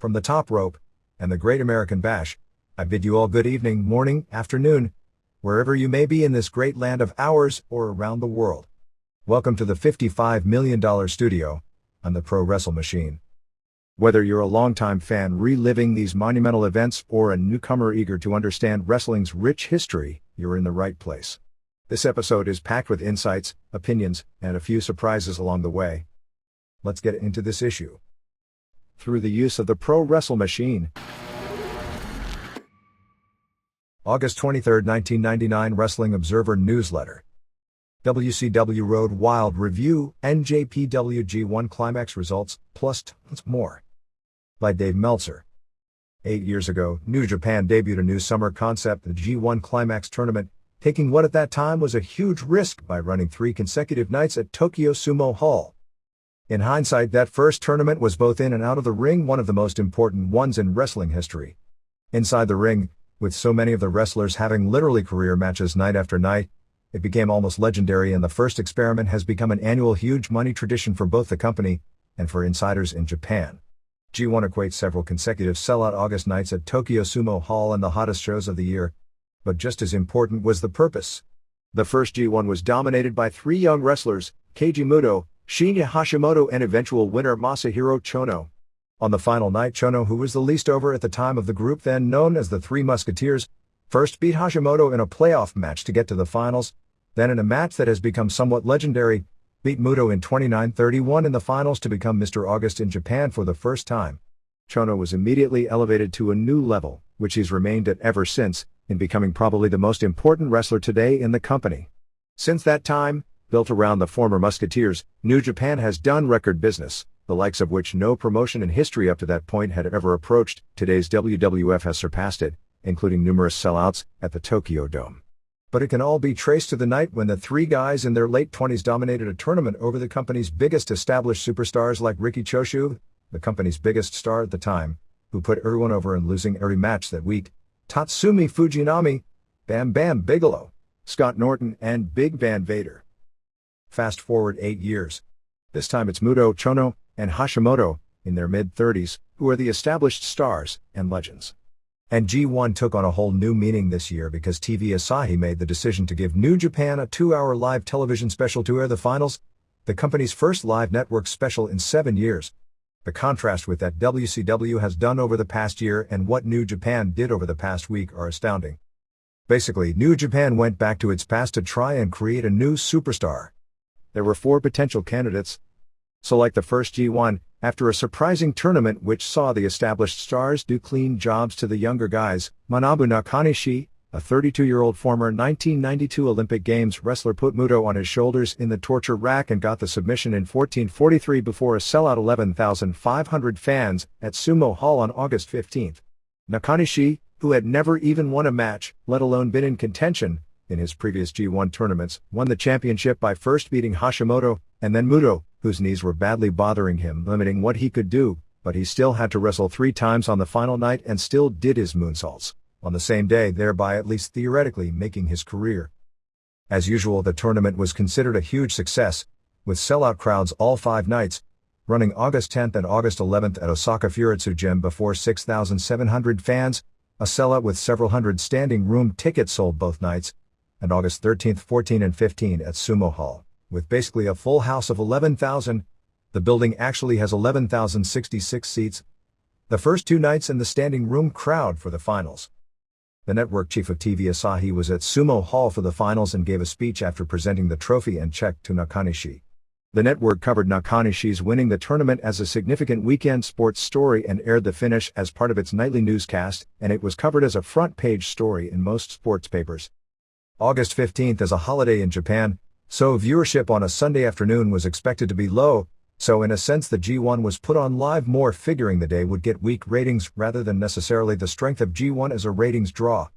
From the top rope and the Great American Bash, I bid you all good evening, morning, afternoon, wherever you may be in this great land of ours or around the world. Welcome to the $55 million studio on the Pro Wrestle Machine. Whether you're a longtime fan reliving these monumental events or a newcomer eager to understand wrestling's rich history, you're in the right place. This episode is packed with insights, opinions, and a few surprises along the way. Let's get into this issue. Through the use of the Pro Wrestle Machine. August 23, 1999 Wrestling Observer Newsletter. WCW Road Wild Review, Njpw G1 Climax Results, plus tons more. By Dave Meltzer. 8 years ago, New Japan debuted a new summer concept, the G1 Climax Tournament, taking what at that time was a huge risk by running 3 consecutive nights at Tokyo Sumo Hall. In hindsight, that first tournament was both in and out of the ring one of the most important ones in wrestling history. Inside the ring, with so many of the wrestlers having literally career matches night after night, it became almost legendary, and the first experiment has become an annual huge money tradition for both the company and for insiders in Japan. G1 equates several consecutive sellout August nights at Tokyo Sumo Hall and the hottest shows of the year, but just as important was the purpose. The first G1 was dominated by 3 young wrestlers, Keiji Muto, Shinya Hashimoto, and eventual winner Masahiro Chono. On the final night, Chono, who was the least over at the time of the group then known as the Three Musketeers, first beat Hashimoto in a playoff match to get to the finals, then in a match that has become somewhat legendary, beat Muto in 29-31 in the finals to become Mr. August in Japan for the first time. Chono was immediately elevated to a new level, which he's remained at ever since, in becoming probably the most important wrestler today in the company. Since that time, built around the former Musketeers, New Japan has done record business, the likes of which no promotion in history up to that point had ever approached. Today's WWF has surpassed it, including numerous sellouts at the Tokyo Dome. But it can all be traced to the night when the 3 guys in their late 20s dominated a tournament over the company's biggest established superstars like Riki Choshu, the company's biggest star at the time, who put everyone over and losing every match that week, Tatsumi Fujinami, Bam Bam Bigelow, Scott Norton, and Big Van Vader. Fast forward 8 years. This time it's Muto, Chono, and Hashimoto, in their mid-30s, who are the established stars and legends. And G1 took on a whole new meaning this year because TV Asahi made the decision to give New Japan a 2-hour live television special to air the finals, the company's first live network special in 7 years. The contrast with that WCW has done over the past year and what New Japan did over the past week are astounding. Basically, New Japan went back to its past to try and create a new superstar. There were 4 potential candidates. So like the first G1, after a surprising tournament which saw the established stars do clean jobs to the younger guys, Manabu Nakanishi, a 32-year-old former 1992 Olympic Games wrestler, put Muto on his shoulders in the torture rack and got the submission in 14:43 before a sellout 11,500 fans at Sumo Hall on August 15. Nakanishi, who had never even won a match, let alone been in contention, in his previous G1 tournaments, won the championship by first beating Hashimoto, and then Muto, whose knees were badly bothering him, limiting what he could do, but he still had to wrestle 3 times on the final night and still did his moonsaults on the same day, thereby at least theoretically making his career. As usual, the tournament was considered a huge success, with sellout crowds all 5 nights, running August 10th and August 11th at Osaka Furitsu Gym before 6,700 fans, a sellout with several hundred standing room tickets sold both nights, and August 13th, 14 and 15 at Sumo Hall, with basically a full house of 11,000. The building actually has 11,066 seats. The first 2 nights in the standing room crowd for the finals. The network chief of TV Asahi was at Sumo Hall for the finals and gave a speech after presenting the trophy and check to Nakanishi. The network covered Nakanishi's winning the tournament as a significant weekend sports story and aired the finish as part of its nightly newscast, and it was covered as a front-page story in most sports papers. August 15th is a holiday in Japan, so viewership on a Sunday afternoon was expected to be low, so in a sense the G1 was put on live more, figuring the day would get weak ratings rather than necessarily the strength of G1 as a ratings draw.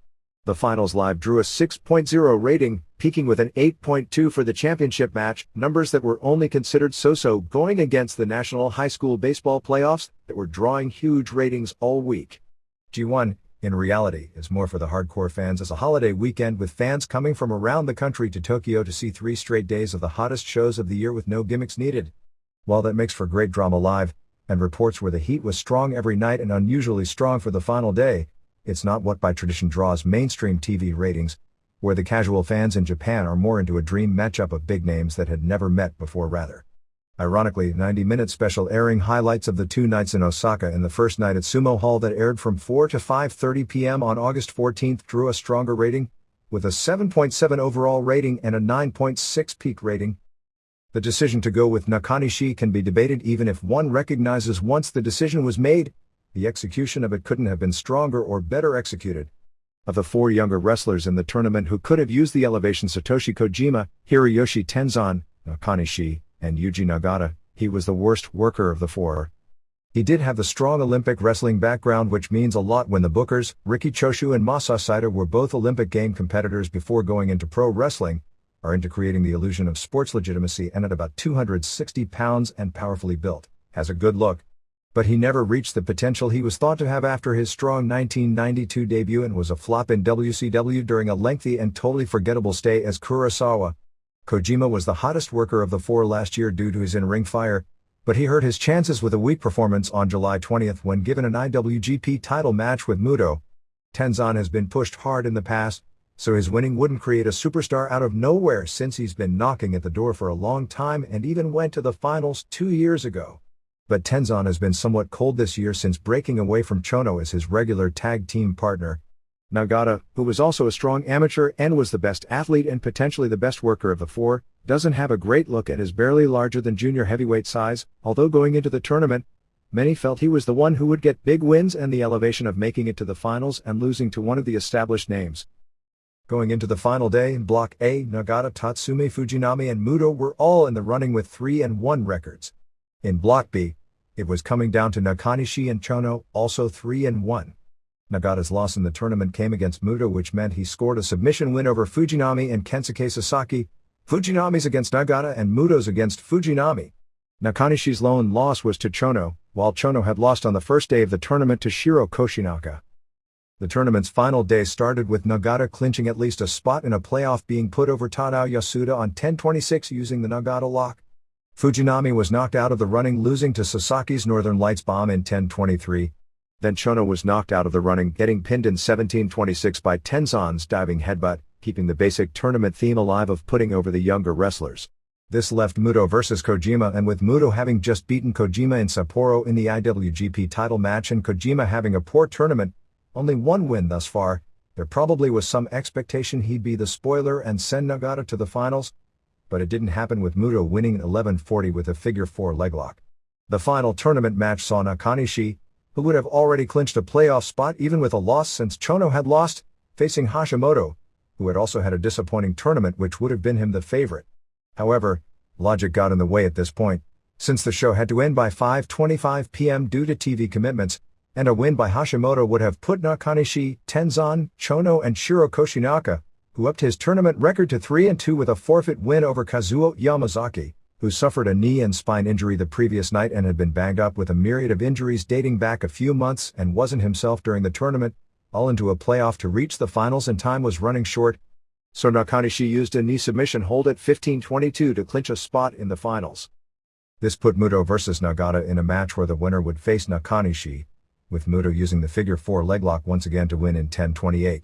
The finals live drew a 6.0 rating, peaking with an 8.2 for the championship match, numbers that were only considered so-so going against the National High School Baseball playoffs that were drawing huge ratings all week. G1, in reality, is more for the hardcore fans as a holiday weekend, with fans coming from around the country to Tokyo to see 3 straight days of the hottest shows of the year with no gimmicks needed. While that makes for great drama live, And reports where the heat was strong every night and unusually strong for the final day. It's not what by tradition draws mainstream TV ratings, where the casual fans in Japan are more into a dream matchup of big names that had never met before rather. Ironically, 90-minute special airing highlights of the 2 nights in Osaka and the first night at Sumo Hall that aired from 4 to 5:30 p.m. on August 14th drew a stronger rating, with a 7.7 overall rating and a 9.6 peak rating. The decision to go with Nakanishi can be debated even if one recognizes once the decision was made, the execution of it couldn't have been stronger or better executed. Of the 4 younger wrestlers in the tournament who could have used the elevation, Satoshi Kojima, Hiroyoshi Tenzan, Nakanishi, and Yuji Nagata, he was the worst worker of the 4. He did have the strong Olympic wrestling background, which means a lot when the bookers, Riki Choshu and Masa Saito, were both Olympic game competitors before going into pro wrestling, are into creating the illusion of sports legitimacy, and at about 260 pounds and powerfully built, has a good look. But he never reached the potential he was thought to have after his strong 1992 debut and was a flop in WCW during a lengthy and totally forgettable stay as Kurosawa. Kojima was the hottest worker of the 4 last year due to his in-ring fire, but he hurt his chances with a weak performance on July 20th when given an IWGP title match with Muto. Tenzan has been pushed hard in the past, so his winning wouldn't create a superstar out of nowhere since he's been knocking at the door for a long time and even went to the finals 2 years ago. But Tenzan has been somewhat cold this year since breaking away from Chono as his regular tag team partner. Nagata, who was also a strong amateur and was the best athlete and potentially the best worker of the 4, doesn't have a great look and is barely larger than junior heavyweight size, although going into the tournament, many felt he was the one who would get big wins and the elevation of making it to the finals and losing to one of the established names. Going into the final day in Block A, Nagata, Tatsumi Fujinami and Muto were all in the running with 3-1 records. In Block B, it was coming down to Nakanishi and Chono, also 3-1. Nagata's loss in the tournament came against Muto, which meant he scored a submission win over Fujinami and Kensuke Sasaki. Fujinami's against Nagata and Muto's against Fujinami. Nakanishi's lone loss was to Chono, while Chono had lost on the first day of the tournament to Shiro Koshinaka. The tournament's final day started with Nagata clinching at least a spot in a playoff, being put over Tadao Yasuda on 10:26 using the Nagata lock. Fujinami was knocked out of the running, losing to Sasaki's Northern Lights bomb in 10:23. Then Chono was knocked out of the running, getting pinned in 17:26 by Tenzan's diving headbutt, keeping the basic tournament theme alive of putting over the younger wrestlers. This left Muto versus Kojima, and with Muto having just beaten Kojima in Sapporo in the IWGP title match and Kojima having a poor tournament, only 1 win thus far, there probably was some expectation he'd be the spoiler and send Nagata to the finals, but it didn't happen, with Muto winning 11:40 with a figure 4 leglock. The final tournament match saw Nakanishi, who would have already clinched a playoff spot even with a loss since Chono had lost, facing Hashimoto, who had also had a disappointing tournament which would have been him the favorite. However, logic got in the way at this point, since the show had to end by 5:25 p.m. due to TV commitments, and a win by Hashimoto would have put Nakanishi, Tenzan, Chono and Shiro Koshinaka, who upped his tournament record to 3-2 with a forfeit win over Kazuo Yamazaki, who suffered a knee and spine injury the previous night and had been banged up with a myriad of injuries dating back a few months and wasn't himself during the tournament, all into a playoff to reach the finals, and time was running short. So Nakanishi used a knee submission hold at 15:22 to clinch a spot in the finals. This put Muto versus Nagata in a match where the winner would face Nakanishi, with Muto using the figure 4 leglock once again to win in 10:28.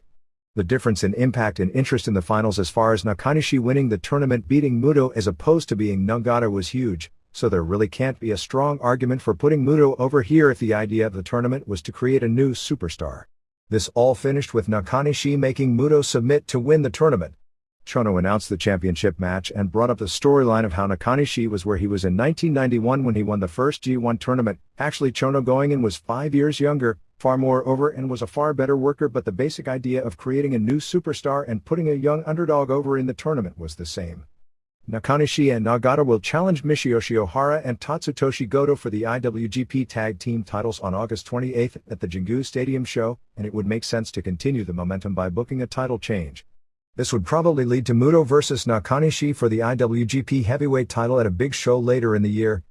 The difference in impact and interest in the finals as far as Nakanishi winning the tournament beating Muto as opposed to being Nagata was huge, so there really can't be a strong argument for putting Muto over here if the idea of the tournament was to create a new superstar. This all finished with Nakanishi making Muto submit to win the tournament. Chono announced the championship match and brought up the storyline of how Nakanishi was where he was in 1991 when he won the first G1 tournament. Actually, Chono going in was 5 years younger, far more over, and was a far better worker, but the basic idea of creating a new superstar and putting a young underdog over in the tournament was the same. Nakanishi and Nagata will challenge Michiyoshi Ohara and Tatsutoshi Goto for the IWGP Tag Team titles on August 28th at the Jingu Stadium show, and it would make sense to continue the momentum by booking a title change. This would probably lead to Muto versus Nakanishi for the IWGP Heavyweight title at a big show later in the year.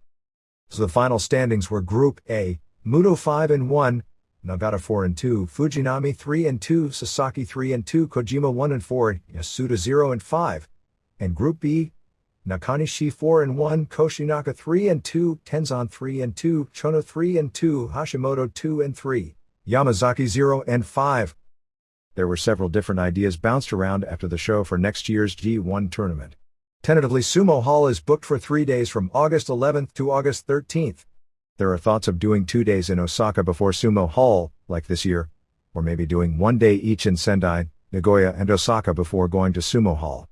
So the final standings were Group A, Muto 5-1, Nagata 4-2, Fujinami 3-2, Sasaki 3-2, Kojima 1-4, Yasuda 0-5, and Group B, Nakanishi 4-1, Koshinaka 3-2, Tenzan 3-2, Chono 3-2, Hashimoto 2-3, Yamazaki 0-5. There were several different ideas bounced around after the show for next year's G1 tournament. Tentatively, Sumo Hall is booked for 3 days from August 11th to August 13th. There are thoughts of doing 2 days in Osaka before Sumo Hall, like this year, or maybe doing 1 day each in Sendai, Nagoya and Osaka before going to Sumo Hall.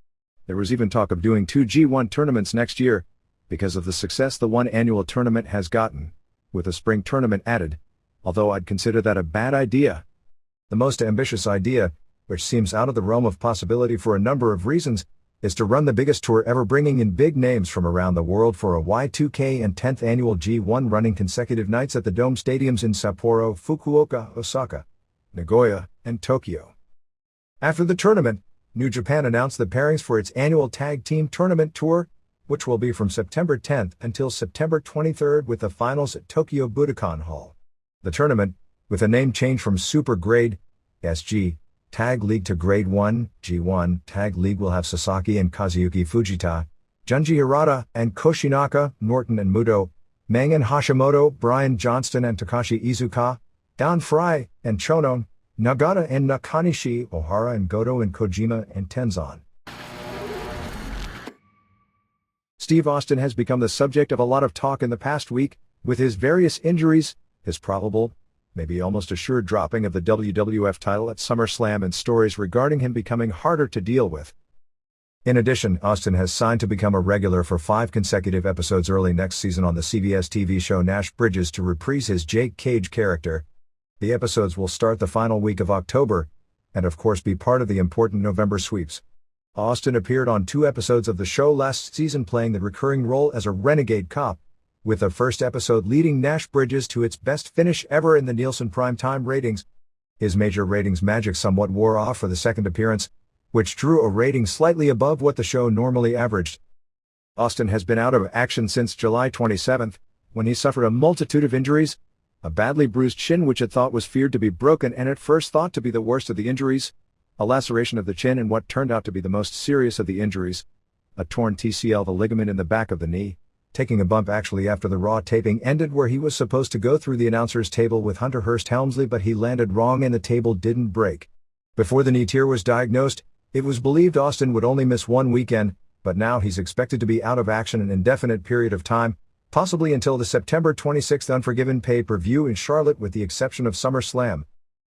There was even talk of doing 2 G1 tournaments next year, because of the success the one annual tournament has gotten, with a spring tournament added, although I'd consider that a bad idea. The most ambitious idea, which seems out of the realm of possibility for a number of reasons, is to run the biggest tour ever, bringing in big names from around the world for a Y2K and 10th annual G1, running consecutive nights at the Dome stadiums in Sapporo, Fukuoka, Osaka, Nagoya, and Tokyo. After the tournament, New Japan announced the pairings for its annual tag team tournament tour, which will be from September 10th until September 23rd, with the finals at Tokyo Budokan Hall. The tournament, with a name change from Super Grade SG Tag League to Grade 1 G1 Tag League, will have Sasaki and Kazuyuki Fujita, Junji Hirata and Koshinaka, Norton and Muto, Meng and Hashimoto, Brian Johnston and Takashi Iizuka, Don Fry and Chono, Nagata and Nakanishi, Ohara and Goto, and Kojima and Tenzan. Steve Austin has become the subject of a lot of talk in the past week, with his various injuries, his probable, maybe almost assured dropping of the WWF title at SummerSlam, and stories regarding him becoming harder to deal with. In addition, Austin has signed to become a regular for 5 consecutive episodes early next season on the CBS TV show Nash Bridges to reprise his Jake Cage character. The episodes will start the final week of October, and of course be part of the important November sweeps. Austin appeared on 2 episodes of the show last season, playing the recurring role as a renegade cop, with the first episode leading Nash Bridges to its best finish ever in the Nielsen primetime ratings. His major ratings magic somewhat wore off for the second appearance, which drew a rating slightly above what the show normally averaged. Austin has been out of action since July 27th, when he suffered a multitude of injuries, a badly bruised shin which it thought was feared to be broken and at first thought to be the worst of the injuries, a laceration of the chin and what turned out to be the most serious of the injuries, a torn TCL, the ligament in the back of the knee, taking a bump actually after the Raw taping ended, where he was supposed to go through the announcer's table with Hunter Hearst Helmsley, but he landed wrong and the table didn't break. Before the knee tear was diagnosed, it was believed Austin would only miss 1 weekend, but now he's expected to be out of action an indefinite period of time, possibly until the September 26th Unforgiven pay-per-view in Charlotte, with the exception of SummerSlam.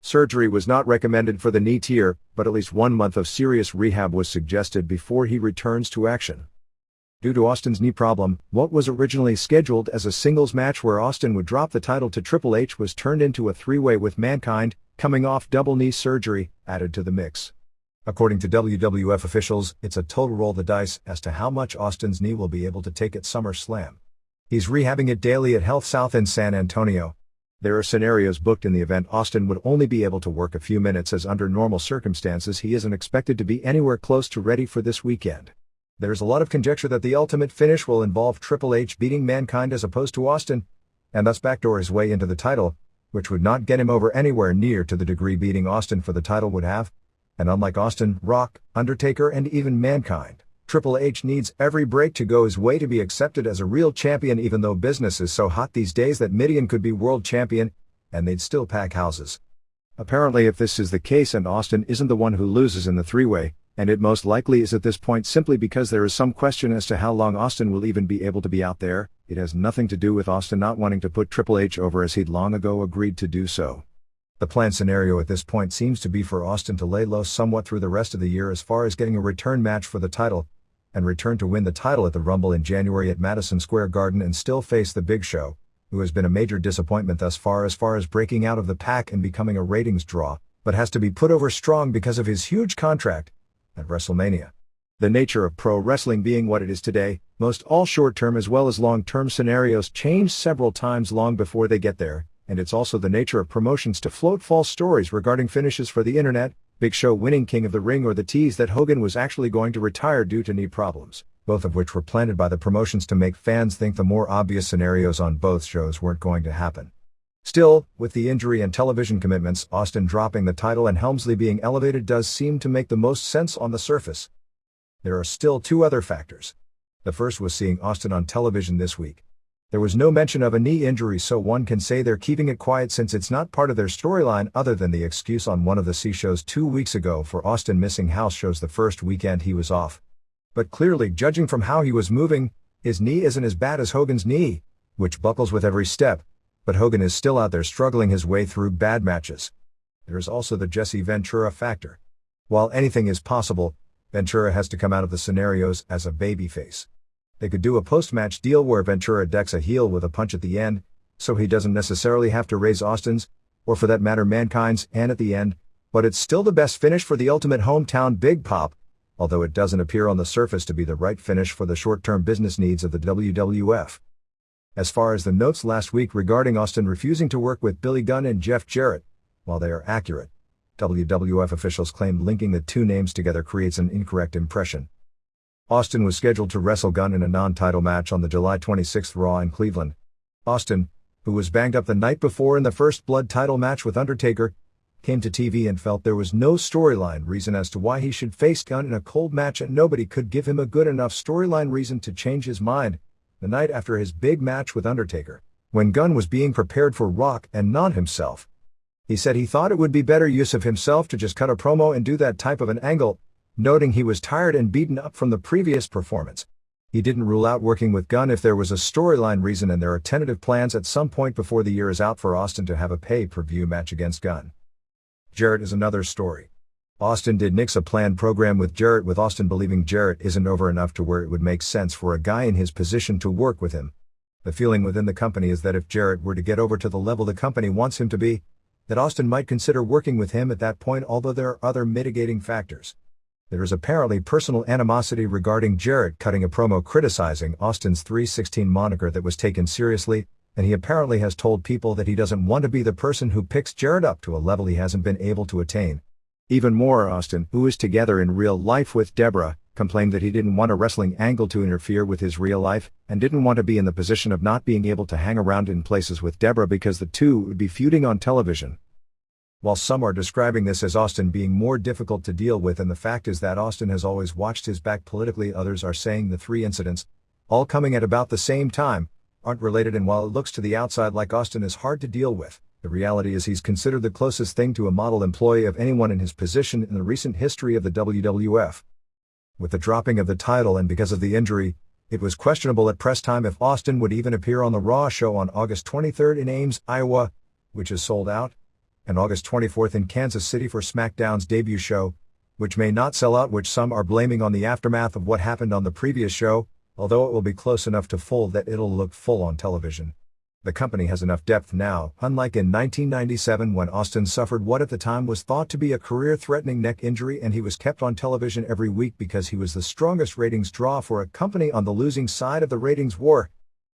Surgery was not recommended for the knee tear, but at least 1 month of serious rehab was suggested before he returns to action. Due to Austin's knee problem, what was originally scheduled as a singles match where Austin would drop the title to Triple H was turned into a 3-way with Mankind, coming off double knee surgery, added to the mix. According to WWF officials, it's a total roll the dice as to how much Austin's knee will be able to take at SummerSlam. He's rehabbing it daily at Health South in San Antonio. There are scenarios booked in the event Austin would only be able to work a few minutes, as under normal circumstances he isn't expected to be anywhere close to ready for this weekend. There's a lot of conjecture that the ultimate finish will involve Triple H beating Mankind as opposed to Austin, and thus backdoor his way into the title, which would not get him over anywhere near to the degree beating Austin for the title would have. And unlike Austin, Rock, Undertaker and even Mankind, Triple H needs every break to go his way to be accepted as a real champion, even though business is so hot these days that Mideon could be world champion, and they'd still pack houses. Apparently, if this is the case and Austin isn't the one who loses in the 3-way, and it most likely is at this point simply because there is some question as to how long Austin will even be able to be out there, it has nothing to do with Austin not wanting to put Triple H over, as he'd long ago agreed to do so. The planned scenario at this point seems to be for Austin to lay low somewhat through the rest of the year as far as getting a return match for the title, and return to win the title at the Rumble in January at Madison Square Garden, and still face the Big Show, who has been a major disappointment thus far as breaking out of the pack and becoming a ratings draw, but has to be put over strong because of his huge contract at WrestleMania. The nature of pro wrestling being what it is today, most all short-term as well as long-term scenarios change several times long before they get there, and it's also the nature of promotions to float false stories regarding finishes for the internet, Big Show winning King of the Ring, or the tease that Hogan was actually going to retire due to knee problems, both of which were planted by the promotions to make fans think the more obvious scenarios on both shows weren't going to happen. Still, with the injury and television commitments, Austin dropping the title and Helmsley being elevated does seem to make the most sense on the surface. There are still 2 other factors. The first was seeing Austin on television this week. There was no mention of a knee injury, so one can say they're keeping it quiet since it's not part of their storyline other than the excuse on one of the C shows 2 weeks ago for Austin missing house shows the first weekend he was off. But clearly, judging from how he was moving, his knee isn't as bad as Hogan's knee, which buckles with every step, but Hogan is still out there struggling his way through bad matches. There is also the Jesse Ventura factor. While anything is possible, Ventura has to come out of the scenarios as a babyface. They could do a post-match deal where Ventura decks a heel with a punch at the end, so he doesn't necessarily have to raise Austin's, or for that matter Mankind's, hand at the end, but it's still the best finish for the ultimate hometown big pop, although it doesn't appear on the surface to be the right finish for the short-term business needs of the WWF. As far as the notes last week regarding Austin refusing to work with Billy Gunn and Jeff Jarrett, while they are accurate, WWF officials claim linking the two names together creates an incorrect impression. Austin was scheduled to wrestle Gunn in a non-title match on the July 26th Raw in Cleveland. Austin, who was banged up the night before in the First Blood title match with Undertaker, came to TV and felt there was no storyline reason as to why he should face Gunn in a cold match, and nobody could give him a good enough storyline reason to change his mind the night after his big match with Undertaker, when Gunn was being prepared for Rock and not himself. He said he thought it would be better use of himself to just cut a promo and do that type of an angle, noting he was tired and beaten up from the previous performance. He didn't rule out working with Gunn if there was a storyline reason, and there are tentative plans at some point before the year is out for Austin to have a pay-per-view match against Gunn. Jarrett is another story. Austin did nix a planned program with Jarrett, with Austin believing Jarrett isn't over enough to where it would make sense for a guy in his position to work with him. The feeling within the company is that if Jarrett were to get over to the level the company wants him to be, that Austin might consider working with him at that point, although there are other mitigating factors. There is apparently personal animosity regarding Jarrett cutting a promo criticizing Austin's 316 moniker that was taken seriously, and he apparently has told people that he doesn't want to be the person who picks Jarrett up to a level he hasn't been able to attain. Even more, Austin, who is together in real life with Deborah, complained that he didn't want a wrestling angle to interfere with his real life, and didn't want to be in the position of not being able to hang around in places with Deborah because the two would be feuding on television. While some are describing this as Austin being more difficult to deal with, and the fact is that Austin has always watched his back politically, others are saying the three incidents, all coming at about the same time, aren't related, and while it looks to the outside like Austin is hard to deal with, the reality is he's considered the closest thing to a model employee of anyone in his position in the recent history of the WWF. With the dropping of the title and because of the injury, it was questionable at press time if Austin would even appear on the Raw show on August 23rd in Ames, Iowa, which is sold out, and August 24th in Kansas City for SmackDown's debut show, which may not sell out, which some are blaming on the aftermath of what happened on the previous show, although it will be close enough to full that it'll look full on television. The company has enough depth now, unlike in 1997 when Austin suffered what at the time was thought to be a career-threatening neck injury, and he was kept on television every week because he was the strongest ratings draw for a company on the losing side of the ratings war.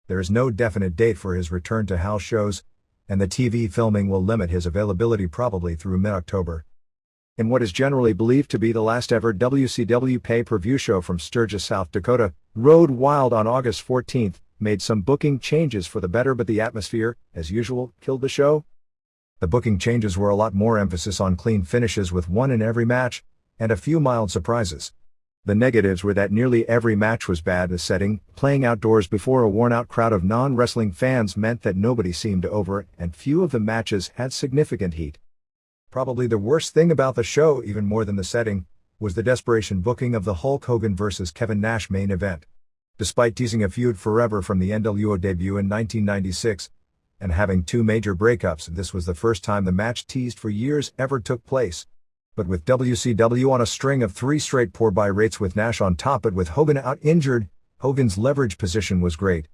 There is no definite date for his return to house shows, and the TV filming will limit his availability probably through mid-October. In what is generally believed to be the last ever WCW pay-per-view show from Sturgis, South Dakota, Road Wild on August 14th, made some booking changes for the better, but the atmosphere, as usual, killed the show. The booking changes were a lot more emphasis on clean finishes with one in every match, and a few mild surprises. The negatives were that nearly every match was bad. The setting, playing outdoors before a worn-out crowd of non-wrestling fans, meant that nobody seemed over it, and few of the matches had significant heat. Probably the worst thing about the show, even more than the setting, was the desperation booking of the Hulk Hogan vs. Kevin Nash main event. Despite teasing a feud forever from the NWO debut in 1996, and having two major breakups, this was the first time the match teased for years ever took place. But with WCW on a string of 3 straight poor buy rates with Nash on top, but with Hogan out injured, Hogan's leverage position was great.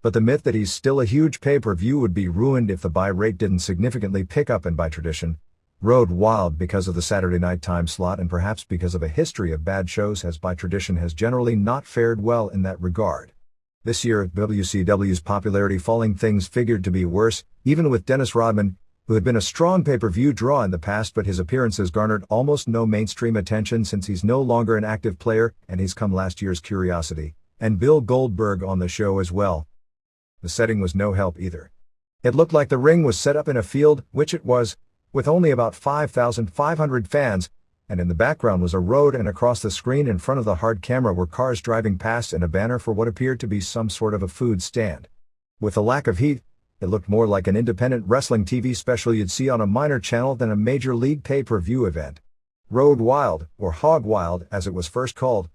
But the myth that he's still a huge pay-per-view would be ruined if the buy rate didn't significantly pick up, and by tradition, Road Wild, because of the Saturday night time slot and perhaps because of a history of bad shows, has by tradition has generally not fared well in that regard. This year, WCW's popularity falling, things figured to be worse, even with Dennis Rodman, who had been a strong pay-per-view draw in the past, but his appearances garnered almost no mainstream attention since he's no longer an active player, and he's come last year's curiosity, and Bill Goldberg on the show as well. The setting was no help either. It looked like the ring was set up in a field, which it was, with only about 5,500 fans, and in the background was a road, and across the screen in front of the hard camera were cars driving past and a banner for what appeared to be some sort of a food stand. With the lack of heat, it looked more like an independent wrestling TV special you'd see on a minor channel than a major league pay-per-view event. Road Wild, or Hog Wild as it was first called,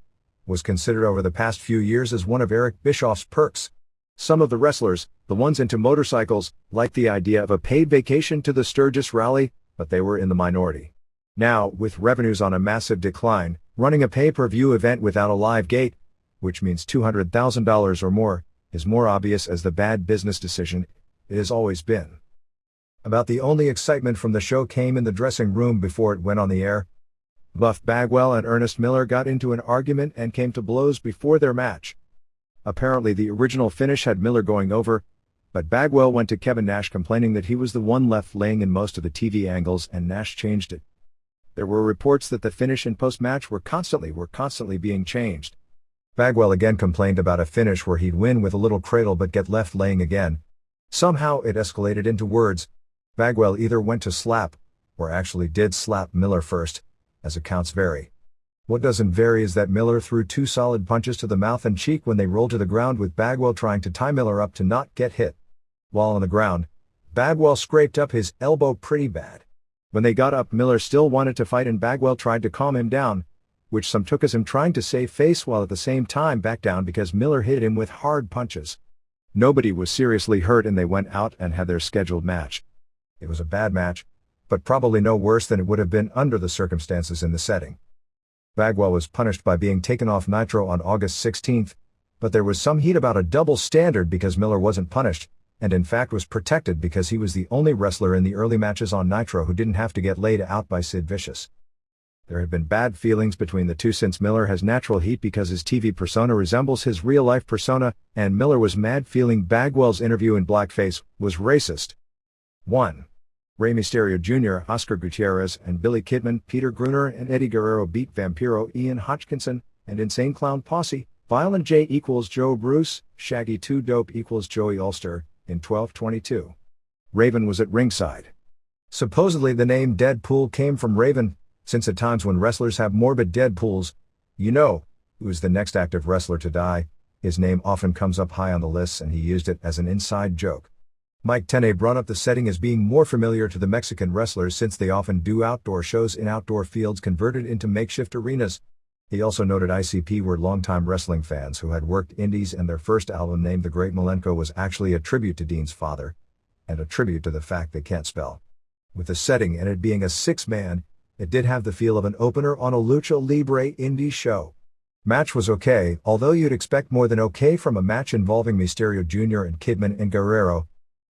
was considered over the past few years as one of Eric Bischoff's perks. Some of the wrestlers, the ones into motorcycles, liked the idea of a paid vacation to the Sturgis rally, but they were in the minority. Now, with revenues on a massive decline, running a pay-per-view event without a live gate, which means $200,000 or more, is more obvious as the bad business decision it has always been. About the only excitement from the show came in the dressing room before it went on the air. Buff Bagwell and Ernest Miller got into an argument and came to blows before their match. Apparently the original finish had Miller going over, but Bagwell went to Kevin Nash complaining that he was the one left laying in most of the TV angles, and Nash changed it. There were reports that the finish and post-match were constantly being changed. Bagwell again complained about a finish where he'd win with a little cradle but get left laying again. Somehow it escalated into words. Bagwell either went to slap, or actually did slap Miller first, as accounts vary. What doesn't vary is that Miller threw 2 solid punches to the mouth and cheek when they rolled to the ground, with Bagwell trying to tie Miller up to not get hit. While on the ground, Bagwell scraped up his elbow pretty bad. When they got up, Miller still wanted to fight and Bagwell tried to calm him down, which some took as him trying to save face while at the same time back down because Miller hit him with hard punches. Nobody was seriously hurt and they went out and had their scheduled match. It was a bad match, but probably no worse than it would have been under the circumstances in the setting. Bagwell was punished by being taken off Nitro on August 16th, but there was some heat about a double standard because Miller wasn't punished, and in fact was protected because he was the only wrestler in the early matches on Nitro who didn't have to get laid out by Sid Vicious. There had been bad feelings between the two since Miller has natural heat because his TV persona resembles his real-life persona, and Miller was mad feeling Bagwell's interview in blackface was racist. 1. Rey Mysterio Jr., Oscar Gutierrez, and Billy Kidman, Peter Gruner, and Eddie Guerrero beat Vampiro, Ian Hodgkinson, and Insane Clown Posse, Violent J equals Joe Bruce, Shaggy 2 Dope equals Joey Ulster, in 12:22. Raven was at ringside. Supposedly the name Deadpool came from Raven, since at times when wrestlers have morbid Deadpools, who's the next active wrestler to die, his name often comes up high on the lists, and he used it as an inside joke. Mike Tenay brought up the setting as being more familiar to the Mexican wrestlers since they often do outdoor shows in outdoor fields converted into makeshift arenas. He also noted ICP were longtime wrestling fans who had worked indies, and their first album named The Great Malenko was actually a tribute to Dean's father, and a tribute to the fact they can't spell. With the setting and it being a 6-man, it did have the feel of an opener on a Lucha Libre indie show. Match was okay, although you'd expect more than okay from a match involving Mysterio Jr. and Kidman and Guerrero.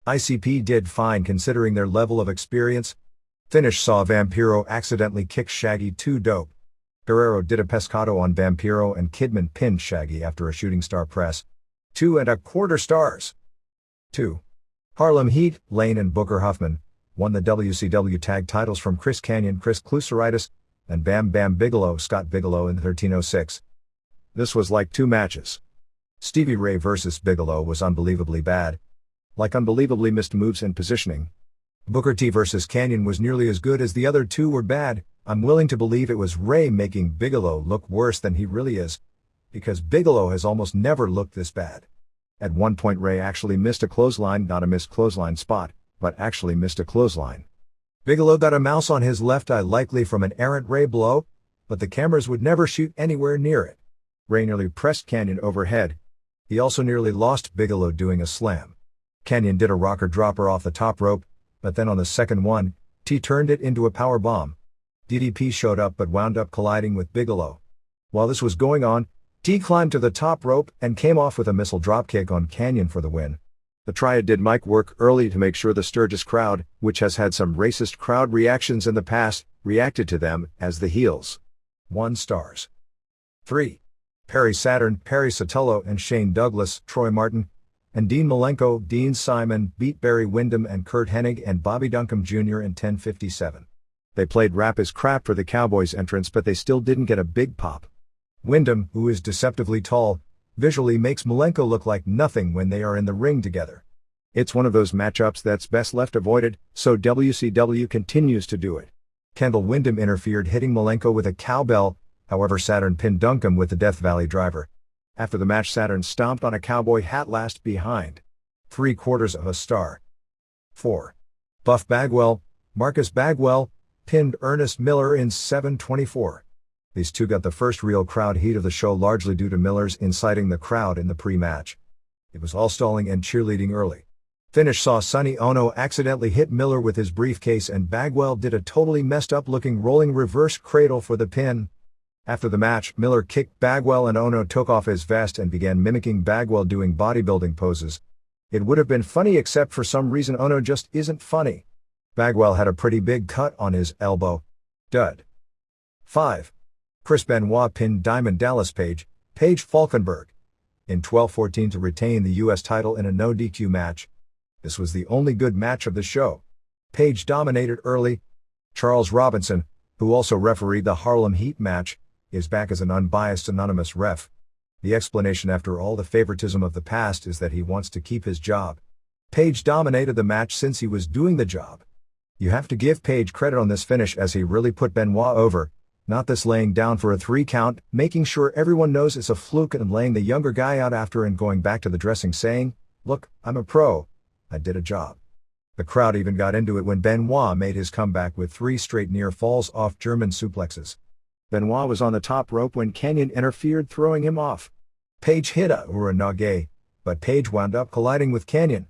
ICP did fine considering their level of experience. Finish saw Vampiro accidentally kick Shaggy 2 Dope. Guerrero did a pescado on Vampiro and Kidman pinned Shaggy after a shooting star press. 2¼ stars. 2. Harlem Heat, Lane and Booker Huffman, won the WCW tag titles from Chris Kanyon, Chris Klusaritis, and Bam Bam Bigelow, Scott Bigelow in 1306. This was like 2 matches. Stevie Ray vs. Bigelow was unbelievably bad. Like unbelievably missed moves and positioning. Booker T vs. Kanyon was nearly as good as the other 2 were bad. I'm willing to believe it was Ray making Bigelow look worse than he really is, because Bigelow has almost never looked this bad. At one point Ray actually missed a clothesline, not a missed clothesline spot, but actually missed a clothesline. Bigelow got a mouse on his left eye, likely from an errant Ray blow, but the cameras would never shoot anywhere near it. Ray nearly pressed Kanyon overhead. He also nearly lost Bigelow doing a slam. Kanyon did a rocker dropper off the top rope, but then on the second one, T turned it into a power bomb. DDP showed up but wound up colliding with Bigelow. While this was going on, T climbed to the top rope and came off with a missile dropkick on Kanyon for the win. The Triad did mic work early to make sure the Sturgis crowd, which has had some racist crowd reactions in the past, reacted to them as the heels. 1 stars. 3. Perry Saturn, Perry Sotelo and Shane Douglas, Troy Martin, and Dean Malenko, Dean Simon, beat Barry Windham and Kurt Hennig and Bobby Duncombe Jr. in 10:57. They played rap as crap for the Cowboys entrance, but they still didn't get a big pop. Windham, who is deceptively tall, visually makes Malenko look like nothing when they are in the ring together. It's one of those matchups that's best left avoided, so WCW continues to do it. Kendall Windham interfered, hitting Malenko with a cowbell, however Saturn pinned Duncombe with the Death Valley driver. After the match, Saturn stomped on a cowboy hat last behind. 3/4 of a star. 4. Buff Bagwell, Marcus Bagwell, pinned Ernest Miller in 7:24. These two got the first real crowd heat of the show, largely due to Miller's inciting the crowd in the pre-match. It was all stalling and cheerleading early. Finish saw Sonny Ono accidentally hit Miller with his briefcase, and Bagwell did a totally messed up looking rolling reverse cradle for the pin. After the match, Miller kicked Bagwell and Ono took off his vest and began mimicking Bagwell doing bodybuilding poses. It would have been funny, except for some reason Ono just isn't funny. Bagwell had a pretty big cut on his elbow. Dud. 5. Chris Benoit pinned Diamond Dallas Page Falkenberg, in 12:14 to retain the U.S. title in a no DQ match. This was the only good match of the show. Page dominated early. Charles Robinson, who also refereed the Harlem Heat match, is back as an unbiased anonymous ref. The explanation after all the favoritism of the past is that he wants to keep his job. Page dominated the match since he was doing the job. You have to give Page credit on this finish, as he really put Benoit over, not this laying down for a 3 count, making sure everyone knows it's a fluke and laying the younger guy out after and going back to the dressing saying, "Look, I'm a pro. I did a job." The crowd even got into it when Benoit made his comeback with 3 straight near falls off German suplexes. Benoit was on the top rope when Canyon interfered, throwing him off. Page hit a Uranage, but Page wound up colliding with Canyon.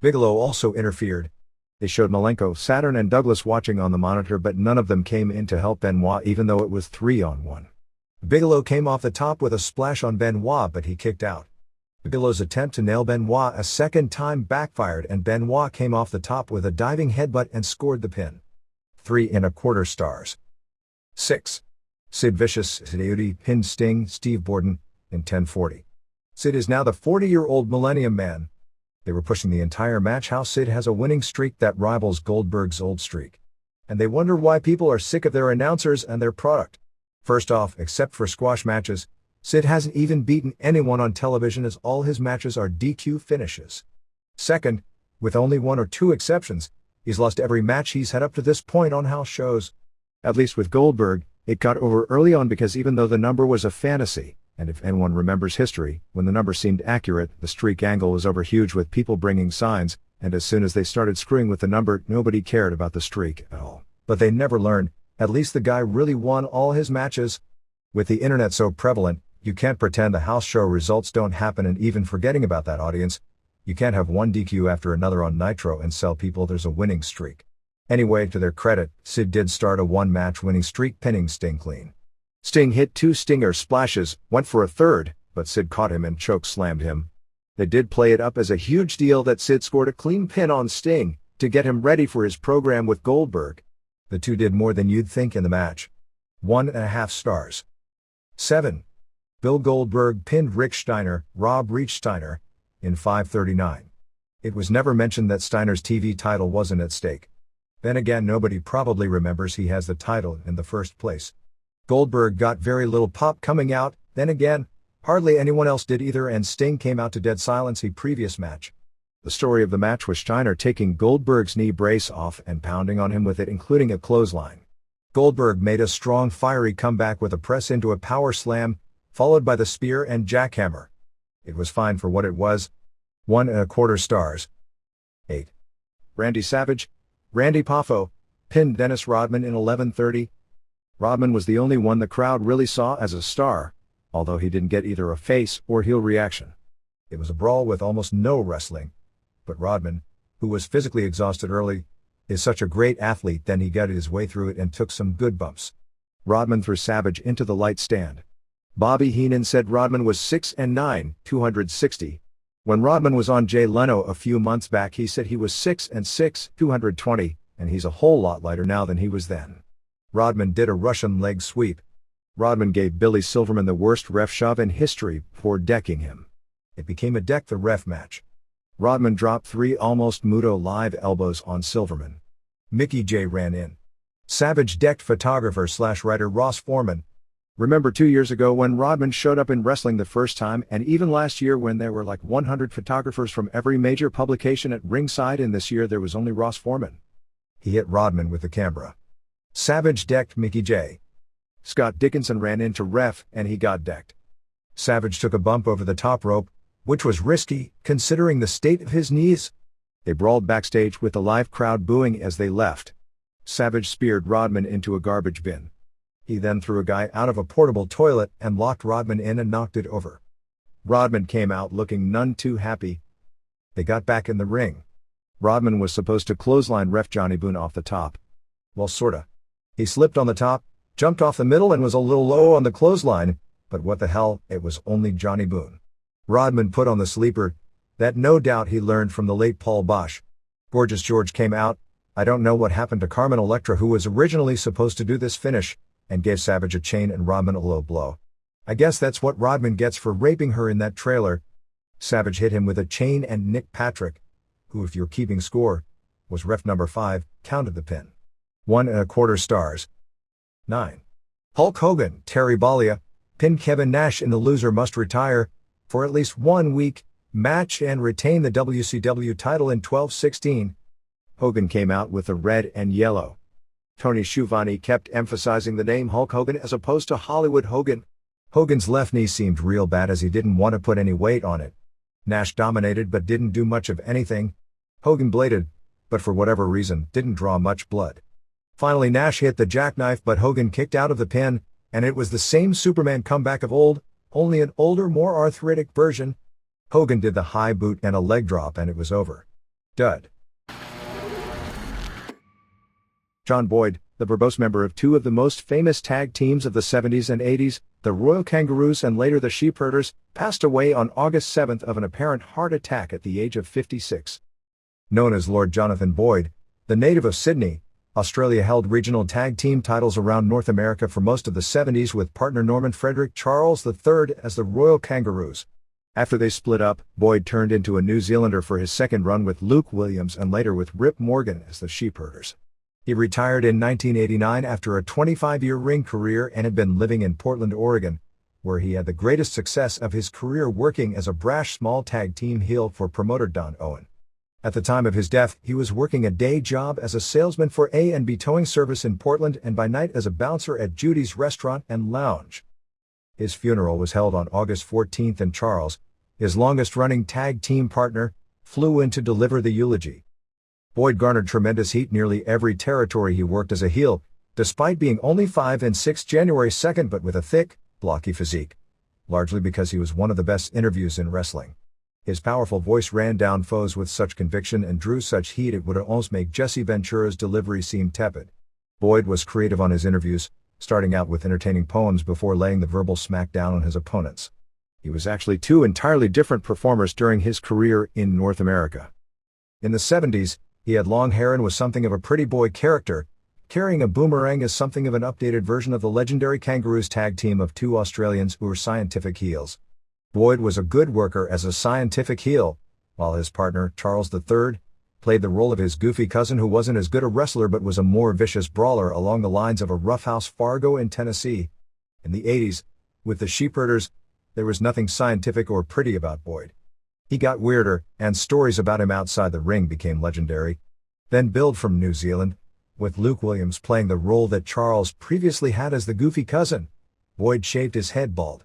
Bigelow also interfered. They showed Malenko, Saturn and Douglas watching on the monitor, but none of them came in to help Benoit even though it was 3-on-1. Bigelow came off the top with a splash on Benoit, but he kicked out. Bigelow's attempt to nail Benoit a second time backfired, and Benoit came off the top with a diving headbutt and scored the pin. 3.25 stars. 6. Sid Vicious pinned Sting Steve Borden in 10:40. Sid is now the 40-year-old Millennium Man. They were pushing the entire match how Sid has a winning streak that rivals Goldberg's old streak. And they wonder why people are sick of their announcers and their product. First off, except for squash matches, Sid hasn't even beaten anyone on television, as all his matches are DQ finishes. Second, with only 1 or 2 exceptions, he's lost every match he's had up to this point on house shows. At least with Goldberg, it got over early on, because even though the number was a fantasy, and if anyone remembers history, when the number seemed accurate, the streak angle was over huge with people bringing signs, and as soon as they started screwing with the number, nobody cared about the streak at all. But they never learned. At least the guy really won all his matches. With the internet so prevalent, you can't pretend the house show results don't happen, and even forgetting about that audience, you can't have one DQ after another on Nitro and sell people there's a winning streak. Anyway, to their credit, Sid did start a 1-match winning streak, pinning Sting clean. Sting hit 2 stinger splashes, went for a third, but Sid caught him and choke slammed him. They did play it up as a huge deal that Sid scored a clean pin on Sting to get him ready for his program with Goldberg. The two did more than you'd think in the match. 1.5 stars. 7. Bill Goldberg pinned Rick Steiner, Rob Reach Steiner, in 5:39. It was never mentioned that Steiner's TV title wasn't at stake. Then again, nobody probably remembers he has the title in the first place. Goldberg got very little pop coming out, then again, hardly anyone else did either, and Sting came out to dead silence the previous match. The story of the match was Steiner taking Goldberg's knee brace off and pounding on him with it, including a clothesline. Goldberg made a strong, fiery comeback with a press into a power slam, followed by the spear and jackhammer. It was fine for what it was. 1.25 stars. 8. Randy Savage, Randy Poffo, pinned Dennis Rodman in 11:30. Rodman was the only one the crowd really saw as a star, although he didn't get either a face or heel reaction. It was a brawl with almost no wrestling, but Rodman, who was physically exhausted early, is such a great athlete, then he got his way through it and took some good bumps. Rodman threw Savage into the light stand. Bobby Heenan said Rodman was 6'9", 260. When Rodman was on Jay Leno a few months back, he said he was 6'6", 220, and he's a whole lot lighter now than he was then. Rodman did a Russian leg sweep. Rodman gave Billy Silverman the worst ref shove in history before decking him. It became a deck the ref match. Rodman dropped 3 almost Muto live elbows on Silverman. Mickey J ran in. Savage decked photographer/writer Ross Foreman. Remember 2 years ago when Rodman showed up in wrestling the first time, and even last year when there were like 100 photographers from every major publication at ringside, and this year there was only Ross Foreman. He hit Rodman with the camera. Savage decked Mickey J. Scott Dickinson ran into ref and he got decked. Savage took a bump over the top rope, which was risky, considering the state of his knees. They brawled backstage with the live crowd booing as they left. Savage speared Rodman into a garbage bin. He then threw a guy out of a portable toilet and locked Rodman in and knocked it over. Rodman came out looking none too happy. They got back in the ring. Rodman was supposed to clothesline ref Johnny Boone off the top. Well, sorta. He slipped on the top, jumped off the middle and was a little low on the clothesline, but what the hell, it was only Johnny Boone. Rodman put on the sleeper, that no doubt he learned from the late Paul Bosch. Gorgeous George came out. I don't know what happened to Carmen Electra, who was originally supposed to do this finish, and gave Savage a chain and Rodman a low blow. I guess that's what Rodman gets for raping her in that trailer. Savage hit him with a chain and Nick Patrick, who, if you're keeping score, was ref number 5, counted the pin. 1.25 stars. 9. Hulk Hogan, Terry Bollea, pinned Kevin Nash in the Loser Must Retire for at least 1 week match and retain the WCW title in 12/16. Hogan came out with the red and yellow. Tony Schiavone kept emphasizing the name Hulk Hogan as opposed to Hollywood Hogan. Hogan's left knee seemed real bad as he didn't want to put any weight on it. Nash dominated but didn't do much of anything. Hogan bladed, but for whatever reason didn't draw much blood. Finally Nash hit the jackknife but Hogan kicked out of the pin, and it was the same Superman comeback of old, only an older, more arthritic version. Hogan did the high boot and a leg drop and it was over. Dud. John Boyd, the verbose member of 2 of the most famous tag teams of the 70s and 80s, the Royal Kangaroos and later the Sheepherders, passed away on August 7th of an apparent heart attack at the age of 56. Known as Lord Jonathan Boyd, the native of Sydney, Australia held regional tag team titles around North America for most of the 70s with partner Norman Frederick Charles III as the Royal Kangaroos. After they split up, Boyd turned into a New Zealander for his second run with Luke Williams and later with Rip Morgan as the Sheepherders. He retired in 1989 after a 25-year ring career and had been living in Portland, Oregon, where he had the greatest success of his career working as a brash small tag team heel for promoter Don Owen. At the time of his death, he was working a day job as a salesman for A&B Towing Service in Portland and by night as a bouncer at Judy's Restaurant and Lounge. His funeral was held on August 14th and Charles, his longest-running tag team partner, flew in to deliver the eulogy. Boyd garnered tremendous heat nearly every territory he worked as a heel, despite being only 5'6" January 2nd but with a thick, blocky physique, largely because he was one of the best interviews in wrestling. His powerful voice ran down foes with such conviction and drew such heat it would almost make Jesse Ventura's delivery seem tepid. Boyd was creative on his interviews, starting out with entertaining poems before laying the verbal smackdown on his opponents. He was actually 2 entirely different performers during his career in North America. In the 70s, he had long hair and was something of a pretty boy character, carrying a boomerang as something of an updated version of the legendary Kangaroos tag team of 2 Australians who were scientific heels. Boyd was a good worker as a scientific heel, while his partner, Charles III, played the role of his goofy cousin who wasn't as good a wrestler but was a more vicious brawler along the lines of a roughhouse Fargo in Tennessee. In the 80s, with the Sheepherders, there was nothing scientific or pretty about Boyd. He got weirder, and stories about him outside the ring became legendary. Then billed from New Zealand, with Luke Williams playing the role that Charles previously had as the goofy cousin. Boyd shaved his head bald,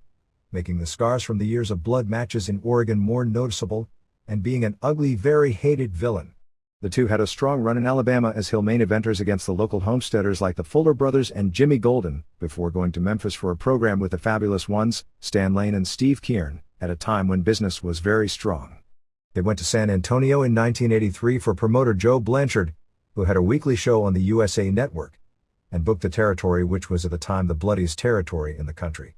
making the scars from the years of blood matches in Oregon more noticeable, and being an ugly, very hated villain. The 2 had a strong run in Alabama as heel main eventers against the local homesteaders like the Fuller Brothers and Jimmy Golden, before going to Memphis for a program with the Fabulous Ones, Stan Lane and Steve Kieran, at a time when business was very strong. They went to San Antonio in 1983 for promoter Joe Blanchard, who had a weekly show on the USA Network, and booked the territory which was at the time the bloodiest territory in the country.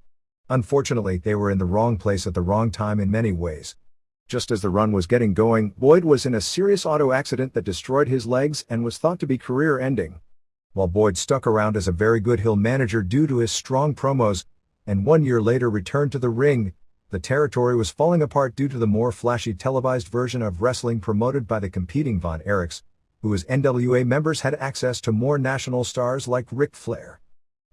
Unfortunately, they were in the wrong place at the wrong time in many ways. Just as the run was getting going, Boyd was in a serious auto accident that destroyed his legs and was thought to be career-ending. While Boyd stuck around as a very good heel manager due to his strong promos, and 1 year later returned to the ring, the territory was falling apart due to the more flashy televised version of wrestling promoted by the competing Von Erichs, who as NWA members had access to more national stars like Ric Flair.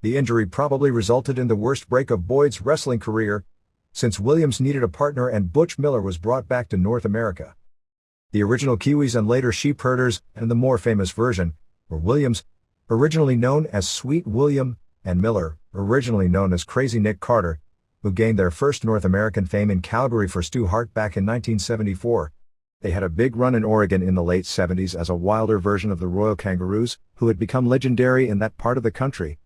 The injury probably resulted in the worst break of Boyd's wrestling career, since Williams needed a partner and Butch Miller was brought back to North America. The original Kiwis and later Sheepherders, and the more famous version, were Williams, originally known as Sweet William, and Miller, originally known as Crazy Nick Carter, who gained their first North American fame in Calgary for Stu Hart back in 1974. They had a big run in Oregon in the late 70s as a wilder version of the Royal Kangaroos, who had become legendary in that part of the country.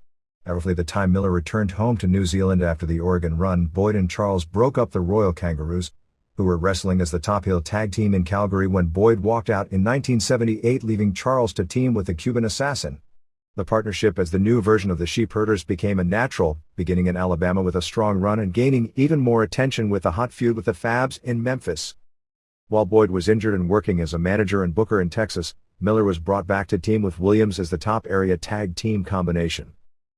Roughly the time Miller returned home to New Zealand after the Oregon run, Boyd and Charles broke up the Royal Kangaroos, who were wrestling as the top heel tag team in Calgary when Boyd walked out in 1978, leaving Charles to team with the Cuban Assassin. The partnership as the new version of the Sheepherders became a natural, beginning in Alabama with a strong run and gaining even more attention with a hot feud with the Fabs in Memphis. While Boyd was injured and working as a manager and booker in Texas, Miller was brought back to team with Williams as the top area tag team combination.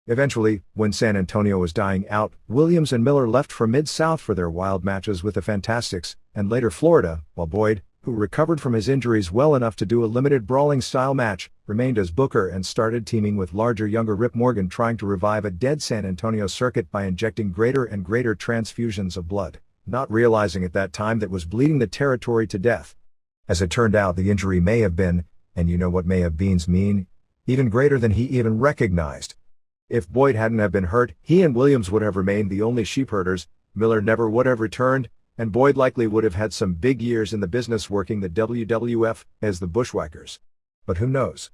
Eventually, when San Antonio was dying out, Williams and Miller left for Mid-South for their wild matches with the Fantastics, and later Florida, while Boyd, who recovered from his injuries well enough to do a limited brawling-style match, remained as booker and started teaming with larger younger Rip Morgan, trying to revive a dead San Antonio circuit by injecting greater and greater transfusions of blood, not realizing at that time that was bleeding the territory to death. As it turned out, the injury may have been, and you know what may have beens mean, even greater than he even recognized. If Boyd hadn't have been hurt, he and Williams would have remained the only Sheepherders, Miller never would have returned, and Boyd likely would have had some big years in the business working the WWF as the Bushwhackers. But who knows?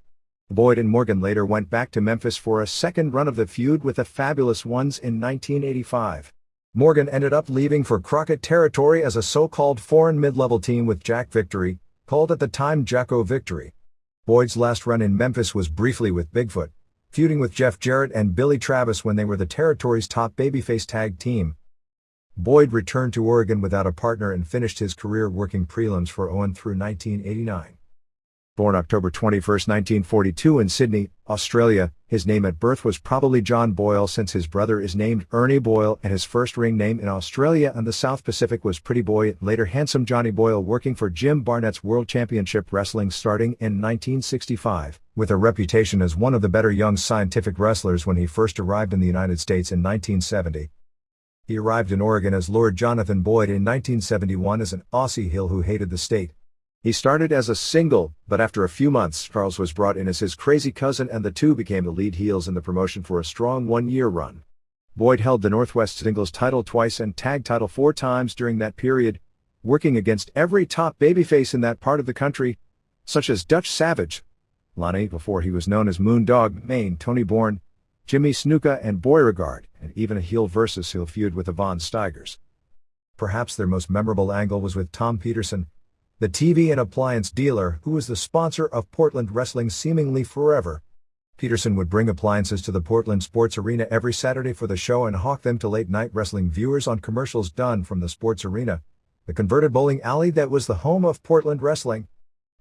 Boyd and Morgan later went back to Memphis for a second run of the feud with the Fabulous Ones in 1985. Morgan ended up leaving for Crockett Territory as a so-called foreign mid-level team with Jack Victory, called at the time Jacko Victory. Boyd's last run in Memphis was briefly with Bigfoot, feuding with Jeff Jarrett and Billy Travis when they were the territory's top babyface tag team. Boyd returned to Oregon without a partner and finished his career working prelims for Owen through 1989. Born October 21, 1942 in Sydney, Australia, his name at birth was probably John Boyle since his brother is named Ernie Boyle, and his first ring name in Australia and the South Pacific was Pretty Boy, later Handsome Johnny Boyle, working for Jim Barnett's World Championship Wrestling starting in 1965, with a reputation as one of the better young scientific wrestlers when he first arrived in the United States in 1970. He arrived in Oregon as Lord Jonathan Boyd in 1971 as an Aussie heel who hated the state. He started as a single, but after a few months, Charles was brought in as his crazy cousin and the two became the lead heels in the promotion for a strong one-year run. Boyd held the Northwest singles title twice and tag title 4 times during that period, working against every top babyface in that part of the country, such as Dutch Savage, Lonnie before he was known as Moondog, Maine, Tony Bourne, Jimmy Snuka and Beauregard, and even a heel versus heel feud with the Von Steigers. Perhaps their most memorable angle was with Tom Peterson, the TV and appliance dealer who was the sponsor of Portland wrestling seemingly forever. Peterson would bring appliances to the Portland Sports Arena every Saturday for the show and hawk them to late-night wrestling viewers on commercials done from the Sports Arena, the converted bowling alley that was the home of Portland wrestling.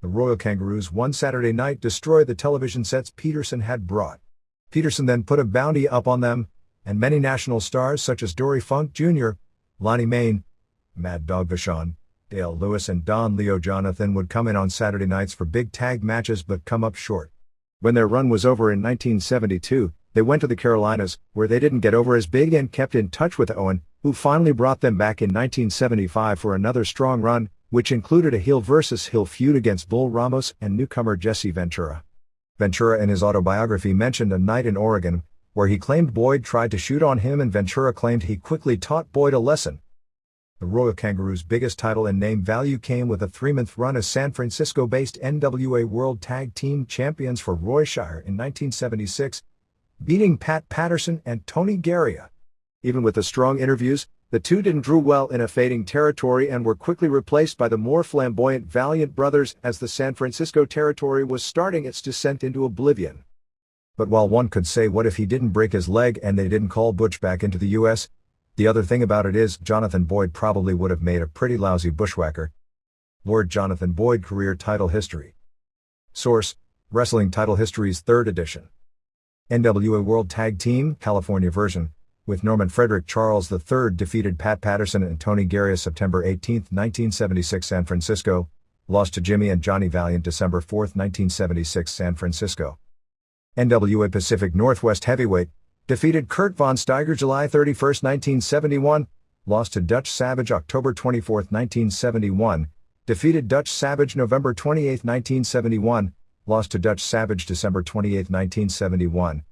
The Royal Kangaroos one Saturday night destroyed the television sets Peterson had brought. Peterson then put a bounty up on them, and many national stars such as Dory Funk Jr., Lonnie Main, Mad Dog Vachon, Dale Lewis and Don Leo Jonathan would come in on Saturday nights for big tag matches but come up short. When their run was over in 1972, they went to the Carolinas, where they didn't get over as big and kept in touch with Owen, who finally brought them back in 1975 for another strong run, which included a heel versus heel feud against Bull Ramos and newcomer Jesse Ventura. Ventura in his autobiography mentioned a night in Oregon, where he claimed Boyd tried to shoot on him and Ventura claimed he quickly taught Boyd a lesson. The Royal Kangaroos' biggest title and name value came with a 3-month run as San Francisco-based NWA World Tag Team Champions for Roy Shire in 1976, beating Pat Patterson and Tony Garea. Even with the strong interviews, the two didn't do well in a fading territory and were quickly replaced by the more flamboyant Valiant Brothers as the San Francisco territory was starting its descent into oblivion. But while one could say what if he didn't break his leg and they didn't call Butch back into the U.S., the other thing about it is, Jonathan Boyd probably would have made a pretty lousy bushwhacker. Lord Jonathan Boyd Career Title History. Source: Wrestling Title History's 3rd edition. NWA World Tag Team, California version, with Norman Frederick Charles III defeated Pat Patterson and Tony Garea September 18, 1976 San Francisco, lost to Jimmy and Johnny Valiant December 4, 1976 San Francisco. NWA Pacific Northwest Heavyweight, defeated Kurt Von Steiger July 31, 1971, lost to Dutch Savage October 24, 1971, defeated Dutch Savage November 28, 1971, lost to Dutch Savage December 28, 1971.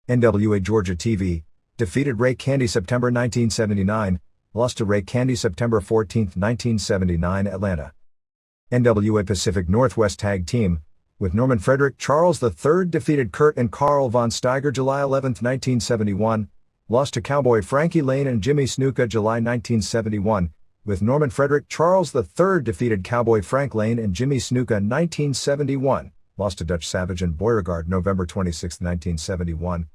NWA Georgia TV, defeated Ray Candy September 1979, lost to Ray Candy September 14, 1979 Atlanta. NWA Pacific Northwest Tag Team, with Norman Frederick Charles III defeated Kurt and Carl von Steiger July 11, 1971, lost to Cowboy Frankie Lane and Jimmy Snuka July 1971, with Norman Frederick Charles III defeated Cowboy Frank Lane and Jimmy Snuka 1971, lost to Dutch Savage and Beauregard November 26, 1971,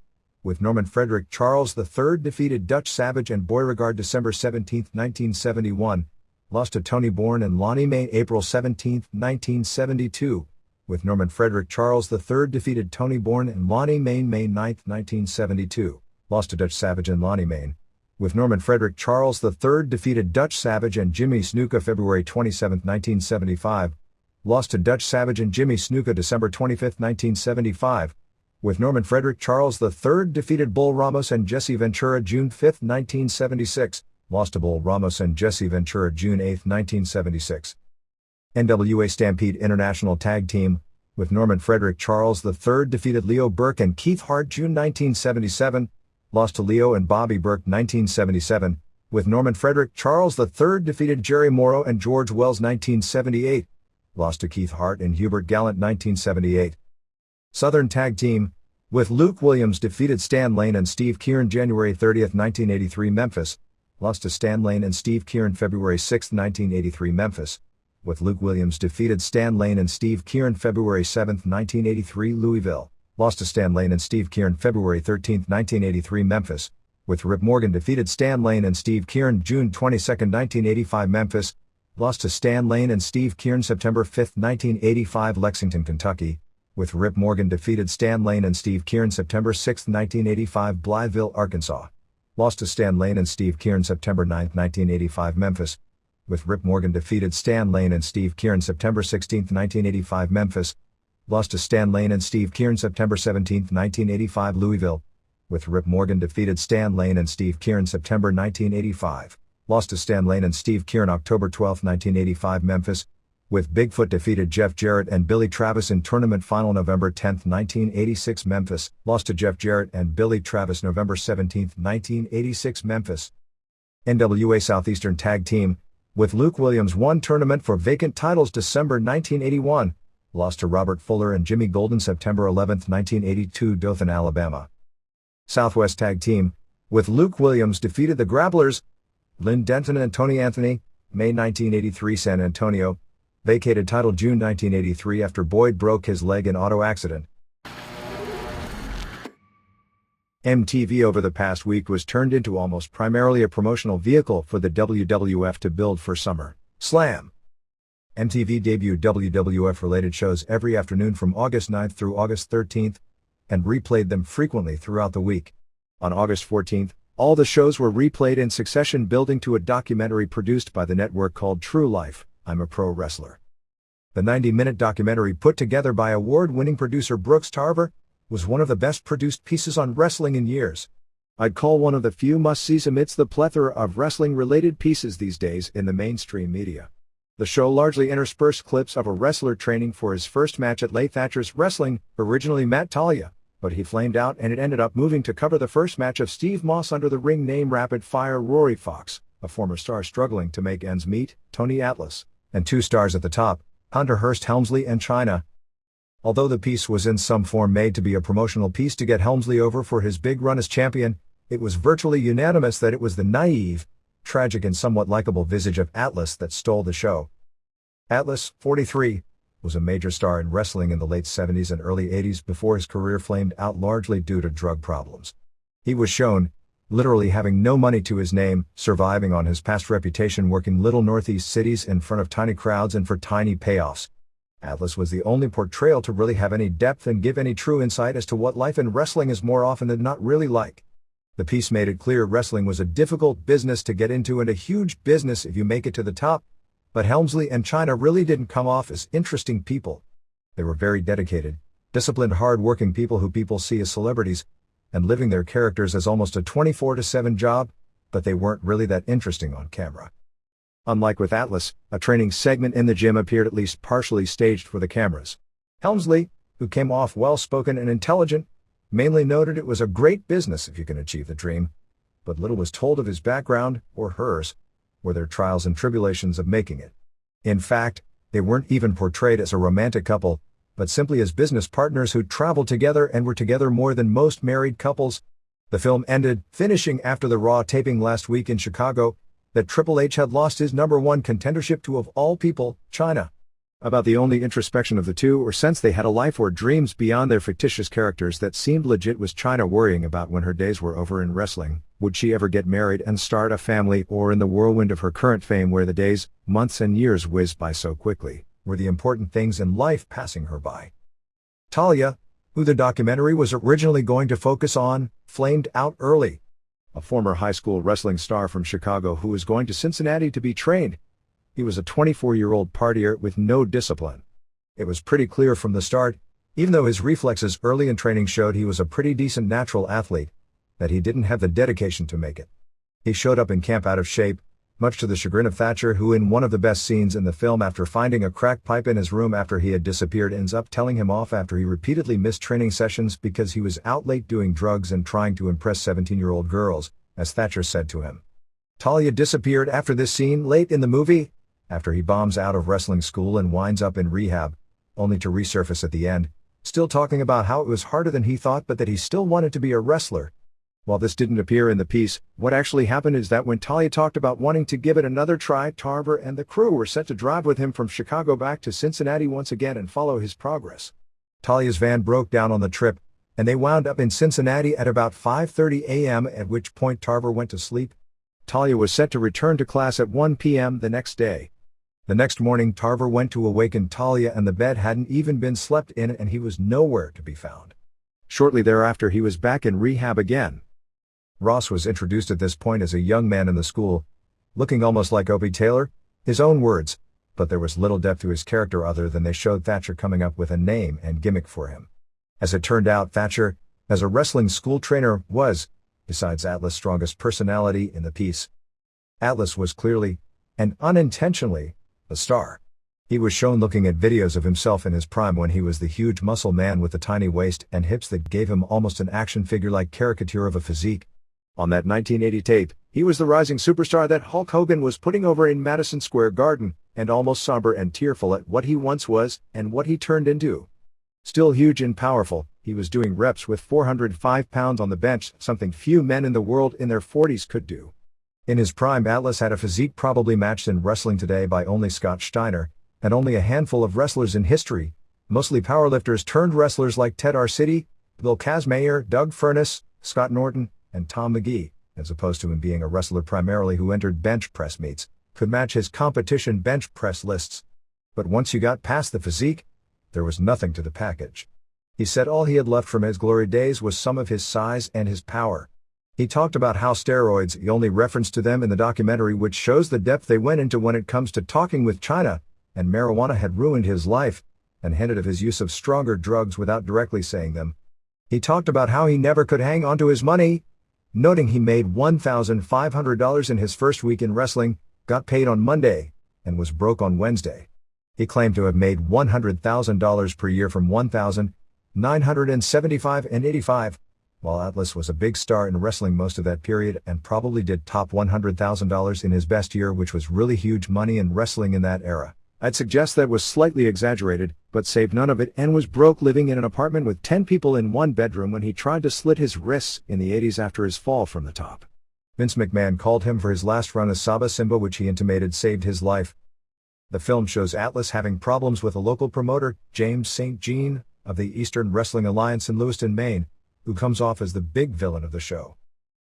with Norman Frederick Charles III defeated Dutch Savage and Beauregard December 17, 1971, lost to Tony Bourne and Lonnie May April 17, 1972, with Norman Frederick Charles III defeated Tony Bourne and Lonnie May May 9, 1972, lost to Dutch Savage and Lonnie May, with Norman Frederick Charles III defeated Dutch Savage and Jimmy Snuka February 27, 1975, lost to Dutch Savage and Jimmy Snuka December 25, 1975, with Norman Frederick Charles III defeated Bull Ramos and Jesse Ventura June 5, 1976, lost to Bull Ramos and Jesse Ventura June 8, 1976. NWA Stampede International Tag Team, with Norman Frederick Charles III defeated Leo Burke and Keith Hart June 1977, lost to Leo and Bobby Burke 1977, with Norman Frederick Charles III defeated Jerry Morrow and George Wells 1978, lost to Keith Hart and Hubert Gallant 1978. Southern Tag Team, with Luke Williams defeated Stan Lane and Steve Kieran January 30, 1983 Memphis, lost to Stan Lane and Steve Kieran February 6, 1983 Memphis, with Luke Williams defeated Stan Lane and Steve Kieran February 7, 1983 Louisville, lost to Stan Lane and Steve Kieran February 13, 1983 Memphis, with Rip Morgan defeated Stan Lane and Steve Kieran June 22, 1985 Memphis, lost to Stan Lane and Steve Kieran September 5, 1985 Lexington, Kentucky, with Rip Morgan defeated Stan Lane and Steve Kieran September 6, 1985 Blytheville, Arkansas, lost to Stan Lane and Steve Kieran September 9, 1985 Memphis, with Rip Morgan defeated Stan Lane and Steve Kieran September 16, 1985 Memphis, lost to Stan Lane and Steve Kieran September 17, 1985 Louisville, with Rip Morgan defeated Stan Lane and Steve Kieran September 1985, lost to Stan Lane and Steve Kieran October 12, 1985 Memphis, with Bigfoot defeated Jeff Jarrett and Billy Travis in tournament final November 10, 1986 Memphis, lost to Jeff Jarrett and Billy Travis November 17, 1986 Memphis. NWA Southeastern Tag Team, with Luke Williams won tournament for vacant titles December 1981, lost to Robert Fuller and Jimmy Golden September 11, 1982 Dothan, Alabama. Southwest Tag Team, with Luke Williams defeated the Grapplers, Lynn Denton and Tony Anthony, May 1983 San Antonio, vacated title June 1983 after Boyd broke his leg in auto accident. MTV over the past week was turned into almost primarily a promotional vehicle for the WWF to build for Summer Slam. MTV debuted WWF-related shows every afternoon from August 9 through August 13, and replayed them frequently throughout the week. On August 14, all the shows were replayed in succession, building to a documentary produced by the network called True Life, I'm a Pro Wrestler. The 90-minute documentary, put together by award-winning producer Brooks Tarver, was one of the best produced pieces on wrestling in years. I'd call one of the few must-sees amidst the plethora of wrestling-related pieces these days in the mainstream media. The show largely interspersed clips of a wrestler training for his first match at Leigh Thatcher's Wrestling, originally Matt Talia, but he flamed out and it ended up moving to cover the first match of Steve Moss under the ring name Rapid Fire Rory Fox, a former star struggling to make ends meet, Tony Atlas, and two stars at the top, Hunter Hearst Helmsley and Chyna. Although the piece was in some form made to be a promotional piece to get Helmsley over for his big run as champion, it was virtually unanimous that it was the naive, tragic and somewhat likable visage of Atlas that stole the show. Atlas, 43, was a major star in wrestling in the late 70s and early 80s before his career flamed out largely due to drug problems. He was shown, literally having no money to his name, surviving on his past reputation working little northeast cities in front of tiny crowds and for tiny payoffs. Atlas was the only portrayal to really have any depth and give any true insight as to what life in wrestling is more often than not really like. The piece made it clear wrestling was a difficult business to get into and a huge business if you make it to the top, but Helmsley and Chyna really didn't come off as interesting people. They were very dedicated, disciplined, hard-working people who people see as celebrities, and living their characters as almost a 24/7 job, but they weren't really that interesting on camera. Unlike with Atlas, a training segment in the gym appeared at least partially staged for the cameras. Helmsley, who came off well-spoken and intelligent, mainly noted it was a great business if you can achieve the dream, but little was told of his background, or hers, or their trials and tribulations of making it. In fact, they weren't even portrayed as a romantic couple, but simply as business partners who traveled together and were together more than most married couples. The film ended, finishing after the Raw taping last week in Chicago, that Triple H had lost his #1 contendership to, of all people, China. About the only introspection of the two, or sense they had a life or dreams beyond their fictitious characters that seemed legit, was China worrying about when her days were over in wrestling. Would she ever get married and start a family, or in the whirlwind of her current fame where the days, months and years whizzed by so quickly, were the important things in life passing her by? Talia, who the documentary was originally going to focus on, flamed out early. A former high school wrestling star from Chicago who was going to Cincinnati to be trained. He was a 24-year-old partier with no discipline. It was pretty clear from the start, even though his reflexes early in training showed he was a pretty decent natural athlete, that he didn't have the dedication to make it. He showed up in camp out of shape, much to the chagrin of Thatcher, who in one of the best scenes in the film, after finding a crack pipe in his room after he had disappeared, ends up telling him off after he repeatedly missed training sessions because he was out late doing drugs and trying to impress 17-year-old girls, as Thatcher said to him. Talia disappeared after this scene late in the movie, after he bombs out of wrestling school and winds up in rehab, only to resurface at the end, still talking about how it was harder than he thought but that he still wanted to be a wrestler. While this didn't appear in the piece, what actually happened is that when Talia talked about wanting to give it another try, Tarver and the crew were set to drive with him from Chicago back to Cincinnati once again and follow his progress. Talia's van broke down on the trip, and they wound up in Cincinnati at about 5:30 a.m., at which point Tarver went to sleep. Talia was set to return to class at 1 p.m. the next day. The next morning, Tarver went to awaken Talia, and the bed hadn't even been slept in and he was nowhere to be found. Shortly thereafter, he was back in rehab again. Ross was introduced at this point as a young man in the school, looking almost like Opie Taylor, his own words, but there was little depth to his character other than they showed Thatcher coming up with a name and gimmick for him. As it turned out, Thatcher, as a wrestling school trainer, was, besides Atlas' strongest personality in the piece. Atlas was clearly, and unintentionally, the star. He was shown looking at videos of himself in his prime when he was the huge muscle man with the tiny waist and hips that gave him almost an action figure-like caricature of a physique. On that 1980 tape, he was the rising superstar that Hulk Hogan was putting over in Madison Square Garden, and almost somber and tearful at what he once was and what he turned into. Still huge and powerful, he was doing reps with 405 pounds on the bench, something few men in the world in their 40s could do. In his prime, Atlas had a physique probably matched in wrestling today by only Scott Steiner, and only a handful of wrestlers in history, mostly powerlifters turned wrestlers like Ted Arcidi, Bill Kazmaier, Doug Furnace, Scott Norton, and Tom McGee, as opposed to him being a wrestler primarily who entered bench press meets, could match his competition bench press lists. But once you got past the physique, there was nothing to the package. He said all he had left from his glory days was some of his size and his power. He talked about how steroids, the only reference to them in the documentary, which shows the depth they went into when it comes to talking with China, and marijuana had ruined his life, and hinted of his use of stronger drugs without directly saying them. He talked about how he never could hang on to his money, noting he made $1,500 in his first week in wrestling, got paid on Monday, and was broke on Wednesday. He claimed to have made $100,000 per year from 1975 and 85, while Atlas was a big star in wrestling most of that period and probably did top $100,000 in his best year, which was really huge money in wrestling in that era. I'd suggest that was slightly exaggerated, but saved none of it and was broke living in an apartment with 10 people in one bedroom when he tried to slit his wrists in the 80s after his fall from the top. Vince McMahon called him for his last run as Saba Simba, which he intimated saved his life. The film shows Atlas having problems with a local promoter, James St. Jean, of the Eastern Wrestling Alliance in Lewiston, Maine, who comes off as the big villain of the show.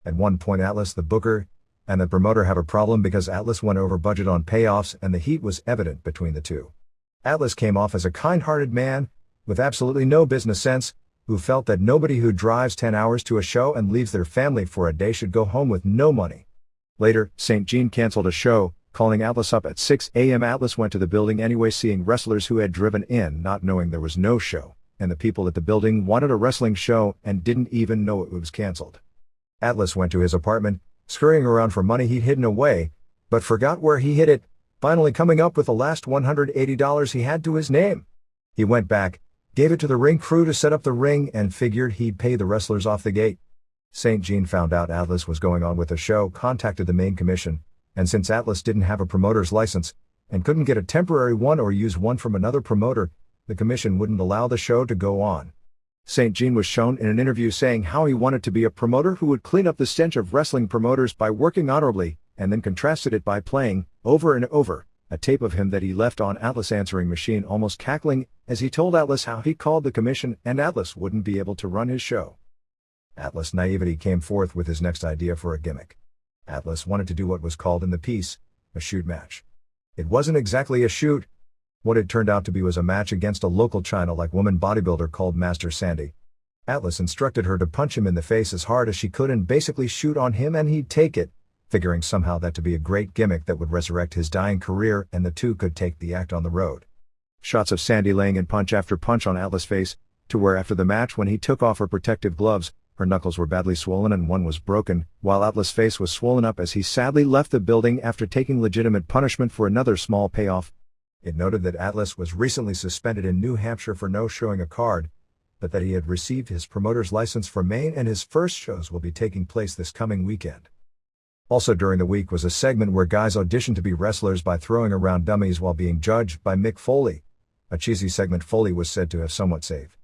At one point, Atlas, the booker, and the promoter have a problem because Atlas went over budget on payoffs and the heat was evident between the two. Atlas came off as a kind-hearted man, with absolutely no business sense, who felt that nobody who drives 10 hours to a show and leaves their family for a day should go home with no money. Later, St. Jean canceled a show, calling Atlas up at 6 a.m. Atlas went to the building anyway, seeing wrestlers who had driven in not knowing there was no show, and the people at the building wanted a wrestling show and didn't even know it was canceled. Atlas went to his apartment, scurrying around for money he'd hidden away, but forgot where he hid it, finally coming up with the last $180 he had to his name. He went back, gave it to the ring crew to set up the ring and figured he'd pay the wrestlers off the gate. St. Jean found out Atlas was going on with the show, contacted the main commission, and since Atlas didn't have a promoter's license, and couldn't get a temporary one or use one from another promoter, the commission wouldn't allow the show to go on. St. Jean was shown in an interview saying how he wanted to be a promoter who would clean up the stench of wrestling promoters by working honorably, and then contrasted it by playing, over and over, a tape of him that he left on Atlas' answering machine almost cackling as he told Atlas how he called the commission and Atlas wouldn't be able to run his show. Atlas' naivety came forth with his next idea for a gimmick. Atlas wanted to do what was called in the piece, a shoot match. It wasn't exactly a shoot. What it turned out to be was a match against a local China-like woman bodybuilder called Master Sandy. Atlas instructed her to punch him in the face as hard as she could and basically shoot on him and he'd take it, figuring somehow that to be a great gimmick that would resurrect his dying career and the two could take the act on the road. Shots of Sandy laying in punch after punch on Atlas' face, to where after the match when he took off her protective gloves, her knuckles were badly swollen and one was broken, while Atlas' face was swollen up as he sadly left the building after taking legitimate punishment for another small payoff. It noted that Atlas was recently suspended in New Hampshire for no showing a card, but that he had received his promoter's license for Maine and his first shows will be taking place this coming weekend. Also during the week was a segment where guys auditioned to be wrestlers by throwing around dummies while being judged by Mick Foley, a cheesy segment Foley was said to have somewhat saved.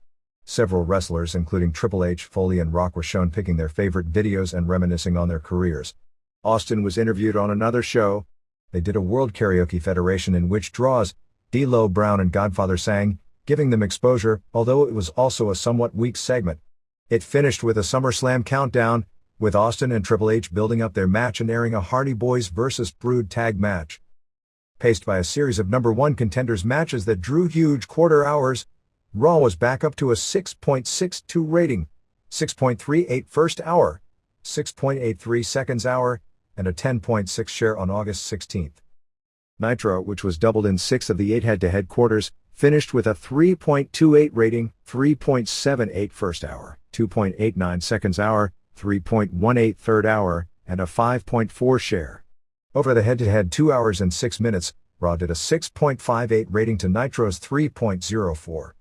Several wrestlers including Triple H, Foley and Rock were shown picking their favorite videos and reminiscing on their careers. Austin was interviewed on another show. They did a World Karaoke Federation in which Draws, D-Lo Brown and Godfather sang, giving them exposure, although it was also a somewhat weak segment. It finished with a SummerSlam countdown, with Austin and Triple H building up their match and airing a Hardy Boys vs. Brood tag match. Paced by a series of number one contenders matches that drew huge quarter hours, Raw was back up to a 6.62 rating, 6.38 first hour, 6.83 seconds hour, and a 10.6 share on August 16. Nitro, which was doubled in 6 of the 8 head-to-head quarters, finished with a 3.28 rating, 3.78 first hour, 2.89 seconds hour, 3.18 third hour, and a 5.4 share. Over the head-to-head 2 hours and 6 minutes, Raw did a 6.58 rating to Nitro's 3.04.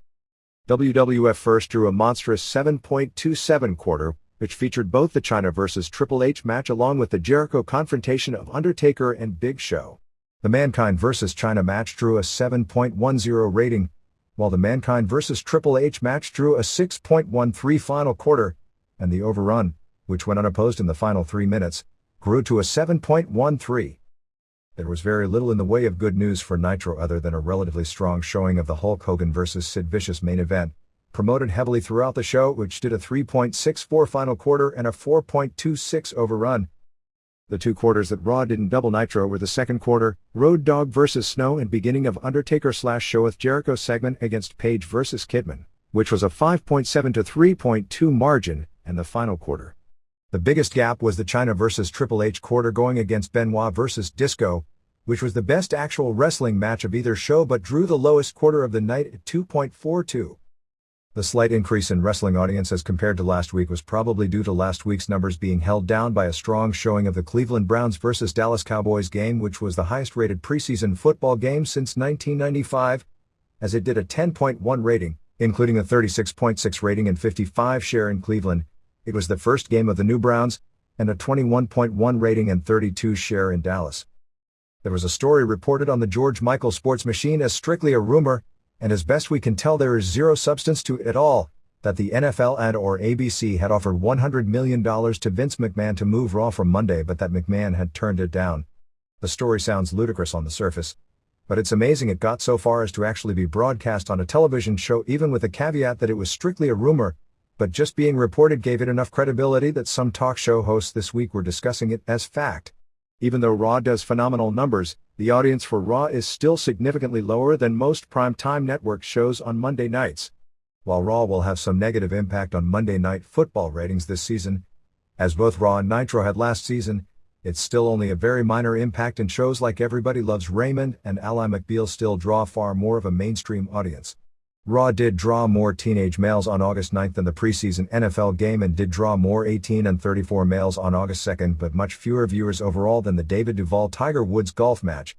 WWF first drew a monstrous 7.27 quarter, which featured both the China vs. Triple H match along with the Jericho confrontation of Undertaker and Big Show. The Mankind vs. China match drew a 7.10 rating, while the Mankind vs. Triple H match drew a 6.13 final quarter, and the Overrun, which went unopposed in the final 3 minutes, grew to a 7.13. There was very little in the way of good news for Nitro other than a relatively strong showing of the Hulk Hogan vs. Sid Vicious main event, promoted heavily throughout the show, which did a 3.64 final quarter and a 4.26 overrun. The 2 quarters that Raw didn't double Nitro were the second quarter, Road Dogg vs. Snow and beginning of Undertaker/Show with Jericho segment against Page vs. Kidman, which was a 5.7 to 3.2 margin, and the final quarter. The biggest gap was the China vs. Triple H quarter going against Benoit vs. Disco, which was the best actual wrestling match of either show but drew the lowest quarter of the night at 2.42. The slight increase in wrestling audience as compared to last week was probably due to last week's numbers being held down by a strong showing of the Cleveland Browns vs. Dallas Cowboys game, which was the highest rated preseason football game since 1995, as it did a 10.1 rating, including a 36.6 rating and 55 share in Cleveland. It was the first game of the new Browns, and a 21.1 rating and 32 share in Dallas. There was a story reported on the George Michael Sports Machine as strictly a rumor, and as best we can tell there is zero substance to it at all, that the NFL and/or ABC had offered $100 million to Vince McMahon to move Raw from Monday but that McMahon had turned it down. The story sounds ludicrous on the surface, but it's amazing it got so far as to actually be broadcast on a television show even with the caveat that it was strictly a rumor, but just being reported gave it enough credibility that some talk show hosts this week were discussing it as fact. Even though Raw does phenomenal numbers, the audience for Raw is still significantly lower than most prime-time network shows on Monday nights. While Raw will have some negative impact on Monday Night Football ratings this season, as both Raw and Nitro had last season, it's still only a very minor impact, and shows like Everybody Loves Raymond and Ally McBeal still draw far more of a mainstream audience. Raw did draw more teenage males on August 9th than the preseason NFL game and did draw more 18 and 34 males on August 2nd, but much fewer viewers overall than the David Duval-Tiger Woods golf match.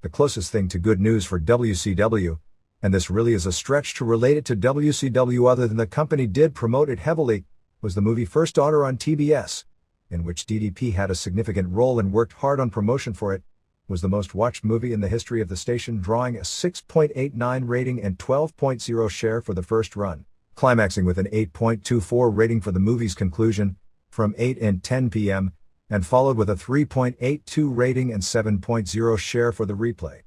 The closest thing to good news for WCW and this really is a stretch to relate it to WCW other than the company did promote it heavily, was the movie First Daughter on TBS, in which DDP had a significant role and worked hard on promotion for it, was the most watched movie in the history of the station, drawing a 6.89 rating and 12.0 share for the first run, climaxing with an 8.24 rating for the movie's conclusion, from 8 and 10 p.m., and followed with a 3.82 rating and 7.0 share for the replay.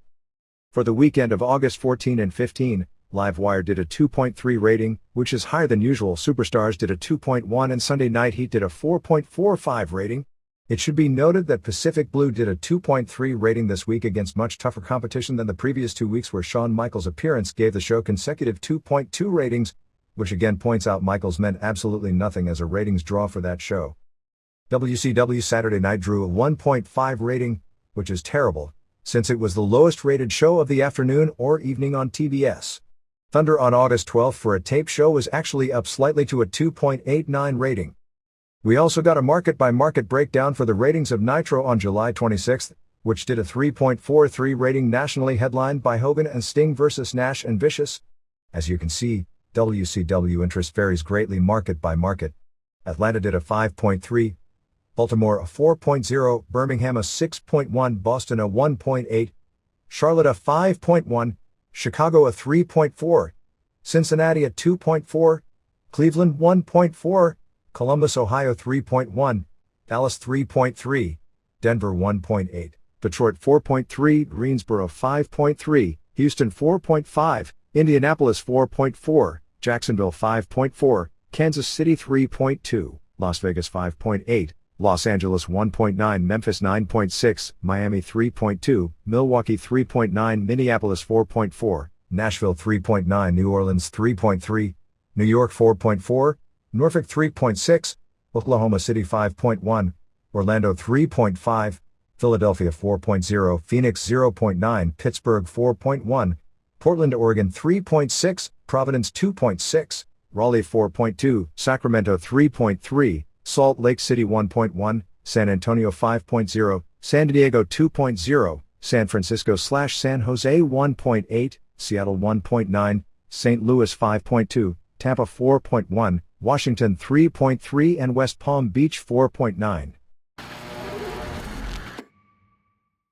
For the weekend of August 14 and 15, Livewire did a 2.3 rating, which is higher than usual. Superstars did a 2.1 and Sunday Night Heat did a 4.45 rating. It should be noted that Pacific Blue did a 2.3 rating this week against much tougher competition than the previous 2 weeks, where Shawn Michaels' appearance gave the show consecutive 2.2 ratings, which again points out Michaels meant absolutely nothing as a ratings draw for that show. WCW Saturday Night drew a 1.5 rating, which is terrible, since it was the lowest rated show of the afternoon or evening on TBS. Thunder on August 12 for a tape show was actually up slightly to a 2.89 rating. We also got a market-by-market breakdown for the ratings of Nitro on July 26, which did a 3.43 rating nationally, headlined by Hogan and Sting vs. Nash and Vicious. As you can see, WCW interest varies greatly market by market. Atlanta did a 5.3, Baltimore a 4.0, Birmingham a 6.1, Boston a 1.8, Charlotte a 5.1, Chicago a 3.4, Cincinnati a 2.4, Cleveland 1.4, Columbus, Ohio 3.1, Dallas 3.3, Denver 1.8, Detroit 4.3, Greensboro 5.3, Houston 4.5, Indianapolis 4.4, Jacksonville 5.4, Kansas City 3.2, Las Vegas 5.8, Los Angeles 1.9, Memphis 9.6, Miami 3.2, Milwaukee 3.9, Minneapolis 4.4, Nashville 3.9, New Orleans 3.3, New York 4.4, Norfolk 3.6, Oklahoma City 5.1, Orlando 3.5, Philadelphia 4.0, Phoenix 0.9, Pittsburgh 4.1, Portland, Oregon 3.6, Providence 2.6, Raleigh 4.2, Sacramento 3.3, Salt Lake City 1.1, San Antonio 5.0, San Diego 2.0, San Francisco/San Jose 1.8, Seattle 1.9, St. Louis 5.2, Tampa 4.1, Washington 3.3 and West Palm Beach 4.9.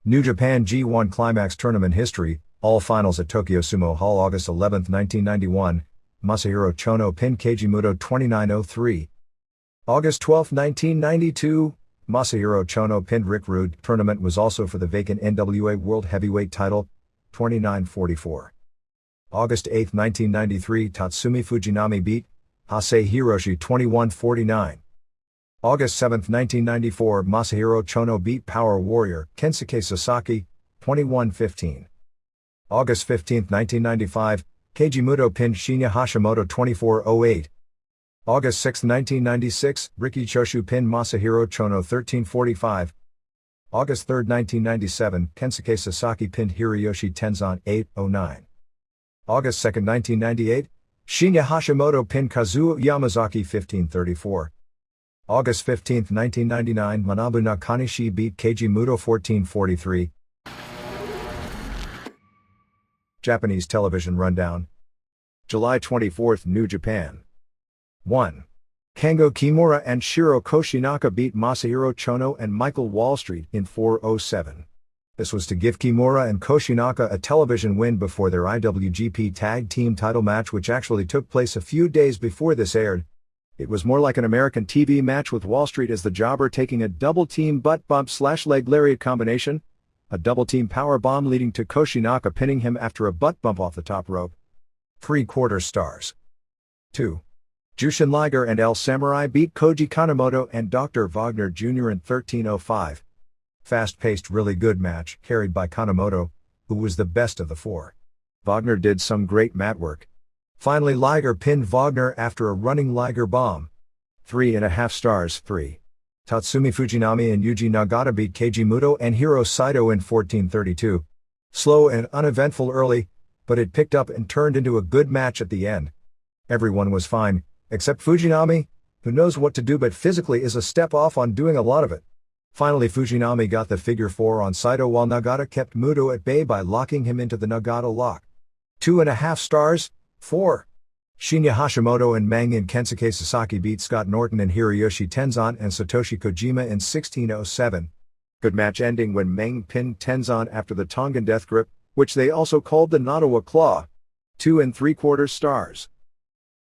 New Japan G1 Climax Tournament History, all finals at Tokyo Sumo Hall August 11, 1991, Masahiro Chono pinned Keiji Muto 29-03. August 12, 1992, Masahiro Chono pinned Rick Rude. Tournament was also for the vacant NWA World Heavyweight title, 29-44. August 8, 1993, Tatsumi Fujinami beat Hasei Hiroshi 21-49. August 7, 1994, Masahiro Chono beat Power Warrior Kensuke Sasaki, 21-15. August 15, 1995, Keiji Muto pinned Shinya Hashimoto 24-08. August 6, 1996, Riki Choshu pinned Masahiro Chono 13-45. August 3, 1997, Kensuke Sasaki pinned Hiroyoshi Tenzan 8-09. August 2, 1998, Shinya Hashimoto pinned Kazuo Yamazaki 15-34. August 15, 1999, Manabu Nakanishi beat Keiji Muto 14-43. Japanese television rundown. July 24, New Japan. 1. Kengo Kimura and Shiro Koshinaka beat Masahiro Chono and Michael Wallstreet in 4:07. This was to give Kimura and Koshinaka a television win before their IWGP Tag Team title match, which actually took place a few days before this aired. It was more like an American TV match, with Wallstreet as the jobber taking a double-team butt bump/leg lariat combination, a double-team power bomb leading to Koshinaka pinning him after a butt bump off the top rope. 3/4 stars. 2. Jushin Liger and El Samurai beat Koji Kanemoto and Dr. Wagner Jr. in 13:05. Fast-paced, really good match, carried by Kanemoto, who was the best of the four. Wagner did some great mat work. Finally, Liger pinned Wagner after a running Liger bomb. 3.5 stars. 3. Tatsumi Fujinami and Yuji Nagata beat Keiji Muto and Hiro Saito in 14:32. Slow and uneventful early, but it picked up and turned into a good match at the end. Everyone was fine, except Fujinami, who knows what to do but physically is a step off on doing a lot of it. Finally, Fujinami got the figure 4 on Saito while Nagata kept Muto at bay by locking him into the Nagata lock. 2.5 stars, 4. Shinya Hashimoto and Meng and Kensuke Sasaki beat Scott Norton and Hiroyoshi Tenzan and Satoshi Kojima in 1607. Good match ending when Meng pinned Tenzan after the Tongan death grip, which they also called the Nadawa Claw. 2.75 stars.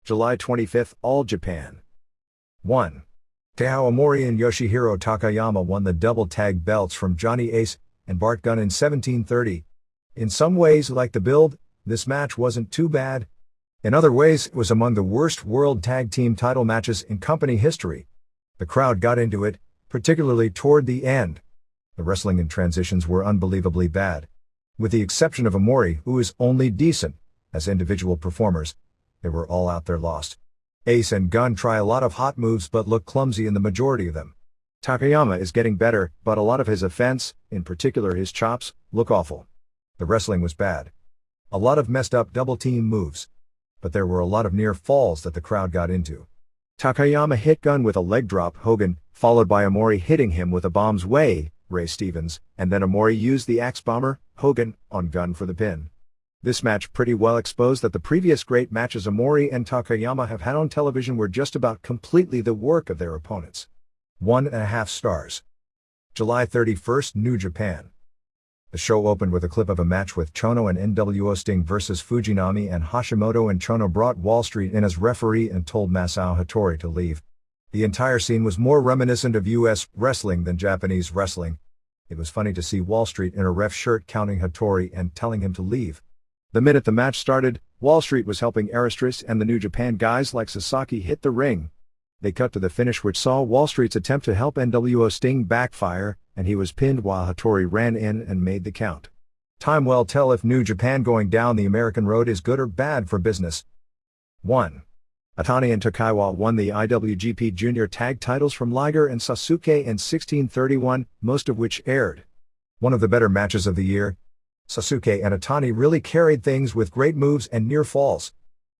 July 25th, All Japan. 1. Tao Omori and Yoshihiro Takayama won the double tag belts from Johnny Ace and Bart Gunn in 1730. In some ways, like the build, this match wasn't too bad. In other ways, it was among the worst world tag team title matches in company history. The crowd got into it, particularly toward the end. The wrestling and transitions were unbelievably bad. With the exception of Omori, who is only decent as individual performers, they were all out there lost. Ace and Gunn try a lot of hot moves but look clumsy in the majority of them. Takayama is getting better, but a lot of his offense, in particular his chops, look awful. The wrestling was bad. A lot of messed up double team moves. But there were a lot of near falls that the crowd got into. Takayama hit Gunn with a leg drop Hogan, followed by Omori hitting him with a bomb's way, Ray Stevens, and then Omori used the axe bomber, Hogan, on Gunn for the pin. This match pretty well exposed that the previous great matches Omori and Takayama have had on television were just about completely the work of their opponents. 1.5 stars. July 31st, New Japan. The show opened with a clip of a match with Chono and NWO Sting versus Fujinami and Hashimoto, and Chono brought Wall Street in as referee and told Masao Hattori to leave. The entire scene was more reminiscent of US wrestling than Japanese wrestling. It was funny to see Wall Street in a ref shirt counting Hattori and telling him to leave. The minute the match started, Wall Street was helping Aristris and the New Japan guys like Sasaki hit the ring. They cut to the finish, which saw Wall Street's attempt to help NWO Sting backfire, and he was pinned while Hattori ran in and made the count. Time will tell if New Japan going down the American road is good or bad for business. 1. Atani and Takaiwa won the IWGP Junior Tag titles from Liger and Sasuke in 1631, most of which aired. One of the better matches of the year. Sasuke and Atani really carried things with great moves and near falls.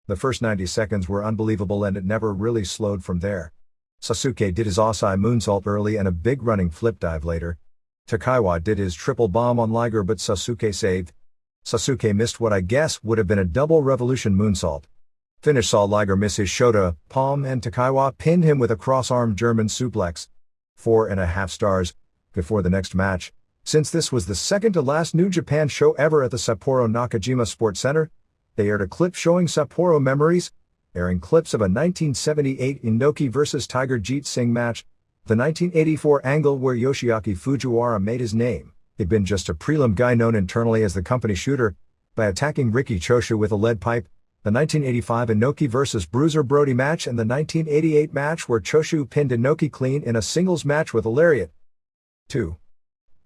The first 90 seconds were unbelievable and it never really slowed from there. Sasuke did his Osai moonsault early and a big running flip dive later. Takaiwa did his triple bomb on Liger but Sasuke saved. Sasuke missed what I guess would have been a double revolution moonsault. Finish saw Liger miss his Shota palm and Takaiwa pinned him with a cross-arm German suplex. 4.5 stars. Before the next match, since this was the second to last New Japan show ever at the Sapporo Nakajima Sports Center, they aired a clip showing Sapporo memories, airing clips of a 1978 Inoki vs. Tiger Jeet Singh match, the 1984 angle where Yoshiaki Fujiwara made his name. He'd been just a prelim guy known internally as the company shooter, by attacking Riki Choshu with a lead pipe, the 1985 Inoki vs. Bruiser Brody match, and the 1988 match where Choshu pinned Inoki clean in a singles match with a lariat. 2.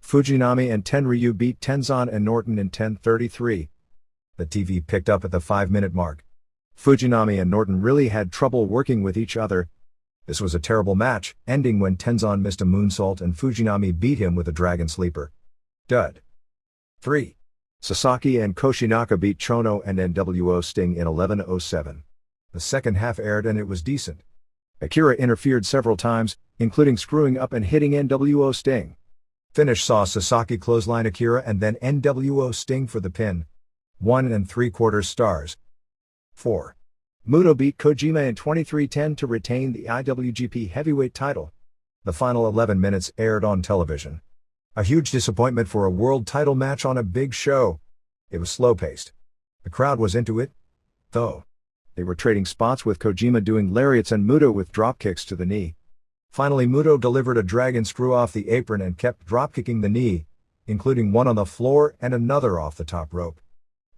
Fujinami and Tenryu beat Tenzan and Norton in 10:33. The TV picked up at the 5-minute mark. Fujinami and Norton really had trouble working with each other. This was a terrible match, ending when Tenzan missed a moonsault and Fujinami beat him with a dragon sleeper. Dud. 3. Sasaki and Koshinaka beat Chono and NWO Sting in 11:07. The second half aired and it was decent. Akira interfered several times, including screwing up and hitting NWO Sting. Finish saw Sasaki clothesline Akira and then NWO Sting for the pin. 1.75 stars. 4. Muto beat Kojima in 23:10 to retain the IWGP Heavyweight title. The final 11 minutes aired on television. A huge disappointment for a world title match on a big show. It was slow-paced. The crowd was into it, though. They were trading spots with Kojima doing lariats and Muto with dropkicks to the knee. Finally Muto delivered a dragon screw off the apron and kept dropkicking the knee, including one on the floor and another off the top rope.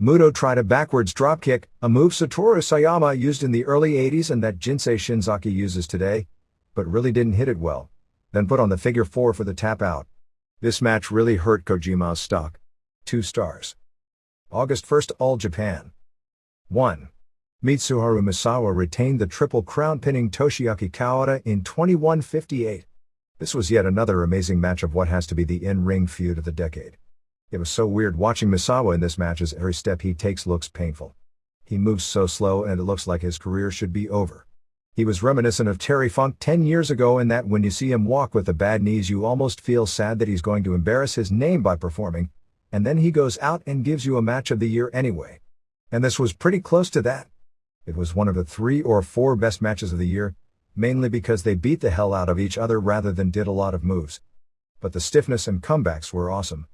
Muto tried a backwards dropkick, a move Satoru Sayama used in the early 80s and that Jinsei Shinzaki uses today, but really didn't hit it well. Then put on the figure 4 for the tap out. This match really hurt Kojima's stock. 2 stars. August 1st, All Japan. 1. Mitsuharu Misawa retained the Triple Crown, pinning Toshiaki Kawada in 21:58. This was yet another amazing match of what has to be the in-ring feud of the decade. It was so weird watching Misawa in this match as every step he takes looks painful. He moves so slow and it looks like his career should be over. He was reminiscent of Terry Funk 10 years ago in that when you see him walk with the bad knees you almost feel sad that he's going to embarrass his name by performing, and then he goes out and gives you a match of the year anyway. And this was pretty close to that. It was one of the 3 or 4 best matches of the year, mainly because they beat the hell out of each other rather than did a lot of moves. But the stiffness and comebacks were awesome.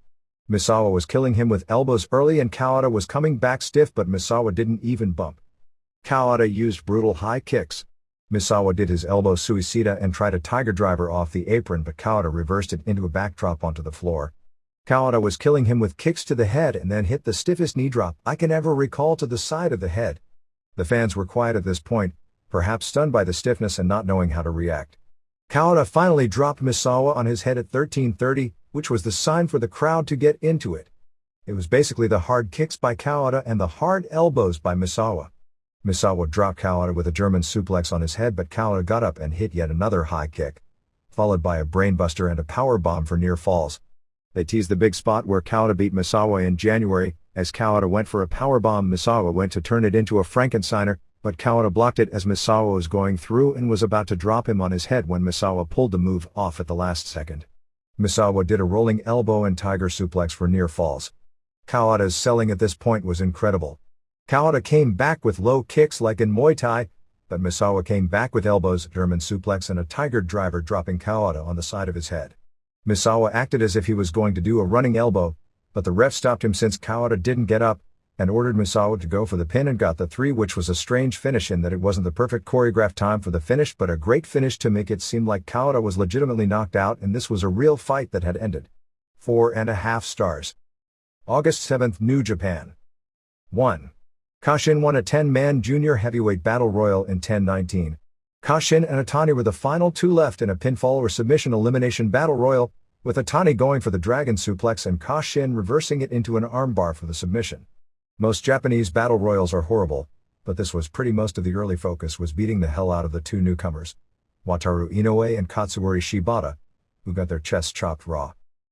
Misawa was killing him with elbows early and Kawada was coming back stiff, but Misawa didn't even bump. Kawada used brutal high kicks. Misawa did his elbow suicida and tried a tiger driver off the apron, but Kawada reversed it into a backdrop onto the floor. Kawada was killing him with kicks to the head and then hit the stiffest knee drop I can ever recall to the side of the head. The fans were quiet at this point, perhaps stunned by the stiffness and not knowing how to react. Kawada finally dropped Misawa on his head at 13:30, which was the sign for the crowd to get into it. It was basically the hard kicks by Kawada and the hard elbows by Misawa. Misawa dropped Kawada with a German suplex on his head, but Kawada got up and hit yet another high kick, followed by a brainbuster and a power bomb for near falls. They teased the big spot where Kawada beat Misawa in January. As Kawada went for a power bomb, Misawa went to turn it into a Frankensteiner, but Kawada blocked it as Misawa was going through and was about to drop him on his head when Misawa pulled the move off at the last second. Misawa did a rolling elbow and tiger suplex for near falls. Kawada's selling at this point was incredible. Kawada came back with low kicks like in Muay Thai, but Misawa came back with elbows, German suplex and a tiger driver, dropping Kawada on the side of his head. Misawa acted as if he was going to do a running elbow, but the ref stopped him since Kawada didn't get up, and ordered Misawa to go for the pin and got the 3, which was a strange finish in that it wasn't the perfect choreographed time for the finish, but a great finish to make it seem like Kawada was legitimately knocked out and this was a real fight that had ended. 4.5 stars. August 7th, New Japan. 1. Kashin won a 10-man junior heavyweight battle royal in 10:19. Kashin and Atani were the final 2 left in a pinfall or submission elimination battle royal, with Atani going for the dragon suplex and Kashin reversing it into an armbar for the submission. Most Japanese battle royals are horrible, but this was pretty. Most of the early focus was beating the hell out of the 2 newcomers, Wataru Inoue and Katsuyori Shibata, who got their chests chopped raw.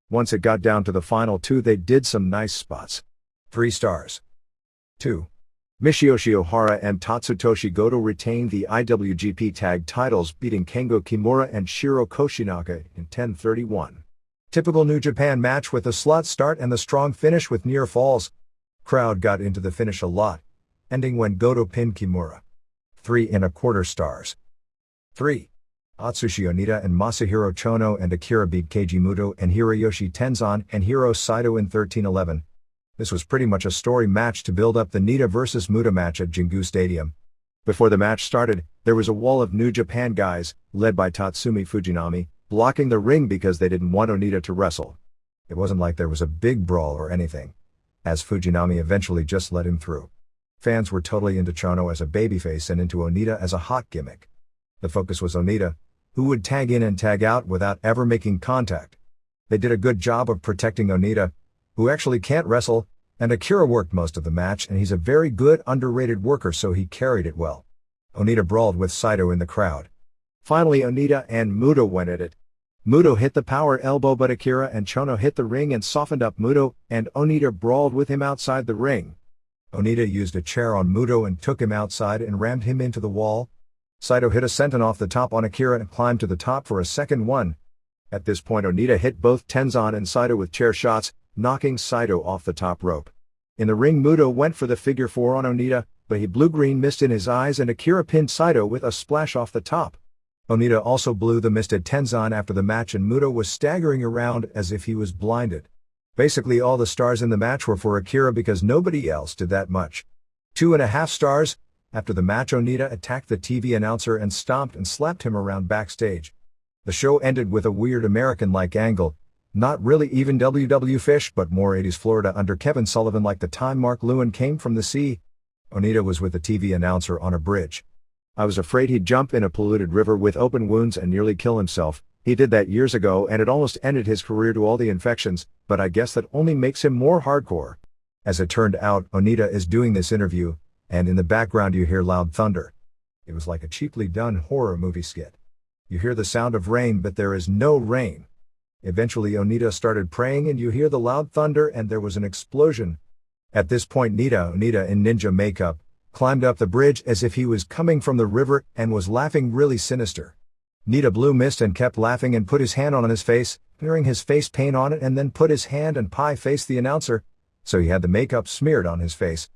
Once it got down to the final 2, they did some nice spots. 3 stars. 2. Michiyoshi Ohara and Tatsutoshi Goto retained the IWGP Tag titles, beating Kengo Kimura and Shiro Koshinaka in 10:31. Typical New Japan match with a slot start and the strong finish with near falls. Crowd got into the finish a lot, ending when Goto pinned Kimura. 3.25 stars. 3. Atsushi Onita and Masahiro Chono and Akira beat Keiji Muto and Hiroyoshi Tenzan and Hiro Saito in 13:11. This was pretty much a story match to build up the Nita vs. Muta match at Jingu Stadium. Before the match started, there was a wall of New Japan guys, led by Tatsumi Fujinami, blocking the ring because they didn't want Onita to wrestle. It wasn't like there was a big brawl or anything, as Fujinami eventually just let him through. Fans were totally into Chono as a babyface and into Onita as a hot gimmick. The focus was Onita, who would tag in and tag out without ever making contact. They did a good job of protecting Onita, who actually can't wrestle, and Akira worked most of the match, and he's a very good underrated worker, so he carried it well. Onita brawled with Saito in the crowd. Finally, Onita and Muto went at it. Muto hit the power elbow, but Akira and Chono hit the ring and softened up Muto, and Onita brawled with him outside the ring. Onita used a chair on Muto and took him outside and rammed him into the wall. Saito hit a senton off the top on Akira and climbed to the top for a second one. At this point, Onita hit both Tenzan and Saito with chair shots, knocking Saito off the top rope. In the ring, Muto went for the figure 4 on Onita, but he blue-green mist in his eyes and Akira pinned Saito with a splash off the top. Onita also blew the mist at Tenzan after the match, and Muto was staggering around as if he was blinded. Basically all the stars in the match were for Akira because nobody else did that much. 2.5 stars. After the match, Onita attacked the TV announcer and stomped and slapped him around backstage. The show ended with a weird American-like angle, not really even WW Fish, but more 80s Florida under Kevin Sullivan, like the time Mark Lewin came from the sea. Onita was with the TV announcer on a bridge. I was afraid he'd jump in a polluted river with open wounds and nearly kill himself. He did that years ago and it almost ended his career to all the infections, but I guess that only makes him more hardcore. As it turned out, Onita is doing this interview, and in the background you hear loud thunder. It was like a cheaply done horror movie skit. You hear the sound of rain, but there is no rain. Eventually Onita started praying and you hear the loud thunder and there was an explosion. At this point Onita in ninja makeup, climbed up the bridge as if he was coming from the river and was laughing really sinister. Nita blew mist and kept laughing and put his hand on his face, smearing his face paint on it, and then put his hand and pie-faced the announcer, so he had the makeup smeared on his face.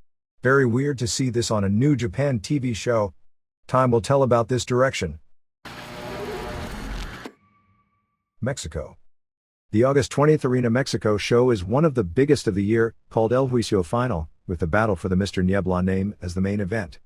Very weird to see this on a New Japan TV show. Time will tell about this direction. Mexico. The August 20th Arena Mexico show is one of the biggest of the year, called El Juicio Final, with the battle for the Mr. Njpw name as the main event.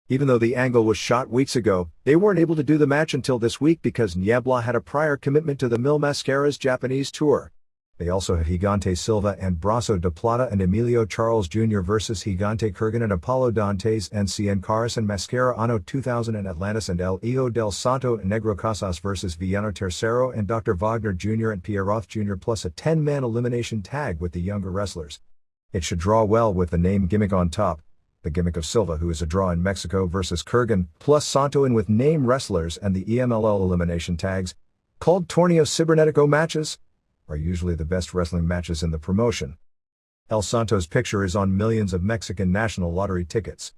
Even though the angle was shot weeks ago, they weren't able to do the match until this week because Njpw had a prior commitment to the Mil Mascaras Japanese tour. They also have Gigante Silva and Brazo de Plata and Emilio Charles Jr. versus Gigante Kurgan and Apollo Dantes and Cien Caras and Mascara Ano 2000 and Atlantis and El Hijo del Santo and Negro Casas versus Villano Tercero and Dr. Wagner Jr. and Pierroth Jr. plus a 10-man elimination tag with the younger wrestlers. It should draw well with the name gimmick on top. The gimmick of Silva, who is a draw in Mexico versus Kurgan, plus Santo in with name wrestlers and the EMLL elimination tags, called Torneo Cibernetico matches, are usually the best wrestling matches in the promotion. El Santo's picture is on millions of Mexican National Lottery tickets.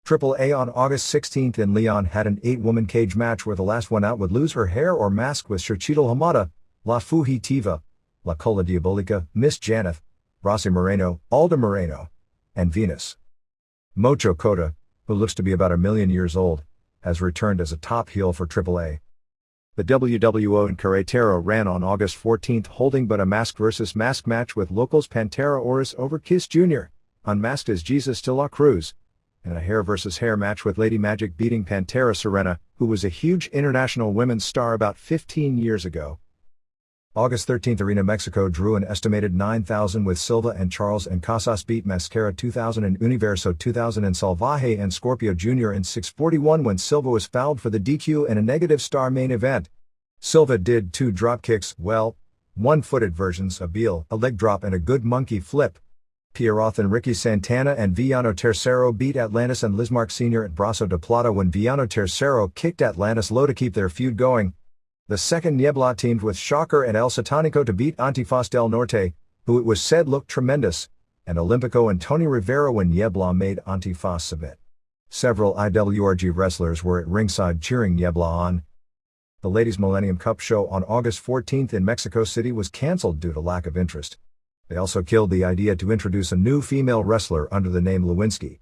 AAA on August 16th in Leon had an 8-woman cage match where the last one out would lose her hair or mask with Churchital Hamada, La Fugitiva, La Cola Diabolica, Miss Janeth, Rossi Moreno, Alda Moreno, and Venus. Mocho Cota, who looks to be about 1,000,000 years old, has returned as a top heel for AAA. The WWO in Querétaro ran on August 14th holding but a mask versus mask match with locals Pantera Oris over Kiss Jr., unmasked as Jesus de la Cruz, and a hair versus hair match with Lady Magic beating Pantera Serena, who was a huge international women's star about 15 years ago. August 13th Arena Mexico drew an estimated 9,000 with Silva and Charles and Casas beat Mascara 2000 and Universo 2000 and Salvaje and Scorpio Jr. in 641 when Silva was fouled for the DQ in a negative star main event. Silva did 2 drop kicks, well, one-footed versions, a heel, a leg drop and a good monkey flip. Pierroth and Ricky Santana and Villano Tercero beat Atlantis and Lismark Sr. at Brazo de Plata when Villano Tercero kicked Atlantis low to keep their feud going. The second Njpw teamed with Shocker and El Satanico to beat Antifaz del Norte, who it was said looked tremendous, and Olympico and Tony Rivera when Njpw made Antifaz submit. Several IWRG wrestlers were at ringside cheering Njpw on. The Ladies Millennium Cup show on August 14th in Mexico City was cancelled due to lack of interest. They also killed the idea to introduce a new female wrestler under the name Lewinsky.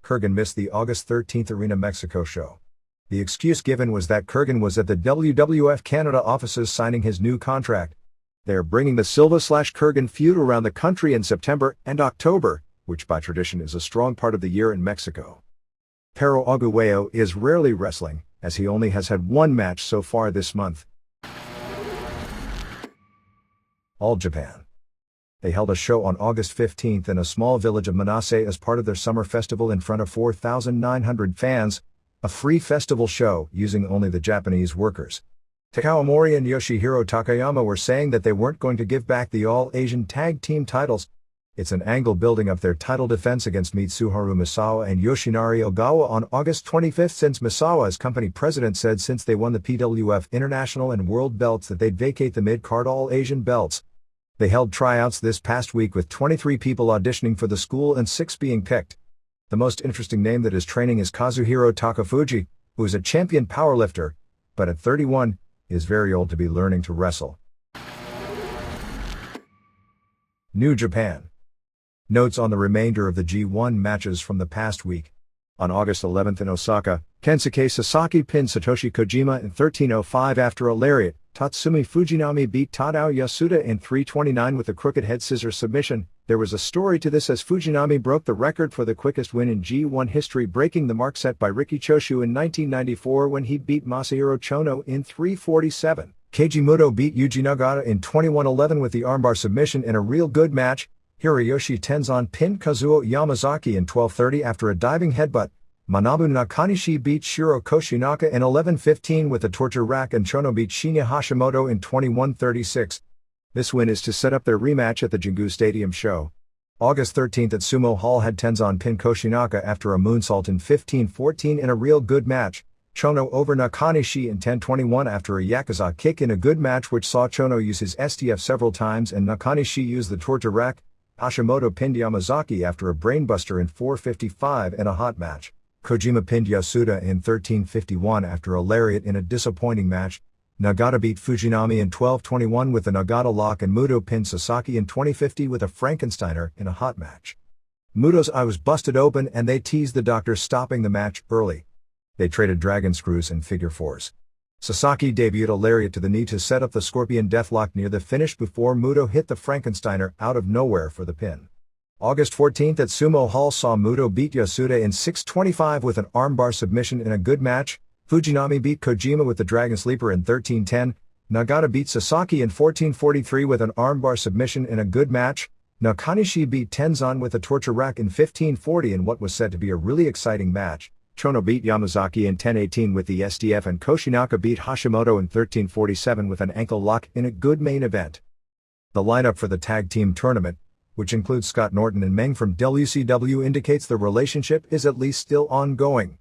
Kurgan missed the August 13th Arena Mexico show. The excuse given was that Kurgan was at the WWF Canada offices signing his new contract. They are bringing the Silva/Kurgan feud around the country in September and October, which by tradition is a strong part of the year in Mexico. Pero Aguayo is rarely wrestling, as he only has had one match so far this month. All Japan. They held a show on August 15th in a small village of Manase as part of their summer festival in front of 4,900 fans, a free festival show using only the Japanese workers. Takao Mori and Yoshihiro Takayama were saying that they weren't going to give back the All-Asian Tag Team titles. It's an angle building up their title defense against Mitsuharu Misawa and Yoshinari Ogawa on August 25th since Misawa's company president said since they won the PWF International and World belts that they'd vacate the mid-card All-Asian belts. They held tryouts this past week with 23 people auditioning for the school and 6 being picked. The most interesting name that is training is Kazuhiro Takafuji, who is a champion powerlifter, but at 31, is very old to be learning to wrestle. New Japan. Notes on the remainder of the G1 matches from the past week. On August 11th in Osaka, Kensuke Sasaki pinned Satoshi Kojima in 13:05 after a lariat. Tatsumi Fujinami beat Tadao Yasuda in 3:29 with a crooked head scissor submission. There was a story to this as Fujinami broke the record for the quickest win in G1 history, breaking the mark set by Riki Choshu in 1994 when he beat Masahiro Chono in 3:47. Keiji Muto beat Yuji Nagata in 21:11 with the armbar submission in a real good match. Hiroyoshi Tenzan pinned Kazuo Yamazaki in 12:30 after a diving headbutt. Manabu Nakanishi beat Shiro Koshinaka in 11:15 with a torture rack and Chono beat Shinya Hashimoto in 21:36. This win is to set up their rematch at the Jingu Stadium show. August 13th at Sumo Hall had Tenzan pin Koshinaka after a moonsault in 15:14 in a real good match. Chono over Nakanishi in 10:21 after a Yakuza kick in a good match which saw Chono use his STF several times and Nakanishi use the torture rack. Hashimoto pinned Yamazaki after a brainbuster in 4:55 in a hot match. Kojima pinned Yasuda in 13:51 after a lariat in a disappointing match. Nagata beat Fujinami in 12:21 with a Nagata lock and Muto pinned Sasaki in 20:50 with a Frankensteiner in a hot match. Muto's eye was busted open and they teased the doctor, stopping the match early. They traded dragon screws and figure fours. Sasaki debuted a lariat to the knee to set up the scorpion deathlock near the finish before Muto hit the Frankensteiner out of nowhere for the pin. August 14th at Sumo Hall saw Muto beat Yasuda in 6:25 with an armbar submission in a good match. Fujinami beat Kojima with the Dragon Sleeper in 13:10. Nagata beat Sasaki in 14:43 with an armbar submission in a good match. Nakanishi beat Tenzan with a torture rack in 15:40 in what was said to be a really exciting match. Chono beat Yamazaki in 10:18 with the SDF, and Koshinaka beat Hashimoto in 13:47 with an ankle lock in a good main event. The lineup for the tag team tournament, which includes Scott Norton and Meng from WCW, indicates the relationship is at least still ongoing.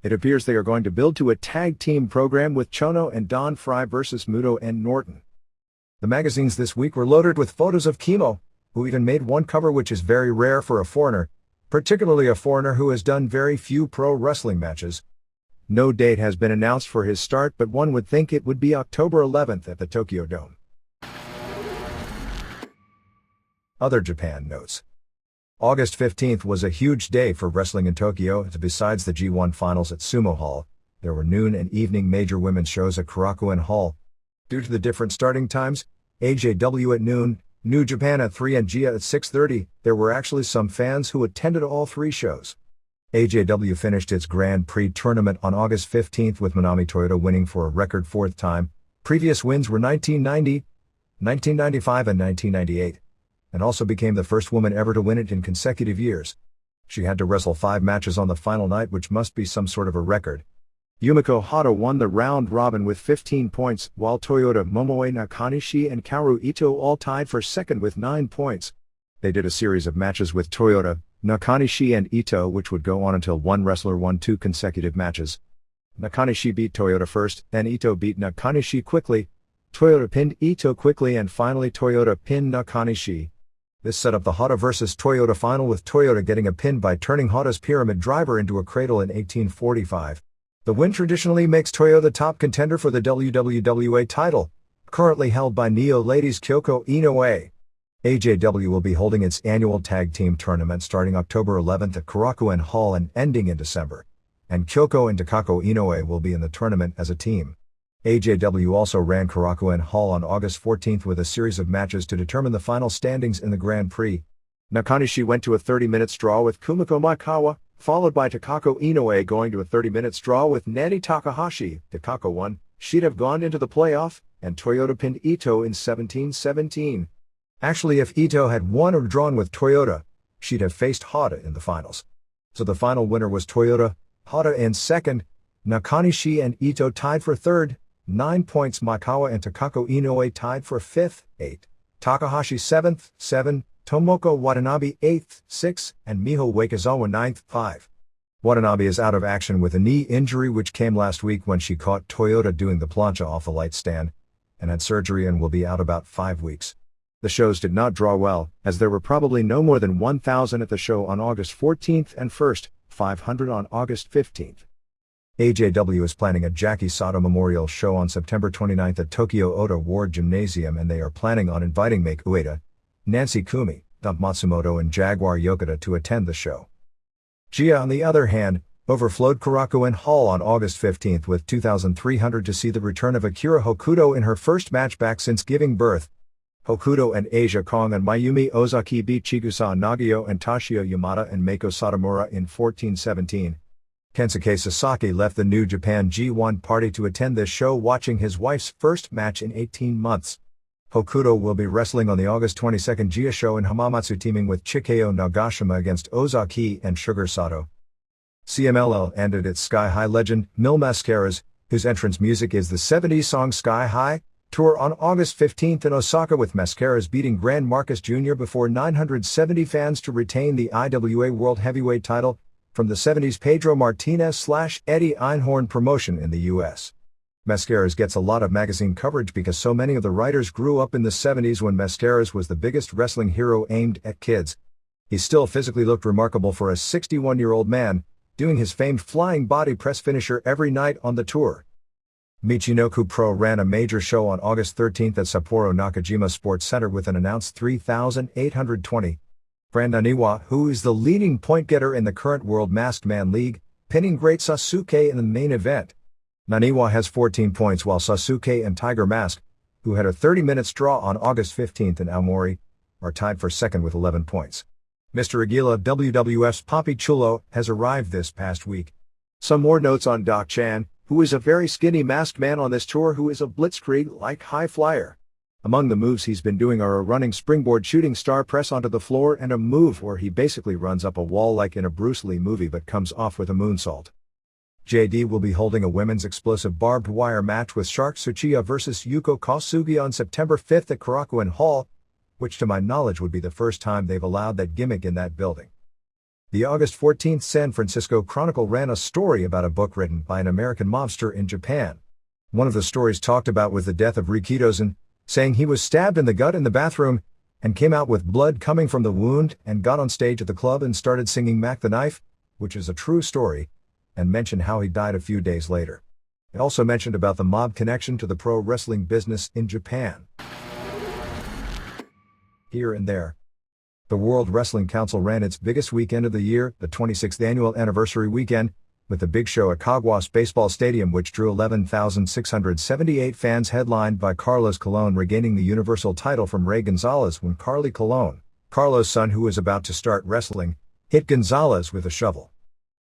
It appears they are going to build to a tag team program with Chono and Don Fry versus Muto and Norton. The magazines this week were loaded with photos of Kimo, who even made one cover, which is very rare for a foreigner, particularly a foreigner who has done very few pro wrestling matches. No date has been announced for his start, but one would think it would be October 11th at the Tokyo Dome. Other Japan notes. August 15th was a huge day for wrestling in Tokyo. Besides the G1 finals at Sumo Hall, there were noon and evening major women's shows at Korakuen Hall. Due to the different starting times, AJW at noon, New Japan at 3 and GIA at 6:30, there were actually some fans who attended all three shows. AJW finished its Grand Prix tournament on August 15th with Manami Toyota winning for a record fourth time. Previous wins were 1990, 1995 and 1998. And also became the first woman ever to win it in consecutive years. She had to wrestle 5 matches on the final night, which must be some sort of a record. Yumiko Hata won the round robin with 15 points, while Toyota, Momoe Nakanishi and Kaoru Ito all tied for second with 9 points. They did a series of matches with Toyota, Nakanishi and Ito, which would go on until one wrestler won 2 consecutive matches. Nakanishi beat Toyota first, then Ito beat Nakanishi quickly. Toyota pinned Ito quickly, and finally Toyota pinned Nakanishi. This set up the Hata vs. Toyota final, with Toyota getting a pin by turning Hata's pyramid driver into a cradle in 1845. The win traditionally makes Toyota the top contender for the WWA title, currently held by Neo Ladies Kyoko Inoue. AJW will be holding its annual tag team tournament starting October 11th at Korakuen Hall and ending in December. And Kyoko and Takako Inoue will be in the tournament as a team. AJW also ran Korakuen Hall on August 14th with a series of matches to determine the final standings in the Grand Prix. Nakanishi went to a 30-minute draw with Kumiko Maekawa, followed by Takako Inoue going to a 30-minute draw with Nani Takahashi. Takako won. She'd have gone into the playoff, and Toyota pinned Ito in 17-17. Actually, if Ito had won or drawn with Toyota, she'd have faced Hata in the finals. So the final winner was Toyota, Hata in second, Nakanishi and Ito tied for third, 9 points. Maekawa and Takako Inoue tied for 5th, 8. Takahashi 7th, 7. Tomoko Watanabe 8th, 6. And Miho Wakizawa 9th, 5. Watanabe is out of action with a knee injury which came last week when she caught Toyota doing the plancha off the light stand, and had surgery and will be out about 5 weeks. The shows did not draw well, as there were probably no more than 1,000 at the show on August 14th and 1st, 500 on August 15th. AJW is planning a Jackie Sato Memorial Show on September 29th at Tokyo Ota Ward Gymnasium, and they are planning on inviting Make Ueda, Nancy Kumi, Dump Matsumoto and Jaguar Yokota to attend the show. GIA, on the other hand, overflowed Korakuen Hall on August 15th with 2,300 to see the return of Akira Hokuto in her first match back since giving birth. Hokuto and Asia Kong and Mayumi Ozaki beat Chigusa Nagio and Tashio Yamada and Meiko Satomura in 14-17. Kensuke Sasaki left the New Japan G1 party to attend this show, watching his wife's first match in 18 months. Hokuto will be wrestling on the August 22nd GIA show in Hamamatsu, teaming with Chikeo Nagashima against Ozaki and Sugar Sato. CMLL ended its Sky High legend, Mil Mascaras, whose entrance music is the 70s song Sky High, tour on August 15th in Osaka, with Mascaras beating Grand Marcus Jr. before 970 fans to retain the IWA World Heavyweight title from the 70s Pedro Martinez/Eddie Einhorn promotion in the US. Mascaras gets a lot of magazine coverage because so many of the writers grew up in the 70s when Mascaras was the biggest wrestling hero aimed at kids. He still physically looked remarkable for a 61-year-old man, doing his famed flying body press finisher every night on the tour. Michinoku Pro ran a major show on August 13th at Sapporo Nakajima Sports Center with an announced 3,820 Fran Naniwa, who is the leading point getter in the current World Masked Man League, pinning Great Sasuke in the main event. Naniwa has 14 points while Sasuke and Tiger Mask, who had a 30-minute draw on August 15th in Aomori, are tied for second with 11 points. Mr. Aguila, WWF's Papi Chulo, has arrived this past week. Some more notes on Doc Chan, who is a very skinny masked man on this tour who is a blitzkrieg-like high flyer. Among the moves he's been doing are a running springboard shooting star press onto the floor and a move where he basically runs up a wall like in a Bruce Lee movie but comes off with a moonsault. JD will be holding a women's explosive barbed wire match with Shark Tsuchiya vs Yuko Kosugi on September 5th at Korakuen Hall, which to my knowledge would be the first time they've allowed that gimmick in that building. The August 14th San Francisco Chronicle ran a story about a book written by an American mobster in Japan. One of the stories talked about was the death of Rikitozen, saying he was stabbed in the gut in the bathroom, and came out with blood coming from the wound and got on stage at the club and started singing Mac the Knife, which is a true story, and mentioned how he died a few days later. It also mentioned about the mob connection to the pro wrestling business in Japan. Here and there. The World Wrestling Council ran its biggest weekend of the year, the 26th annual anniversary weekend, with the big show at Caguas Baseball Stadium, which drew 11,678 fans, headlined by Carlos Colon regaining the Universal title from Rey Gonzalez when Carly Colon, Carlos' son who was about to start wrestling, hit Gonzalez with a shovel.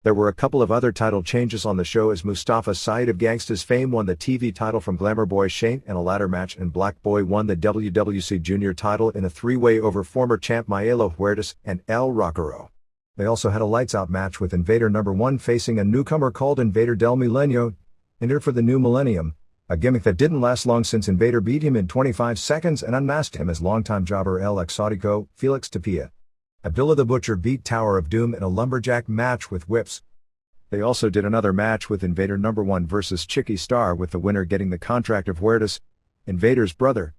There were a couple of other title changes on the show as Mustafa Said of Gangsta's fame won the TV title from Glamour Boy Shane in a ladder match, and Black Boy won the WWC Junior title in a three-way over former champ Maelo Huertas and El Rockero. They also had a lights-out match with Invader No. 1 facing a newcomer called Invader del Milenio, entered for the new millennium, a gimmick that didn't last long since Invader beat him in 25 seconds and unmasked him as longtime jobber El Exotico, Felix Tapia. Abdullah the Butcher beat Tower of Doom in a lumberjack match with whips. They also did another match with Invader No. 1 versus Chicky Star, with the winner getting the contract of Huertas, Invader's brother.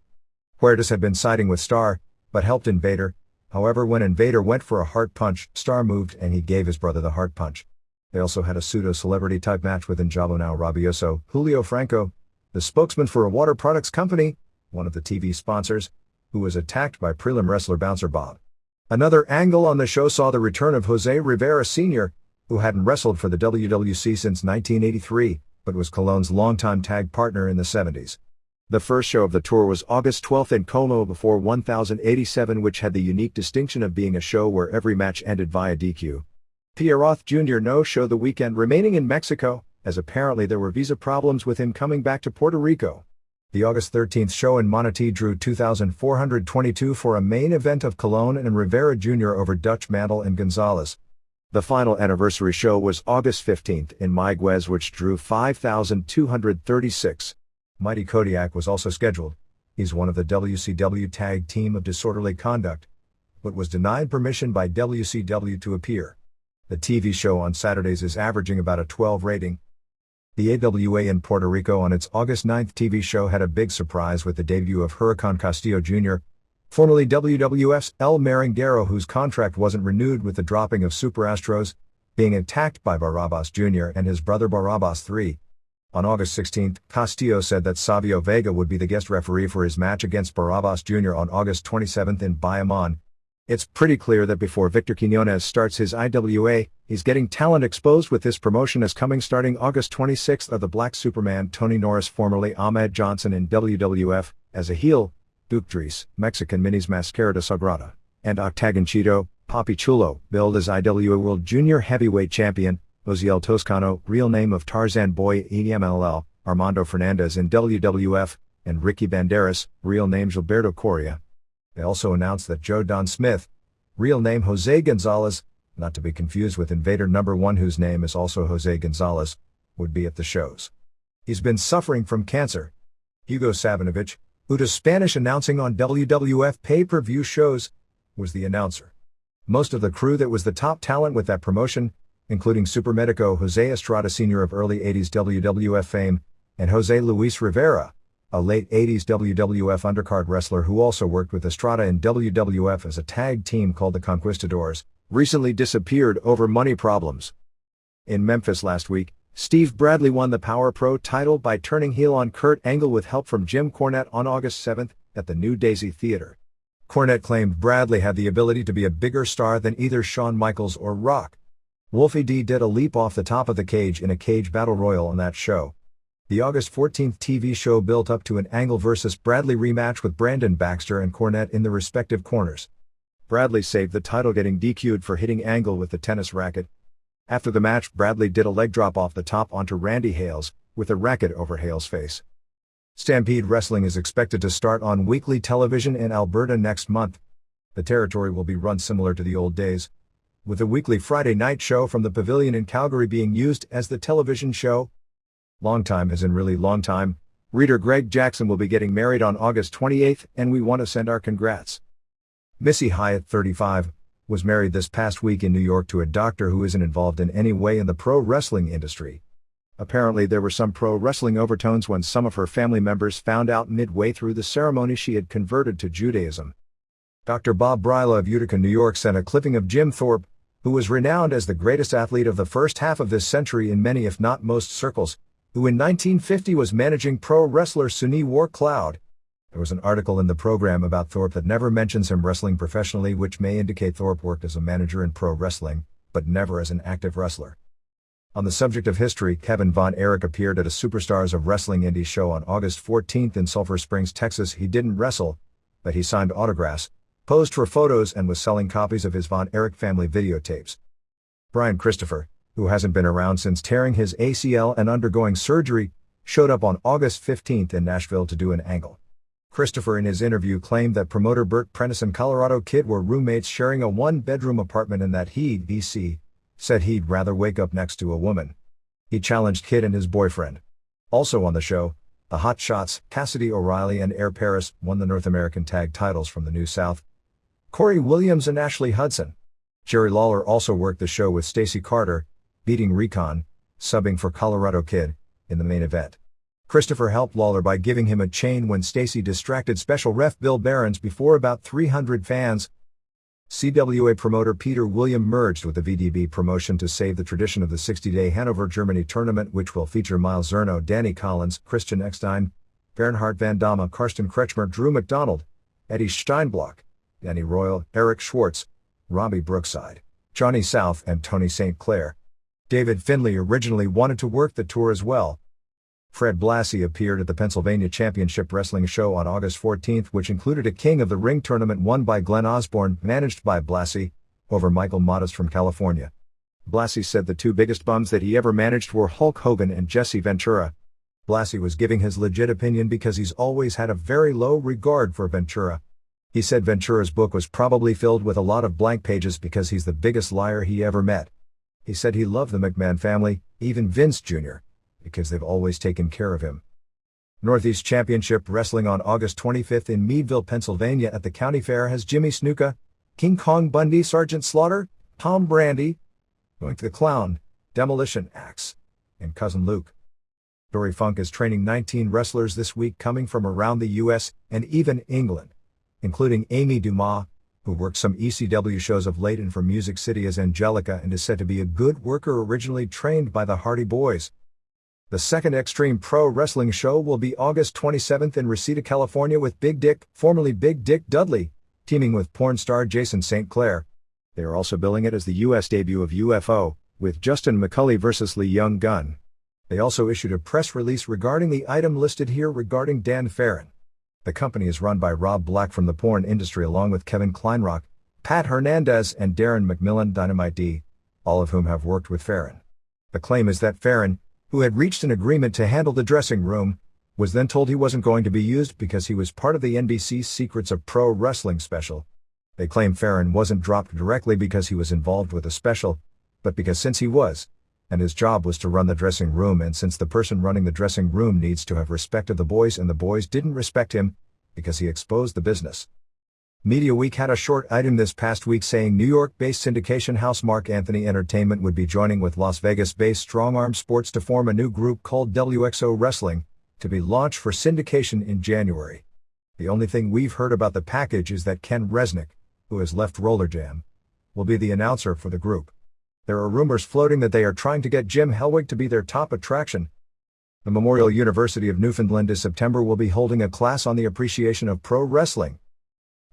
Huertas had been siding with Star, but helped Invader. However, when Invader went for a heart punch, Star moved and he gave his brother the heart punch. They also had a pseudo-celebrity type match with Njpw now Rabioso, Julio Franco, the spokesman for a water products company, one of the TV sponsors, who was attacked by prelim wrestler Bouncer Bob. Another angle on the show saw the return of Jose Rivera Sr., who hadn't wrestled for the WWC since 1983, but was Colon's longtime tag partner in the 70s. The first show of the tour was August 12th in Como before 1087, which had the unique distinction of being a show where every match ended via DQ. Pierre Roth Jr. no-showed the weekend, remaining in Mexico, as apparently there were visa problems with him coming back to Puerto Rico. The August 13th show in Manatí drew 2,422 for a main event of Colon and Rivera Jr. over Dutch Mantle and Gonzalez. The final anniversary show was August 15th in Mayagüez, which drew 5,236. Mighty Kodiak was also scheduled. He's one of the WCW tag team of Disorderly Conduct, but was denied permission by WCW to appear. The TV show on Saturdays is averaging about a 12 rating. The AWA in Puerto Rico on its August 9th TV show had a big surprise with the debut of Huracan Castillo Jr., formerly WWF's El Merenguero, whose contract wasn't renewed with the dropping of Super Astros, being attacked by Barrabas Jr. and his brother Barrabas III. On August 16th, Castillo said that Savio Vega would be the guest referee for his match against Barrabas Jr. on August 27th in Bayamon. It's pretty clear that before Victor Quiñones starts his IWA, he's getting talent exposed with this promotion as coming starting August 26th are the Black Superman Tony Norris, formerly Ahmed Johnson in WWF, as a heel, Duke Dries, Mexican Minis Mascarada Sagrada, and Octagon Cheeto, Papi Chulo, billed as IWA World Junior Heavyweight Champion, Osiel Toscano, real name of Tarzan Boy EMLL, Armando Fernandez in WWF, and Ricky Banderas, real name Gilberto Correa. They also announced that Joe Don Smith, real name Jose Gonzalez, not to be confused with Invader No. 1 whose name is also Jose Gonzalez, would be at the shows. He's been suffering from cancer. Hugo Savinovich, who does Spanish announcing on WWF pay-per-view shows, was the announcer. Most of the crew that was the top talent with that promotion, including Supermedico Jose Estrada Sr. of early 80s WWF fame, and Jose Luis Rivera, a late 80s WWF undercard wrestler who also worked with Estrada in WWF as a tag team called the Conquistadors, recently disappeared over money problems. In Memphis last week, Steve Bradley won the Power Pro title by turning heel on Kurt Angle with help from Jim Cornette on August 7th at the New Daisy Theater. Cornette claimed Bradley had the ability to be a bigger star than either Shawn Michaels or Rock. Wolfie D did a leap off the top of the cage in a cage battle royal on that show. The August 14th TV show built up to an Angle vs. Bradley rematch with Brandon Baxter and Cornette in the respective corners. Bradley saved the title, getting DQ'd for hitting Angle with the tennis racket. After the match, Bradley did a leg drop off the top onto Randy Hales, with the racket over Hales' face. Stampede Wrestling is expected to start on weekly television in Alberta next month. The territory will be run similar to the old days, with a weekly Friday night show from the Pavilion in Calgary being used as the television show. Long time as in really long time, reader Greg Jackson will be getting married on August 28th, and we want to send our congrats. Missy Hyatt, 35, was married this past week in New York to a doctor who isn't involved in any way in the pro wrestling industry. Apparently there were some pro wrestling overtones when some of her family members found out midway through the ceremony she had converted to Judaism. Dr. Bob Bryla of Utica, New York sent a clipping of Jim Thorpe, who was renowned as the greatest athlete of the first half of this century in many if not most circles, who in 1950 was managing pro wrestler Sunni War Cloud. There was an article in the program about Thorpe that never mentions him wrestling professionally, which may indicate Thorpe worked as a manager in pro wrestling, but never as an active wrestler. On the subject of history, Kevin Von Erich appeared at a Superstars of Wrestling Indie show on August 14th in Sulphur Springs, Texas. He didn't wrestle, but he signed autographs, posed for photos, and was selling copies of his Von Erich family videotapes. Brian Christopher, who hasn't been around since tearing his ACL and undergoing surgery, showed up on August 15th in Nashville to do an angle. Christopher in his interview claimed that promoter Burt Prentice and Colorado Kid were roommates sharing a one-bedroom apartment and that he, BC, said he'd rather wake up next to a woman. He challenged Kid and his boyfriend. Also on the show, the Hot Shots, Cassidy O'Reilly and Air Paris, won the North American tag titles from the New South. Corey Williams and Ashley Hudson. Jerry Lawler also worked the show with Stacey Carter, beating Recon, subbing for Colorado Kid, in the main event. Christopher helped Lawler by giving him a chain when Stacey distracted special ref Bill Behrens before about 300 fans. CWA promoter Peter William merged with the VDB promotion to save the tradition of the 60-day Hanover, Germany tournament, which will feature Miles Zerno, Danny Collins, Christian Eckstein, Bernhard Van Damme, Karsten Kretschmer, Drew McDonald, Eddie Steinblock, Danny Royal, Eric Schwartz, Robbie Brookside, Johnny South, and Tony St. Clair. David Finley originally wanted to work the tour as well. Fred Blassie appeared at the Pennsylvania Championship Wrestling show on August 14th, which included a King of the Ring tournament won by Glenn Osborne, managed by Blassie, over Michael Modest from California. Blassie said the two biggest bums that he ever managed were Hulk Hogan and Jesse Ventura. Blassie was giving his legit opinion because he's always had a very low regard for Ventura. He said Ventura's book was probably filled with a lot of blank pages because he's the biggest liar he ever met. He said he loved the McMahon family, even Vince Jr., because they've always taken care of him. Northeast Championship Wrestling on August 25th in Meadville, Pennsylvania at the County Fair has Jimmy Snuka, King Kong Bundy, Sergeant Slaughter, Tom Brandy, Doink the Clown, Demolition Axe, and Cousin Luke. Dory Funk is training 19 wrestlers this week coming from around the U.S. and even England, including Amy Dumas, who worked some ECW shows of late and from Music City as Angelica and is said to be a good worker originally trained by the Hardy Boys. The second Extreme Pro Wrestling show will be August 27th in Reseda, California with Big Dick, formerly Big Dick Dudley, teaming with porn star Jason St. Clair. They are also billing it as the U.S. debut of UFO, with Justin McCulley vs. Lee Young Gun. They also issued a press release regarding the item listed here regarding Dan Farron. The company is run by Rob Black from the porn industry along with Kevin Kleinrock, Pat Hernandez, and Darren McMillan, Dynamite D, all of whom have worked with Farron. The claim is that Farron, who had reached an agreement to handle the dressing room, was then told he wasn't going to be used because he was part of the NBC's Secrets of Pro Wrestling special. They claim Farron wasn't dropped directly because he was involved with the special, but because since he was, and his job was to run the dressing room, and since the person running the dressing room needs to have respect of the boys and the boys didn't respect him, because he exposed the business. Media Week had a short item this past week saying New York-based syndication house Mark Anthony Entertainment would be joining with Las Vegas-based Strong Arm Sports to form a new group called WXO Wrestling, to be launched for syndication in January. The only thing we've heard about the package is that Ken Resnick, who has left Roller Jam, will be the announcer for the group. There are rumors floating that they are trying to get Jim Hellwig to be their top attraction. The Memorial University of Newfoundland this September will be holding a class on the appreciation of pro wrestling.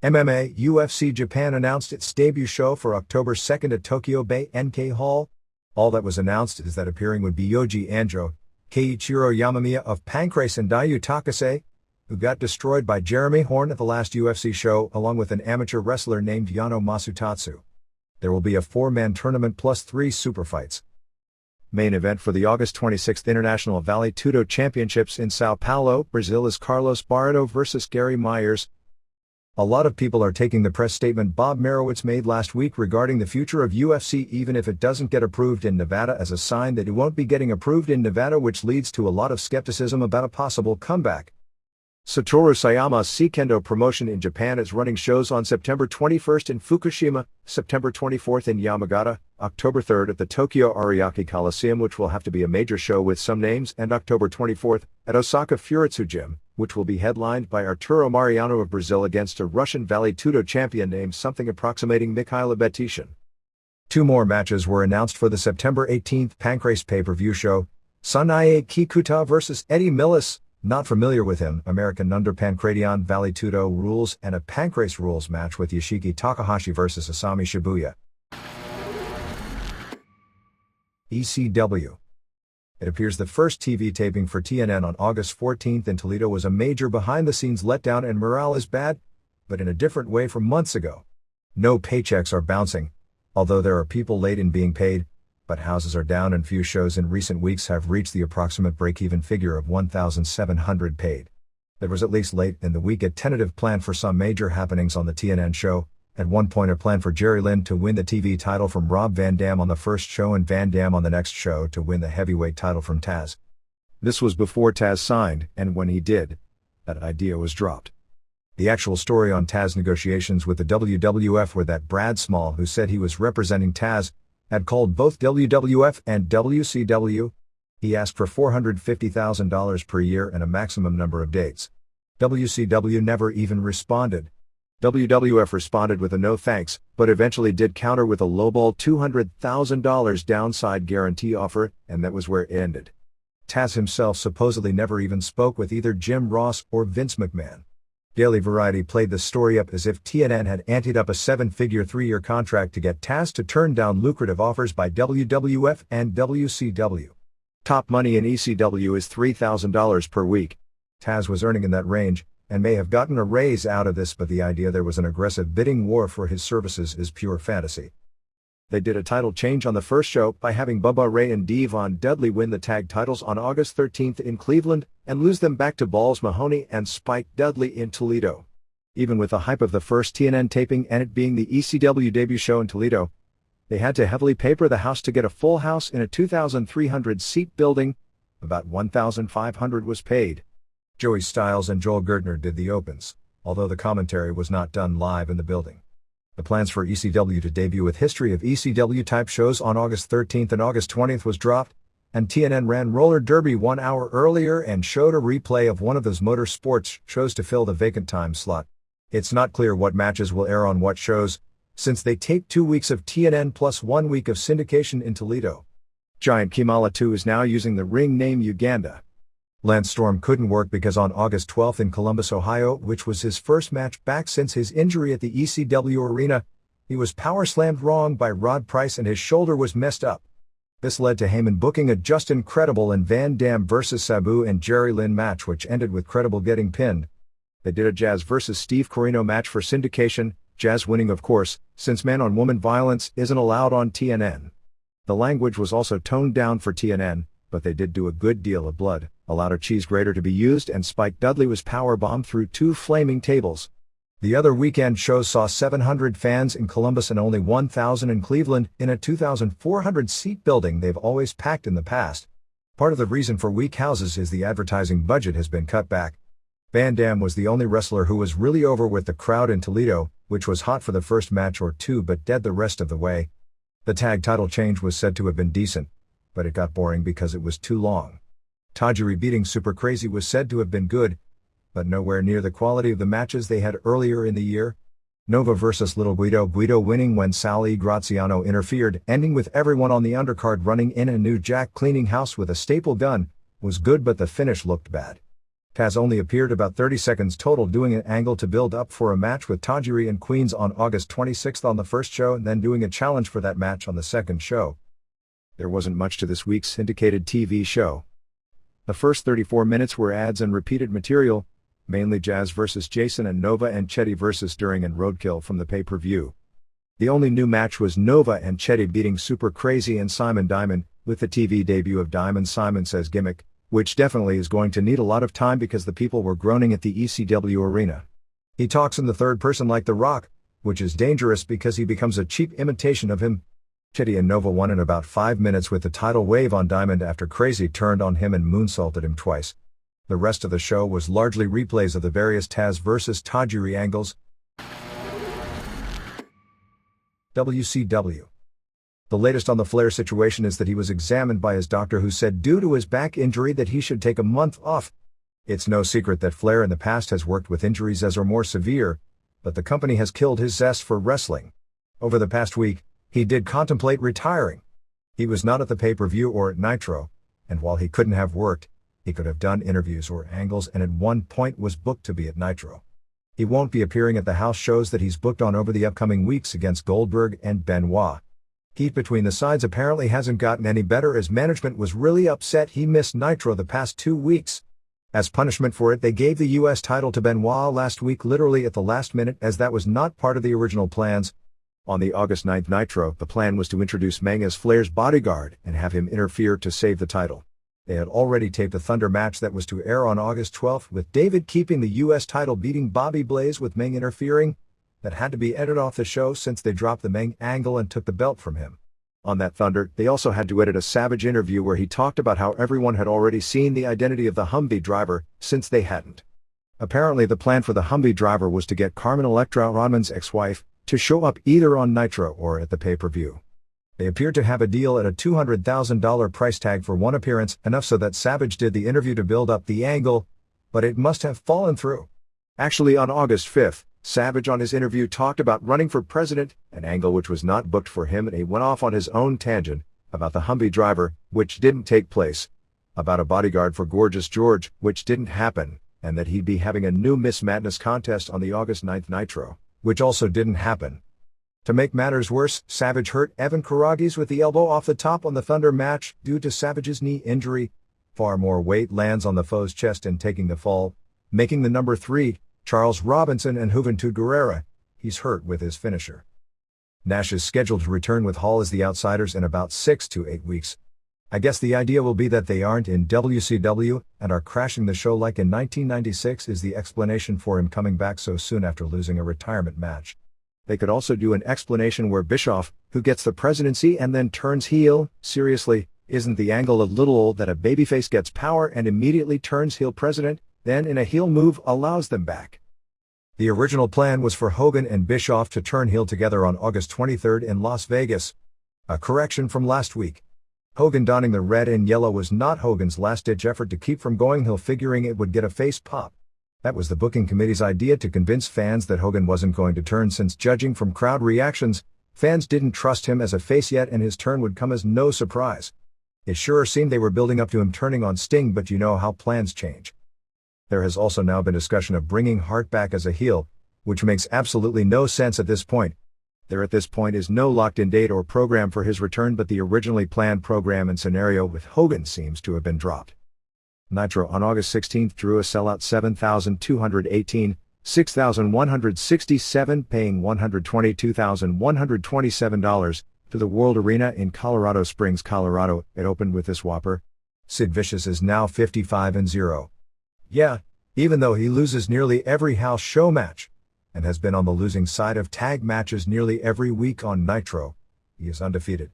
MMA UFC Japan announced its debut show for October 2nd at Tokyo Bay NK Hall. All that was announced is that appearing would be Yoji Anjo, Keiichiro Yamamiya of Pancrase and Dayu Takase, who got destroyed by Jeremy Horn at the last UFC show, along with an amateur wrestler named Yano Masutatsu. There will be a 4-man tournament plus 3 super fights. Main event for the August 26th International Vale Tudo Championships in Sao Paulo, Brazil is Carlos Barreto versus Gary Myers. A lot of people are taking the press statement Bob Merowitz made last week regarding the future of UFC even if it doesn't get approved in Nevada as a sign that it won't be getting approved in Nevada, which leads to a lot of skepticism about a possible comeback. Satoru Sayama's Seikendo promotion in Japan is running shows on September 21st in Fukushima, September 24th in Yamagata, October 3rd at the Tokyo Ariake Coliseum, which will have to be a major show with some names, and October 24th at Osaka Furitsu Gym, which will be headlined by Arturo Mariano of Brazil against a Russian Vale Tudo champion named something approximating Mikhaila Betishin. 2 more matches were announced for the September 18th Pancrase pay-per-view show. Sanae Kikuta vs. Eddie Millis. Not familiar with him, American under Pancradion Vale Tudo rules, and a Pancrase rules match with Yoshiki Takahashi vs. Asami Shibuya. ECW. It appears the first TV taping for TNN on August 14th in Toledo was a major behind-the-scenes letdown and morale is bad, but in a different way from months ago. No paychecks are bouncing, although there are people late in being paid, but houses are down and few shows in recent weeks have reached the approximate break-even figure of 1,700 paid. There was at least late in the week a tentative plan for some major happenings on the TNN show, at one point a plan for Jerry Lynn to win the TV title from Rob Van Dam on the first show and Van Dam on the next show to win the heavyweight title from Taz. This was before Taz signed, and when he did, that idea was dropped. The actual story on Taz negotiations with the WWF were that Brad Small, who said he was representing Taz, had called both WWF and WCW. He asked for $450,000 per year and a maximum number of dates. WCW never even responded. WWF responded with a no thanks, but eventually did counter with a lowball $200,000 downside guarantee offer, and that was where it ended. Taz himself supposedly never even spoke with either Jim Ross or Vince McMahon. Daily Variety played the story up as if TNN had anteed up a 7-figure 3-year contract to get Taz to turn down lucrative offers by WWF and WCW. Top money in ECW is $3,000 per week. Taz was earning in that range, and may have gotten a raise out of this, but the idea there was an aggressive bidding war for his services is pure fantasy. They did a title change on the first show by having Bubba Ray and Devon Dudley win the tag titles on August 13th in Cleveland, and lose them back to Balls Mahoney and Spike Dudley in Toledo. Even with the hype of the first TNN taping and it being the ECW debut show in Toledo, they had to heavily paper the house to get a full house in a 2,300-seat building. About $1,500 was paid. Joey Styles and Joel Gertner did the opens, although the commentary was not done live in the building. The plans for ECW to debut with history of ECW-type shows on August 13th and August 20th was dropped, and TNN ran Roller Derby 1 hour earlier and showed a replay of one of those motorsports shows to fill the vacant time slot. It's not clear what matches will air on what shows, since they taped 2 weeks of TNN plus 1 week of syndication in Toledo. Giant Kimala 2 is now using the ring name Uganda. Lance Storm couldn't work because on August 12th in Columbus, Ohio, which was his first match back since his injury at the ECW arena, he was power slammed wrong by Rod Price and his shoulder was messed up. This led to Heyman booking a Justin Credible and Van Dam vs. Sabu and Jerry Lynn match, which ended with Credible getting pinned. They did a Jazz vs. Steve Corino match for syndication, Jazz winning of course, since man-on-woman violence isn't allowed on TNN. The language was also toned down for TNN, but they did do a good deal of blood, allowed a cheese grater to be used, and Spike Dudley was powerbombed through 2 flaming tables. The other weekend shows saw 700 fans in Columbus and only 1,000 in Cleveland, in a 2,400-seat building they've always packed in the past. Part of the reason for weak houses is the advertising budget has been cut back. Van Dam was the only wrestler who was really over with the crowd in Toledo, which was hot for the first match or two but dead the rest of the way. The tag title change was said to have been decent, but it got boring because it was too long. Tajiri beating Super Crazy was said to have been good, but nowhere near the quality of the matches they had earlier in the year. Nova vs. Little Guido, Guido winning when Sal E. Graziano interfered, ending with everyone on the undercard running in a new Jack cleaning house with a staple gun, was good, but the finish looked bad. Taz only appeared about 30 seconds total, doing an angle to build up for a match with Tajiri and Queens on August 26th on the first show, and then doing a challenge for that match on the second show. There wasn't much to this week's syndicated TV show. The first 34 minutes were ads and repeated material, mainly Jazz vs. Jason and Nova and Chetty vs. During and Roadkill from the pay-per-view. The only new match was Nova and Chetty beating Super Crazy and Simon Diamond, with the TV debut of Diamond Simon Says gimmick, which definitely is going to need a lot of time because the people were groaning at the ECW arena. He talks in the third person like The Rock, which is dangerous because he becomes a cheap imitation of him. Chetty and Nova won in about 5 minutes with the tidal wave on Diamond after Crazy turned on him and moonsaulted him twice. The rest of the show was largely replays of the various Taz vs. Tajiri angles. WCW. The latest on the Flair situation is that he was examined by his doctor, who said due to his back injury that he should take a month off. It's no secret that Flair in the past has worked with injuries as or more severe, but the company has killed his zest for wrestling. Over the past week, he did contemplate retiring. He was not at the pay-per-view or at Nitro, and while he couldn't have worked, he could have done interviews or angles, and at one point was booked to be at Nitro. He won't be appearing at the house shows that he's booked on over the upcoming weeks against Goldberg and Benoit. Heat between the sides apparently hasn't gotten any better, as management was really upset he missed Nitro the past 2 weeks. As punishment for it, they gave the US title to Benoit last week, literally at the last minute, as that was not part of the original plans. On the August 9th Nitro, the plan was to introduce Meng as Flair's bodyguard and have him interfere to save the title. They had already taped a Thunder match that was to air on August 12th, with David keeping the US title, beating Bobby Blaze with Meng interfering. That had to be edited off the show since they dropped the Meng angle and took the belt from him. On that Thunder, they also had to edit a Savage interview where he talked about how everyone had already seen the identity of the Humvee driver, since they hadn't. Apparently the plan for the Humvee driver was to get Carmen Electra, Rodman's ex-wife, to show up either on Nitro or at the pay-per-view. They appeared to have a deal at a $200,000 price tag for one appearance, enough so that Savage did the interview to build up the angle, but it must have fallen through. Actually, on August 5th, Savage on his interview talked about running for president, an angle which was not booked for him, and he went off on his own tangent about the Humvee driver, which didn't take place, about a bodyguard for Gorgeous George, which didn't happen, and that he'd be having a new Miss Madness contest on the August 9th Nitro, which also didn't happen. To make matters worse, Savage hurt Evan Karagias with the elbow off the top on the Thunder match due to Savage's knee injury. Far more weight lands on the foe's chest in taking the fall, making the number 3, Charles Robinson and Juventud Guerrera. He's hurt with his finisher. Nash is scheduled to return with Hall as the Outsiders in about 6 to 8 weeks. I guess the idea will be that they aren't in WCW and are crashing the show like in 1996 is the explanation for him coming back so soon after losing a retirement match. They could also do an explanation where Bischoff, who gets the presidency and then turns heel. Seriously, isn't the angle a little old that a babyface gets power and immediately turns heel president, then in a heel move allows them back? The original plan was for Hogan and Bischoff to turn heel together on August 23rd in Las Vegas. A correction from last week. Hogan donning the red and yellow was not Hogan's last-ditch effort to keep from going heel, figuring it would get a face pop. That was the booking committee's idea to convince fans that Hogan wasn't going to turn, since judging from crowd reactions, fans didn't trust him as a face yet and his turn would come as no surprise. It sure seemed they were building up to him turning on Sting, but you know how plans change. There has also now been discussion of bringing Hart back as a heel, which makes absolutely no sense at this point. There at this point is no locked-in date or program for his return, but the originally planned program and scenario with Hogan seems to have been dropped. Nitro on August 16th drew a sellout 7,218, 6,167, paying $122,127 to the World Arena in Colorado Springs, Colorado. It opened with this whopper. Sid Vicious is now 55-0. Yeah, even though he loses nearly every house show match, and has been on the losing side of tag matches nearly every week on Nitro, he is undefeated.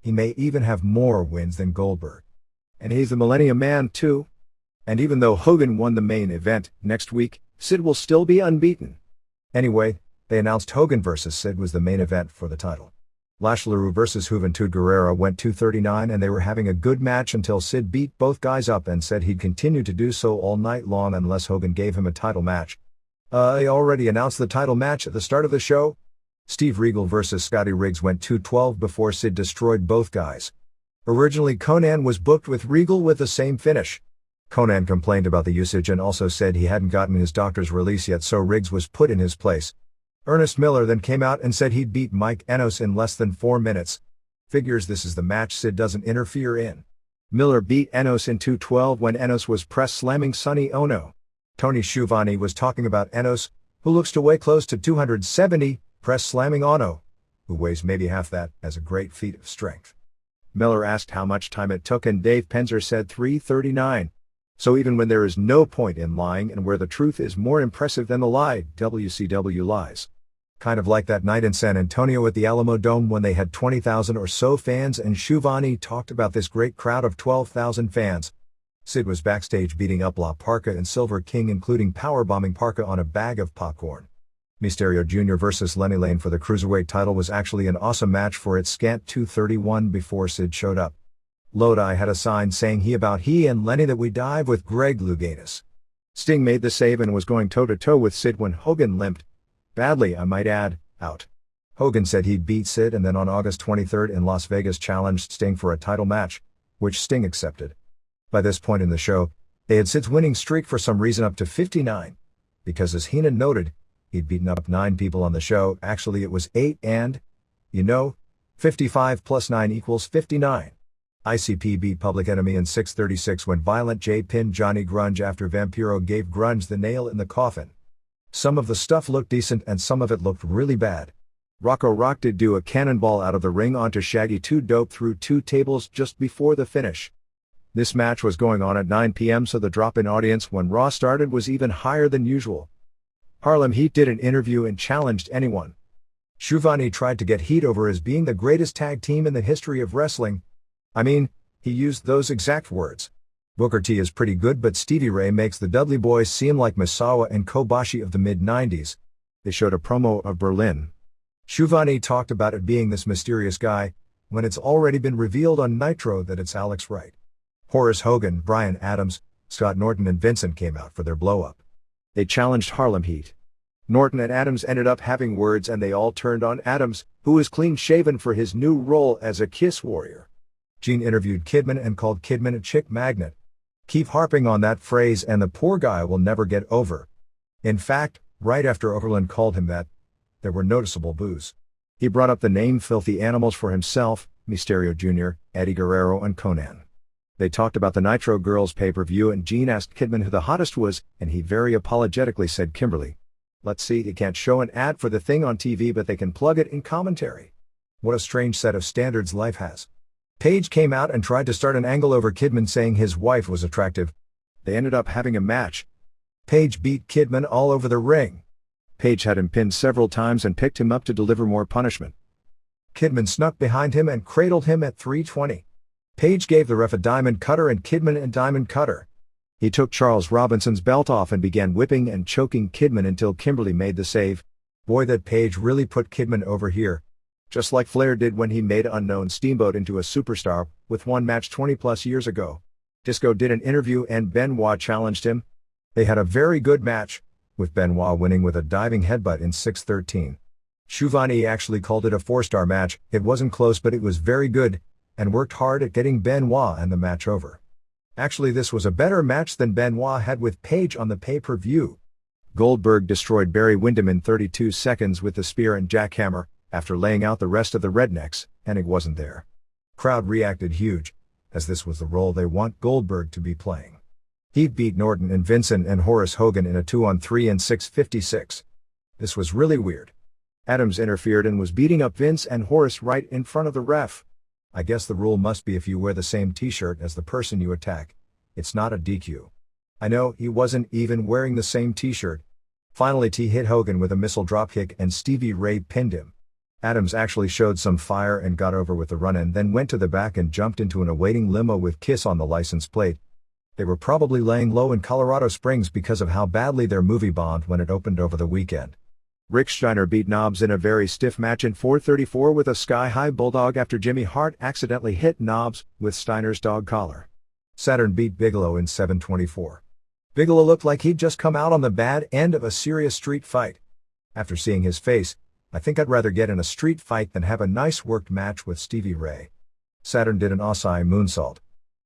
He may even have more wins than Goldberg. And he's the Millennium Man too. And even though Hogan won the main event, next week, Sid will still be unbeaten. Anyway, they announced Hogan vs. Sid was the main event for the title. Lash LaRue vs. Juventud Guerrera went 239, and they were having a good match until Sid beat both guys up and said he'd continue to do so all night long unless Hogan gave him a title match. They already announced the title match at the start of the show. Steve Regal vs. Scotty Riggs went 212 before Sid destroyed both guys. Originally Conan was booked with Regal with the same finish. Conan complained about the usage and also said he hadn't gotten his doctor's release yet, so Riggs was put in his place. Ernest Miller then came out and said he'd beat Mike Enos in less than 4 minutes. Figures this is the match Sid doesn't interfere in. Miller beat Enos in 2:12 when Enos was press slamming Sonny Ono. Tony Schiavone was talking about Enos, who looks to weigh close to 270, press slamming Ono, who weighs maybe half that, as a great feat of strength. Miller asked how much time it took and Dave Penzer said 3:39. So even when there is no point in lying and where the truth is more impressive than the lie, WCW lies. Kind of like that night in San Antonio at the Alamo Dome when they had 20,000 or so fans and Schiavone talked about this great crowd of 12,000 fans. Sid was backstage beating up La Parka and Silver King, including powerbombing Parka on a bag of popcorn. Mysterio Jr. vs. Lenny Lane for the Cruiserweight title was actually an awesome match for its scant 2:31 before Sid showed up. Lodi had a sign saying he and Lenny that we dive with Greg Louganis. Sting made the save and was going toe-to-toe with Sid when Hogan limped. Badly, I might add, out. Hogan said he'd beat Sid and then on August 23 in Las Vegas challenged Sting for a title match, which Sting accepted. By this point in the show, they had Sid's winning streak for some reason up to 59. Because as Heenan noted, he'd beaten up 9 people on the show, actually it was 8 and, 55 plus 9 equals 59. ICP beat Public Enemy in 6:36 when Violent J pinned Johnny Grunge after Vampiro gave Grunge the nail in the coffin. Some of the stuff looked decent and some of it looked really bad. Rocco Rock did do a cannonball out of the ring onto Shaggy 2 Dope through 2 tables just before the finish. This match was going on at 9 p.m. so the drop-in audience when Raw started was even higher than usual. Harlem Heat did an interview and challenged anyone. Schiavone tried to get Heat over as being the greatest tag team in the history of wrestling. I mean, he used those exact words. Booker T is pretty good, but Stevie Ray makes the Dudley Boys seem like Misawa and Kobashi of the mid-90s. They showed a promo of Berlin. Schiavone talked about it being this mysterious guy, when it's already been revealed on Nitro that it's Alex Wright. Horace Hogan, Bryan Adams, Scott Norton and Vincent came out for their blow-up. They challenged Harlem Heat. Norton and Adams ended up having words and they all turned on Adams, who was clean-shaven for his new role as a Kiss Warrior. Gene interviewed Kidman and called Kidman a chick magnet. Keep harping on that phrase and the poor guy will never get over. In fact, right after Okerlund called him that, there were noticeable boos. He brought up the name Filthy Animals for himself, Mysterio Jr., Eddie Guerrero and Conan. They talked about the Nitro Girls pay-per-view and Gene asked Kidman who the hottest was, and he very apologetically said Kimberly. Let's see, they can't show an ad for the thing on TV but they can plug it in commentary. What a strange set of standards life has. Paige came out and tried to start an angle over Kidman saying his wife was attractive. They ended up having a match. Paige beat Kidman all over the ring. Paige had him pinned several times and picked him up to deliver more punishment. Kidman snuck behind him and cradled him at 3:20. Paige gave the ref a diamond cutter and Kidman a diamond cutter. He took Charles Robinson's belt off and began whipping and choking Kidman until Kimberly made the save. Boy, that Paige really put Kidman over here. Just like Flair did when he made Unknown Steamboat into a superstar, with one match 20 plus years ago. Disco did an interview and Benoit challenged him. They had a very good match, with Benoit winning with a diving headbutt in 6:13. Schiavone actually called it a 4-star match. It wasn't close but it was very good, and worked hard at getting Benoit and the match over. Actually, this was a better match than Benoit had with Paige on the pay-per-view. Goldberg destroyed Barry Windham in 32 seconds with the spear and jackhammer, after laying out the rest of the Rednecks, and it wasn't there. Crowd reacted huge, as this was the role they want Goldberg to be playing. Heat beat Norton and Vincent and Horace Hogan in a 2-on-3 in 6:56. This was really weird. Adams interfered and was beating up Vince and Horace right in front of the ref. I guess the rule must be if you wear the same t-shirt as the person you attack, it's not a DQ. I know, he wasn't even wearing the same t-shirt. Finally T hit Hogan with a missile dropkick and Stevie Ray pinned him. Adams actually showed some fire and got over with the run and then went to the back and jumped into an awaiting limo with Kiss on the license plate. They were probably laying low in Colorado Springs because of how badly their movie bombed when it opened over the weekend. Rick Steiner beat Knobbs in a very stiff match in 4:34 with a sky-high bulldog after Jimmy Hart accidentally hit Knobbs with Steiner's dog collar. Saturn beat Bigelow in 7:24. Bigelow looked like he'd just come out on the bad end of a serious street fight. After seeing his face, I think I'd rather get in a street fight than have a nice worked match with Stevie Ray. Saturn did an Osai moonsault.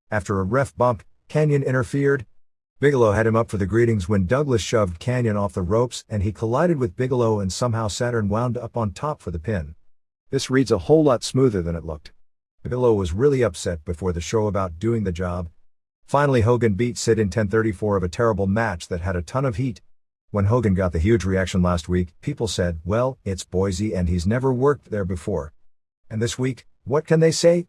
After a ref bump, Canyon interfered, Bigelow had him up for the greetings when Douglas shoved Canyon off the ropes and he collided with Bigelow and somehow Saturn wound up on top for the pin. This reads a whole lot smoother than it looked. Bigelow was really upset before the show about doing the job. Finally, Hogan beat Sid in 10:34 of a terrible match that had a ton of heat. When Hogan got the huge reaction last week, people said, well, it's Boise and he's never worked there before. And this week, what can they say?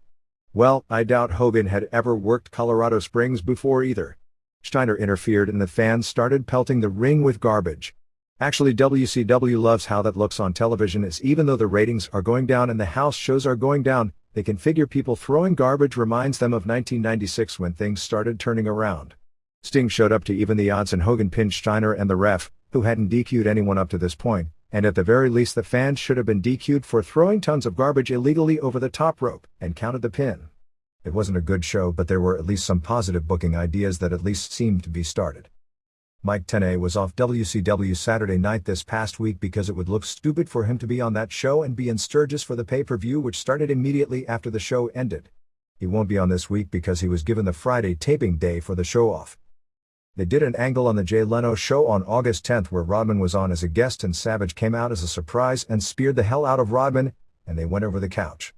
Well, I doubt Hogan had ever worked Colorado Springs before either. Steiner interfered and the fans started pelting the ring with garbage. Actually, WCW loves how that looks on television, as even though the ratings are going down and the house shows are going down, they can figure people throwing garbage reminds them of 1996 when things started turning around. Sting showed up to even the odds and Hogan pinned Steiner and the ref, who hadn't DQ'd anyone up to this point, and at the very least the fans should have been DQ'd for throwing tons of garbage illegally over the top rope, and counted the pin. It wasn't a good show, but there were at least some positive booking ideas that at least seemed to be started. Mike Tenay was off WCW Saturday night this past week because it would look stupid for him to be on that show and be in Sturgis for the pay-per-view, which started immediately after the show ended. He won't be on this week because he was given the Friday taping day for the show off. They did an angle on the Jay Leno show on August 10th where Rodman was on as a guest and Savage came out as a surprise and speared the hell out of Rodman, and they went over the couch.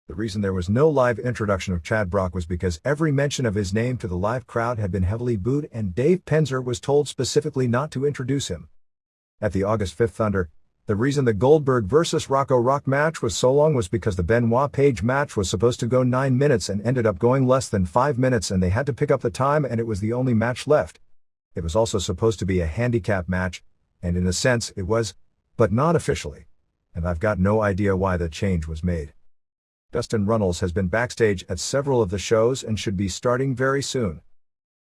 The reason there was no live introduction of Chad Brock was because every mention of his name to the live crowd had been heavily booed and Dave Penzer was told specifically not to introduce him. At the August 5th Thunder, the reason the Goldberg vs. Rocco Rock match was so long was because the Benoit Page match was supposed to go 9 minutes and ended up going less than 5 minutes and they had to pick up the time and it was the only match left. It was also supposed to be a handicap match, and in a sense it was, but not officially. And I've got no idea why the change was made. Dustin Runnels has been backstage at several of the shows and should be starting very soon.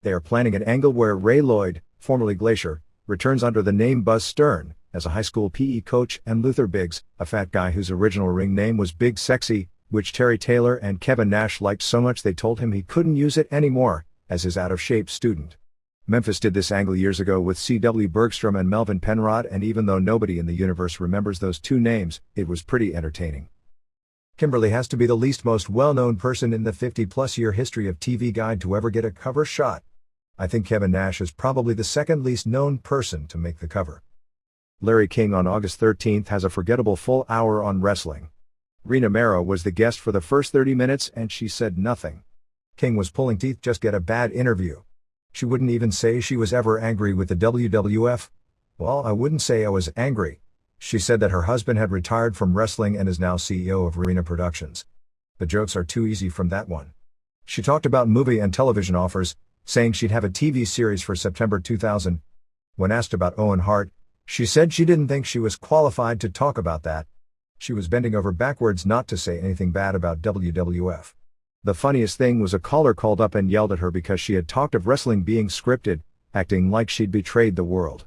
They are planning an angle where Ray Lloyd, formerly Glacier, returns under the name Buzz Stern, as a high school PE coach, and Luther Biggs, a fat guy whose original ring name was Big Sexy, which Terry Taylor and Kevin Nash liked so much they told him he couldn't use it anymore, as his out-of-shape student. Memphis did this angle years ago with C.W. Bergstrom and Melvin Penrod, and even though nobody in the universe remembers those two names, it was pretty entertaining. Kimberly has to be the least most well-known person in the 50-plus year history of TV Guide to ever get a cover shot. I think Kevin Nash is probably the second least known person to make the cover. Larry King on August 13th has a forgettable full hour on wrestling. Rena Mero was the guest for the first 30 minutes and she said nothing. King was pulling teeth just get a bad interview. She wouldn't even say she was ever angry with the WWF. Well, I wouldn't say I was angry. She said that her husband had retired from wrestling and is now CEO of Arena Productions. The jokes are too easy from that one. She talked about movie and television offers, saying she'd have a TV series for September 2000. When asked about Owen Hart, she said she didn't think she was qualified to talk about that. She was bending over backwards not to say anything bad about WWF. The funniest thing was a caller called up and yelled at her because she had talked of wrestling being scripted, acting like she'd betrayed the world.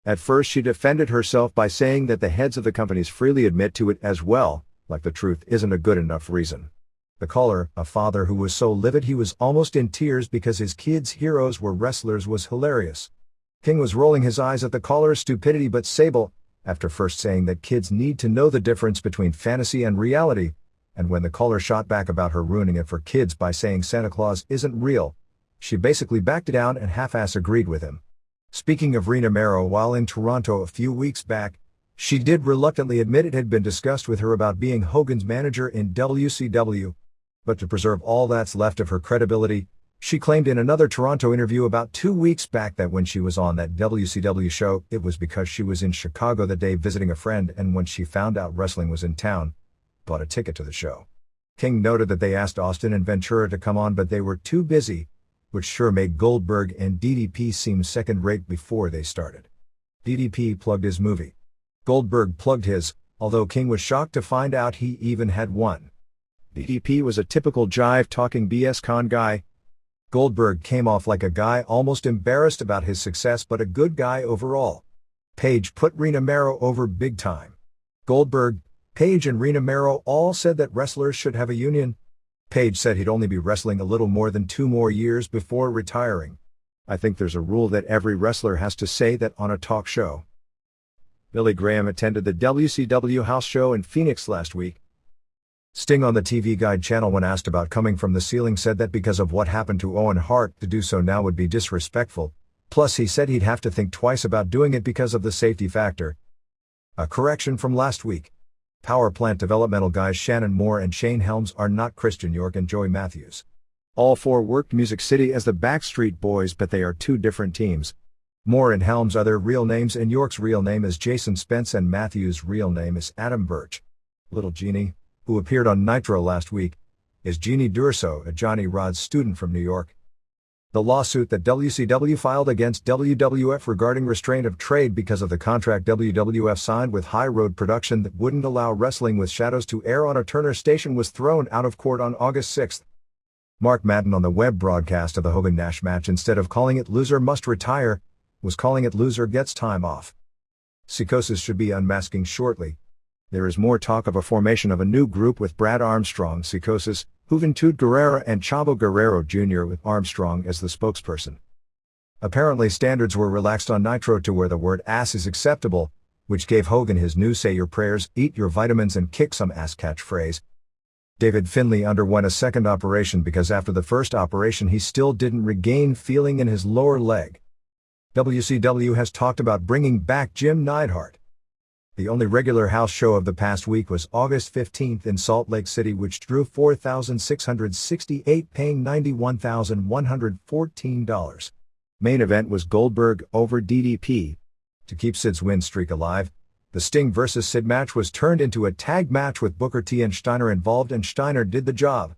At first she defended herself by saying that the heads of the companies freely admit to it as well, like the truth isn't a good enough reason. The caller, a father who was so livid he was almost in tears because his kids' heroes were wrestlers, was hilarious. King was rolling his eyes at the caller's stupidity, but Sable, after first saying that kids need to know the difference between fantasy and reality, and when the caller shot back about her ruining it for kids by saying Santa Claus isn't real, she basically backed down and half-ass agreed with him. Speaking of Rena Mero, while in Toronto a few weeks back, she did reluctantly admit it had been discussed with her about being Hogan's manager in WCW. But to preserve all that's left of her credibility, she claimed in another Toronto interview about 2 weeks back that when she was on that WCW show, it was because she was in Chicago that day visiting a friend, and when she found out wrestling was in town, bought a ticket to the show. King noted that they asked Austin and Ventura to come on but they were too busy, which sure made Goldberg and DDP seem second-rate before they started. DDP plugged his movie. Goldberg plugged his, although King was shocked to find out he even had one. DDP was a typical jive-talking BS con guy. Goldberg came off like a guy almost embarrassed about his success but a good guy overall. Page put Rena Mero over big time. Goldberg, Page and Rena Mero all said that wrestlers should have a union. Page said he'd only be wrestling a little more than 2 more years before retiring. I think there's a rule that every wrestler has to say that on a talk show. Billy Graham attended the WCW house show in Phoenix last week. Sting on the TV Guide channel, when asked about coming from the ceiling, said that because of what happened to Owen Hart, to do so now would be disrespectful. Plus, he said he'd have to think twice about doing it because of the safety factor. A correction from last week. Power Plant developmental guys Shannon Moore and Shane Helms are not Christian York and Joey Matthews. All four worked Music City as the Backstreet Boys, but they are two different teams. Moore and Helms are their real names, and York's real name is Jason Spence and Matthews' real name is Adam Birch. Little Jeannie, who appeared on Nitro last week, is Jeannie Durso, a Johnny Rod's student from New York. The lawsuit that WCW filed against WWF regarding restraint of trade because of the contract WWF signed with High Road Production that wouldn't allow Wrestling with Shadows to air on a Turner station was thrown out of court on August 6. Mark Madden, on the web broadcast of the Hogan-Nash match, instead of calling it Loser Must Retire, was calling it Loser Gets Time Off. Psychosis should be unmasking shortly. There is more talk of a formation of a new group with Brad Armstrong, Psychosis, Juventud Guerrera and Chavo Guerrero Jr. with Armstrong as the spokesperson. Apparently standards were relaxed on Nitro to where the word ass is acceptable, which gave Hogan his new say your prayers, eat your vitamins and kick some ass catchphrase. David Finlay underwent a second operation because after the first operation he still didn't regain feeling in his lower leg. WCW has talked about bringing back Jim Neidhart. The only regular house show of the past week was August 15th in Salt Lake City, which drew 4,668, paying $91,114. Main event was Goldberg over DDP. To keep Sid's win streak alive, the Sting vs. Sid match was turned into a tag match with Booker T and Steiner involved, and Steiner did the job.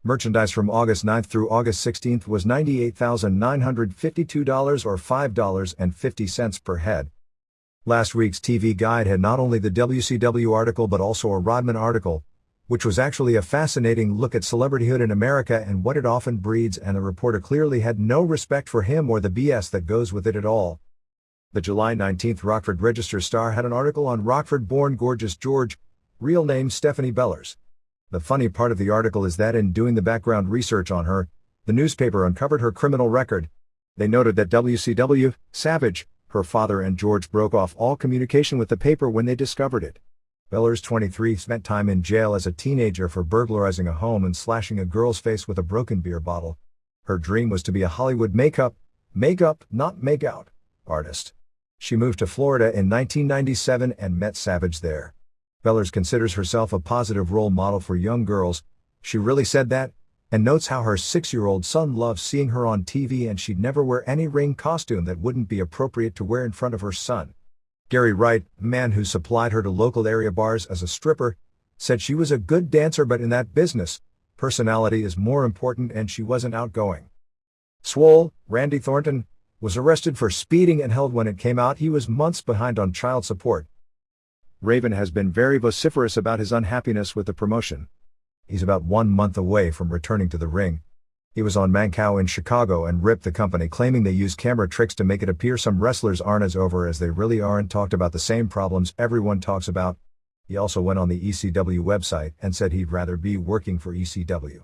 Merchandise from August 9th through August 16th was $98,952 or $5.50 per head. Last week's TV Guide had not only the WCW article but also a Rodman article, which was actually a fascinating look at celebrityhood in America and what it often breeds, and the reporter clearly had no respect for him or the BS that goes with it at all. The July 19th Rockford Register-Star had an article on Rockford-born Gorgeous George, real name Stephanie Bellers. The funny part of the article is that in doing the background research on her, the newspaper uncovered her criminal record. They noted that WCW, Savage, her father and George broke off all communication with the paper when they discovered it. Bellers, 23, spent time in jail as a teenager for burglarizing a home and slashing a girl's face with a broken beer bottle. Her dream was to be a Hollywood makeup, not make-out, artist. She moved to Florida in 1997 and met Savage there. Bellers considers herself a positive role model for young girls. She really said that, and notes how her 6-year-old son loves seeing her on TV and she'd never wear any ring costume that wouldn't be appropriate to wear in front of her son. Gary Wright, a man who supplied her to local area bars as a stripper, said she was a good dancer, but in that business, personality is more important, and she wasn't outgoing. Swole, Randy Thornton, was arrested for speeding and held when it came out he was months behind on child support. Raven has been very vociferous about his unhappiness with the promotion. He's about 1 month away from returning to the ring. He was on Mancow in Chicago and ripped the company, claiming they use camera tricks to make it appear some wrestlers aren't as over as they really are, and talked about the same problems everyone talks about. He also went on the ECW website and said he'd rather be working for ECW.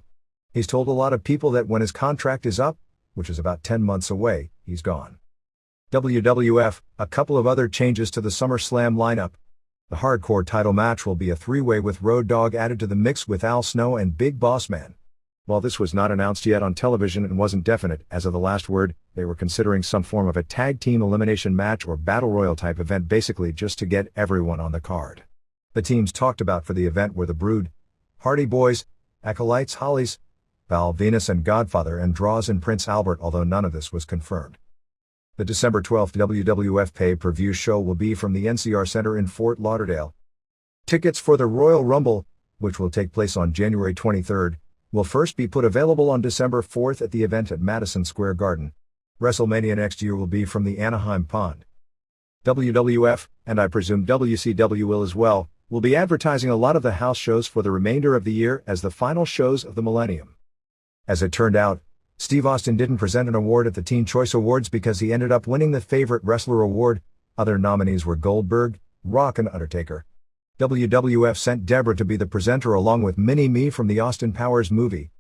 He's told a lot of people that when his contract is up, which is about 10 months away, he's gone. WWF, a couple of other changes to the SummerSlam lineup. The hardcore title match will be a three-way with Road Dogg added to the mix with Al Snow and Big Boss Man. While this was not announced yet on television and wasn't definite as of the last word, they were considering some form of a tag team elimination match or battle royal type event, basically just to get everyone on the card. The teams talked about for the event were the Brood, Hardy Boys, Acolytes, Hollies, Val Venus and Godfather, and Draws and Prince Albert, although none of this was confirmed. The December 12th WWF pay-per-view show will be from the NCR Center in Fort Lauderdale. Tickets for the Royal Rumble, which will take place on January 23rd, will first be put available on December 4th at the event at Madison Square Garden. WrestleMania next year will be from the Anaheim Pond. WWF, and I presume WCW will as well, will be advertising a lot of the house shows for the remainder of the year as the final shows of the millennium. As it turned out, Steve Austin didn't present an award at the Teen Choice Awards because he ended up winning the Favorite Wrestler Award. Other nominees were Goldberg, Rock and Undertaker. WWF sent Deborah to be the presenter along with Mini-Me from the Austin Powers movie.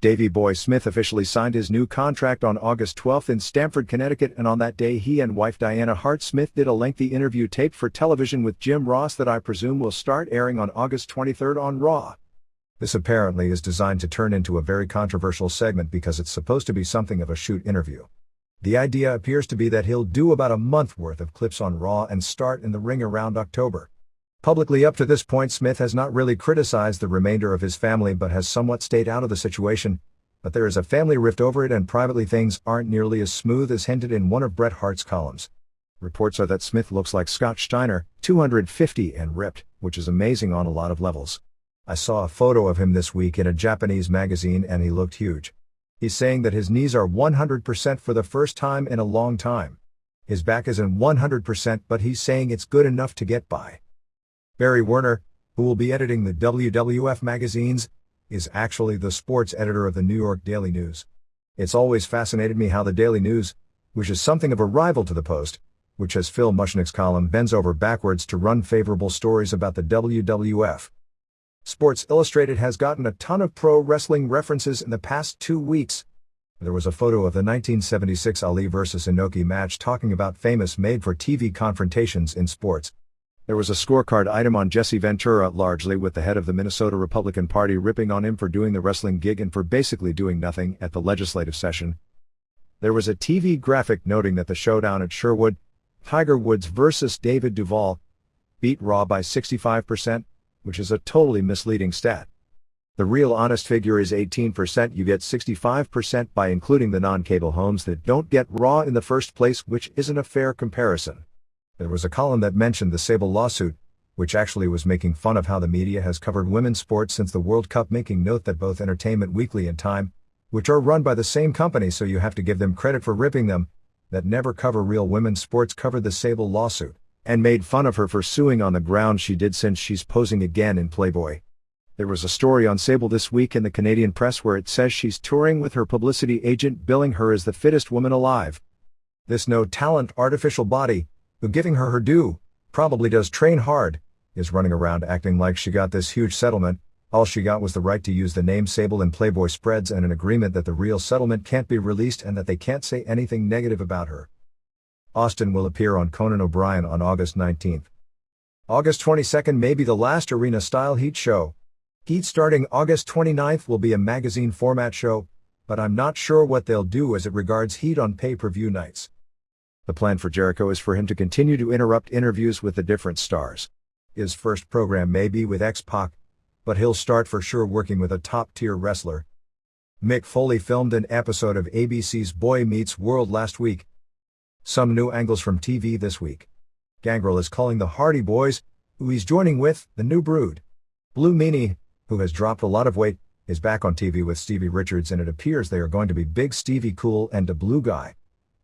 Davey Boy Smith officially signed his new contract on August 12th in Stamford, Connecticut, and on that day he and wife Diana Hart Smith did a lengthy interview taped for television with Jim Ross that I presume will start airing on August 23rd on Raw. This apparently is designed to turn into a very controversial segment because it's supposed to be something of a shoot interview. The idea appears to be that he'll do about a month worth of clips on Raw and start in the ring around October. Publicly up to this point, Smith has not really criticized the remainder of his family but has somewhat stayed out of the situation, but there is a family rift over it and privately things aren't nearly as smooth as hinted in one of Bret Hart's columns. Reports are that Smith looks like Scott Steiner, 250 and ripped, which is amazing on a lot of levels. I saw a photo of him this week in a Japanese magazine and he looked huge. He's saying that his knees are 100% for the first time in a long time. His back isn't 100% but he's saying it's good enough to get by. Barry Werner, who will be editing the WWF magazines, is actually the sports editor of the New York Daily News. It's always fascinated me how the Daily News, which is something of a rival to the Post, which has Phil Mushnick's column, bends over backwards to run favorable stories about the WWF. Sports Illustrated has gotten a ton of pro wrestling references in the past 2 weeks. There was a photo of the 1976 Ali vs. Inoki match talking about famous made-for-TV confrontations in sports. There was a scorecard item on Jesse Ventura, largely with the head of the Minnesota Republican Party ripping on him for doing the wrestling gig and for basically doing nothing at the legislative session. There was a TV graphic noting that the showdown at Sherwood, Tiger Woods vs. David Duval, beat Raw by 65%, which is a totally misleading stat. The real honest figure is 18%. You get 65% by including the non-cable homes that don't get Raw in the first place, which isn't a fair comparison. There was a column that mentioned the Sable lawsuit, which actually was making fun of how the media has covered women's sports since the World Cup, making note that both Entertainment Weekly and Time, which are run by the same company so you have to give them credit for ripping them, that never cover real women's sports, covered the Sable lawsuit, and made fun of her for suing on the grounds she did since she's posing again in Playboy. There was a story on Sable this week in the Canadian press where it says she's touring with her publicity agent billing her as the fittest woman alive. This no-talent artificial body, who giving her her due, probably does train hard, is running around acting like she got this huge settlement. All she got was the right to use the name Sable in Playboy spreads and an agreement that the real settlement can't be released and that they can't say anything negative about her. Austin will appear on Conan O'Brien on August 19th. August 22nd may be the last arena-style Heat show. Heat starting August 29th will be a magazine format show, but I'm not sure what they'll do as it regards Heat on pay-per-view nights. The plan for Jericho is for him to continue to interrupt interviews with the different stars. His first program may be with X-Pac, but he'll start for sure working with a top-tier wrestler. Mick Foley filmed an episode of ABC's Boy Meets World last week. Some new angles from TV this week. Gangrel is calling the Hardy Boys, who he's joining with, the New Brood. Blue Meanie, who has dropped a lot of weight, is back on TV with Stevie Richards, and it appears they are going to be Big Stevie Cool and the Blue Guy,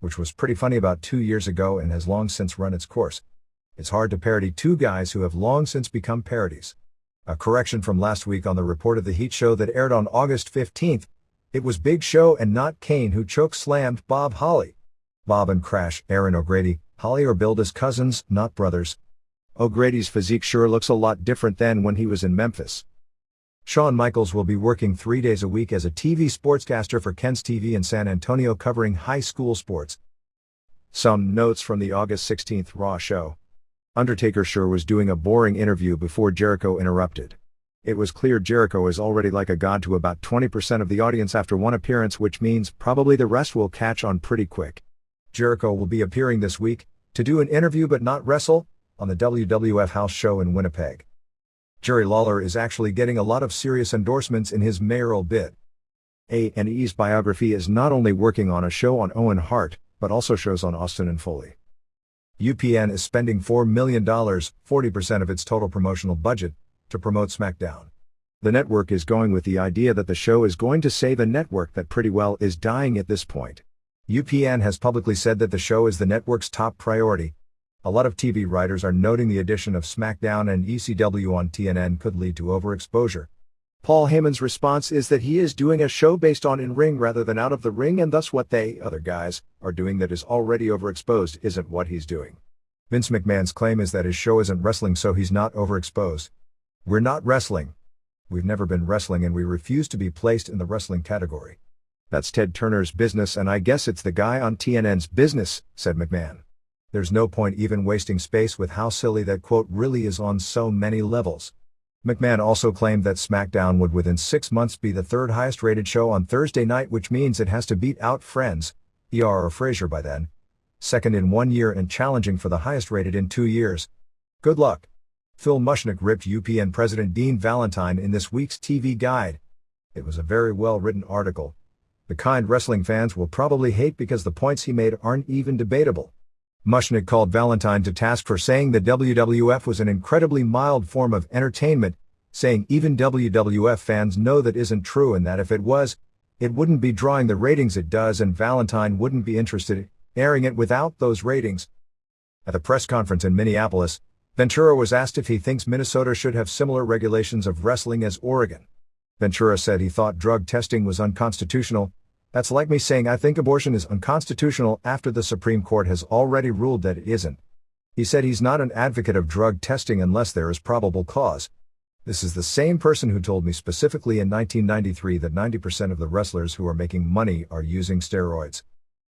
which was pretty funny about 2 years ago and has long since run its course. It's hard to parody two guys who have long since become parodies. A correction from last week on the report of the Heat show that aired on August 15th. It was Big Show and not Kane who choke-slammed Bob Holly. Bob and Crash, Aaron O'Grady, Holly are billed as cousins, not brothers. O'Grady's physique sure looks a lot different than when he was in Memphis. Shawn Michaels will be working 3 days a week as a TV sportscaster for Ken's TV in San Antonio, covering high school sports. Some notes from the August 16th Raw show. Undertaker sure was doing a boring interview before Jericho interrupted. It was clear Jericho is already like a god to about 20% of the audience after one appearance, which means probably the rest will catch on pretty quick. Jericho will be appearing this week, to do an interview but not wrestle, on the WWF house show in Winnipeg. Jerry Lawler is actually getting a lot of serious endorsements in his mayoral bid. A&E's biography is not only working on a show on Owen Hart, but also shows on Austin and Foley. UPN is spending $4 million, 40% of its total promotional budget, to promote SmackDown. The network is going with the idea that the show is going to save a network that pretty well is dying at this point. UPN has publicly said that the show is the network's top priority. A lot of TV writers are noting the addition of SmackDown and ECW on TNN could lead to overexposure. Paul Heyman's response is that he is doing a show based on in-ring rather than out of the ring, and thus what they, other guys, are doing that is already overexposed isn't what he's doing. Vince McMahon's claim is that his show isn't wrestling, so he's not overexposed. We're not wrestling. We've never been wrestling, and we refuse to be placed in the wrestling category. That's Ted Turner's business, and I guess it's the guy on TNN's business, said McMahon. There's no point even wasting space with how silly that quote really is on so many levels. McMahon also claimed that SmackDown would within 6 months be the third highest rated show on Thursday night, which means it has to beat out Friends, ER or Frasier by then. Second in 1 year and challenging for the highest rated in 2 years. Good luck. Phil Mushnick ripped UPN President Dean Valentine in this week's TV Guide. It was a very well written article. The kind wrestling fans will probably hate because the points he made aren't even debatable. Mushnick called Valentine to task for saying the WWF was an incredibly mild form of entertainment, saying even WWF fans know that isn't true and that if it was, it wouldn't be drawing the ratings it does and Valentine wouldn't be interested in airing it without those ratings. At the press conference in Minneapolis, Ventura was asked if he thinks Minnesota should have similar regulations of wrestling as Oregon. Ventura said he thought drug testing was unconstitutional. That's like me saying I think abortion is unconstitutional after the Supreme Court has already ruled that it isn't. He said he's not an advocate of drug testing unless there is probable cause. This is the same person who told me specifically in 1993 that 90% of the wrestlers who are making money are using steroids.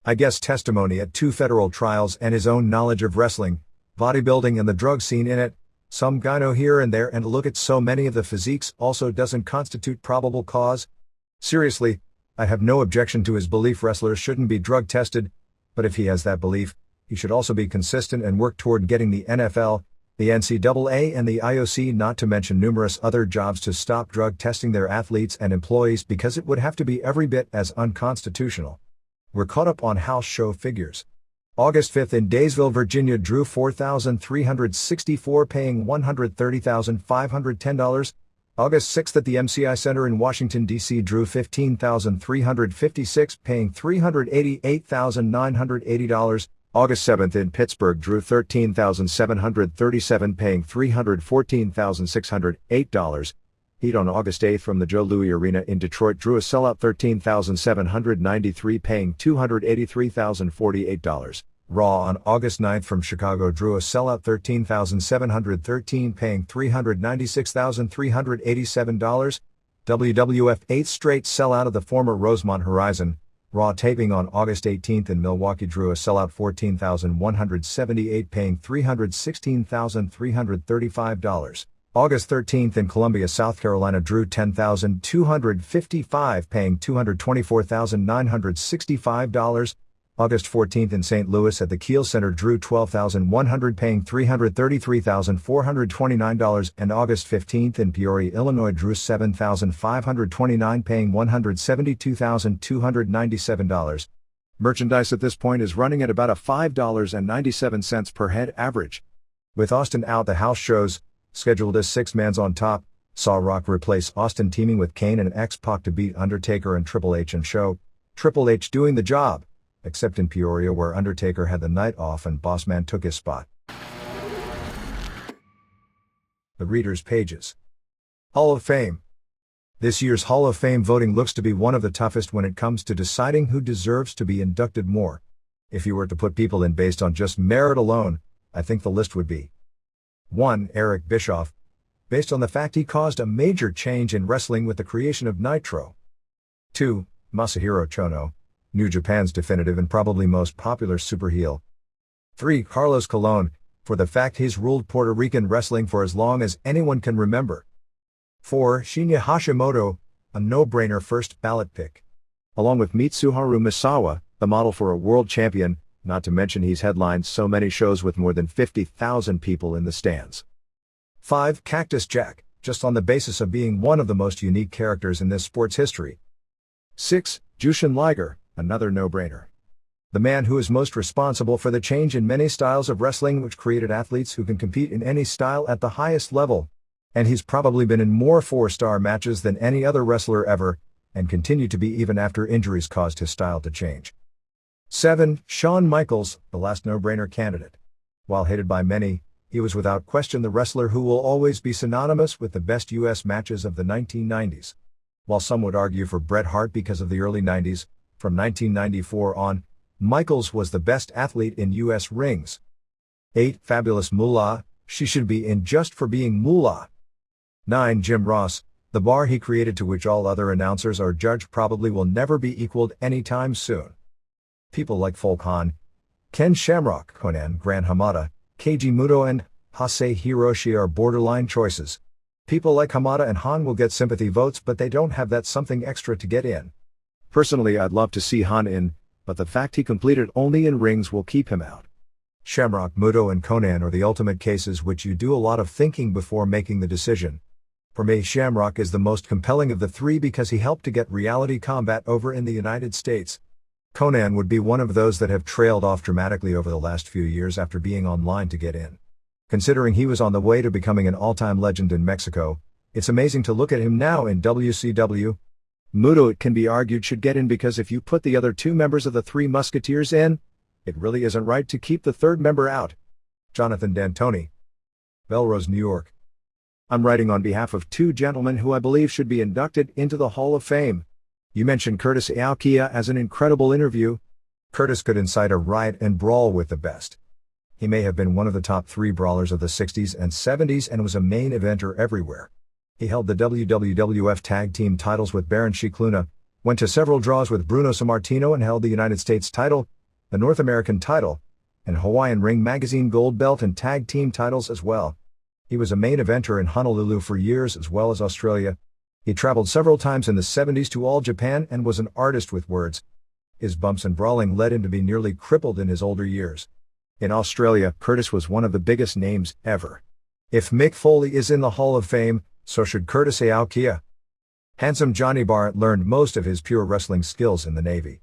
I guess testimony at 2 federal trials and his own knowledge of wrestling, bodybuilding and the drug scene in it, some gyno here and there and look at so many of the physiques also doesn't constitute probable cause. Seriously, I have no objection to his belief wrestlers shouldn't be drug tested, but if he has that belief, he should also be consistent and work toward getting the NFL, the NCAA and the IOC, not to mention numerous other jobs, to stop drug testing their athletes and employees because it would have to be every bit as unconstitutional. We're caught up on house show figures. August 5th in Daysville, Virginia drew 4,364 paying $130,510. August 6th at the MCI Center in Washington, D.C. drew 15,356 paying $388,980. August 7th in Pittsburgh drew 13,737 paying $314,608. Heat on August 8th from the Joe Louis Arena in Detroit drew a sellout 13,793 paying $283,048. Raw on August 9th from Chicago drew a sellout 13,713 paying $396,387. WWF 8th straight sellout of the former Rosemont Horizon. Raw taping on August 18th in Milwaukee drew a sellout 14,178 paying $316,335. August 13th in Columbia, South Carolina drew 10,255 paying $224,965. August 14th in St. Louis at the Kiel Center drew 12,100 paying $333,429, and August 15th in Peoria, Illinois drew 7,529 paying $172,297. Merchandise at this point is running at about a $5.97 per head average. With Austin out, the house shows, scheduled as 6-man's on top, saw Rock replace Austin teaming with Kane and X-Pac to beat Undertaker and Triple H and show Triple H doing the job, except in Peoria where Undertaker had the night off and Bossman took his spot. The Reader's Pages. Hall of Fame. This year's Hall of Fame voting looks to be one of the toughest when it comes to deciding who deserves to be inducted more. If you were to put people in based on just merit alone, I think the list would be 1. Eric Bischoff, based on the fact he caused a major change in wrestling with the creation of Nitro. 2. Masahiro Chono, New Japan's definitive and probably most popular superheel. 3. Carlos Colon, for the fact he's ruled Puerto Rican wrestling for as long as anyone can remember. 4. Shinya Hashimoto, a no-brainer first ballot pick. Along with Mitsuharu Misawa, the model for a world champion, not to mention he's headlined so many shows with more than 50,000 people in the stands. 5. Cactus Jack, just on the basis of being one of the most unique characters in this sport's history. 6. Jushin Liger, another no-brainer. The man who is most responsible for the change in many styles of wrestling which created athletes who can compete in any style at the highest level. And he's probably been in more 4-star matches than any other wrestler ever, and continued to be even after injuries caused his style to change. 7. Shawn Michaels, the last no-brainer candidate. While hated by many, he was without question the wrestler who will always be synonymous with the best U.S. matches of the 1990s. While some would argue for Bret Hart because of the early 90s, from 1994 on, Michaels was the best athlete in U.S. rings. 8. Fabulous Moolah, she should be in just for being Moolah. 9. Jim Ross, the bar he created to which all other announcers are judged probably will never be equaled anytime soon. People like Folk Han, Ken Shamrock, Conan, Gran Hamada, Keiji Muto and Hase Hiroshi are borderline choices. People like Hamada and Han will get sympathy votes, but they don't have that something extra to get in. Personally, I'd love to see Han in, but the fact he competed only in rings will keep him out. Shamrock, Muto and Conan are the ultimate cases which you do a lot of thinking before making the decision. For me, Shamrock is the most compelling of the three because he helped to get reality combat over in the United States. Conan would be one of those that have trailed off dramatically over the last few years after being online to get in. Considering he was on the way to becoming an all-time legend in Mexico, it's amazing to look at him now in WCW. Muto, it can be argued, should get in because if you put the other two members of the Three Musketeers in, it really isn't right to keep the third member out. Jonathan D'Antoni, Belrose, New York. I'm writing on behalf of two gentlemen who I believe should be inducted into the Hall of Fame. You mentioned Curtis Aokia as an incredible interview. Curtis could incite a riot and brawl with the best. He may have been one of the top three brawlers of the 60s and 70s and was a main eventer everywhere. He held the WWF Tag Team titles with Baron Shikluna, went to several draws with Bruno Sammartino and held the United States title, the North American title, and Hawaiian Ring Magazine Gold Belt and Tag Team titles as well. He was a main eventer in Honolulu for years as well as Australia. He traveled several times in the 70s to All Japan and was an artist with words. His bumps and brawling led him to be nearly crippled in his older years. In Australia, Curtis was one of the biggest names ever. If Mick Foley is in the Hall of Fame, so should Curtis Aokia. Handsome Johnny Barrett learned most of his pure wrestling skills in the Navy.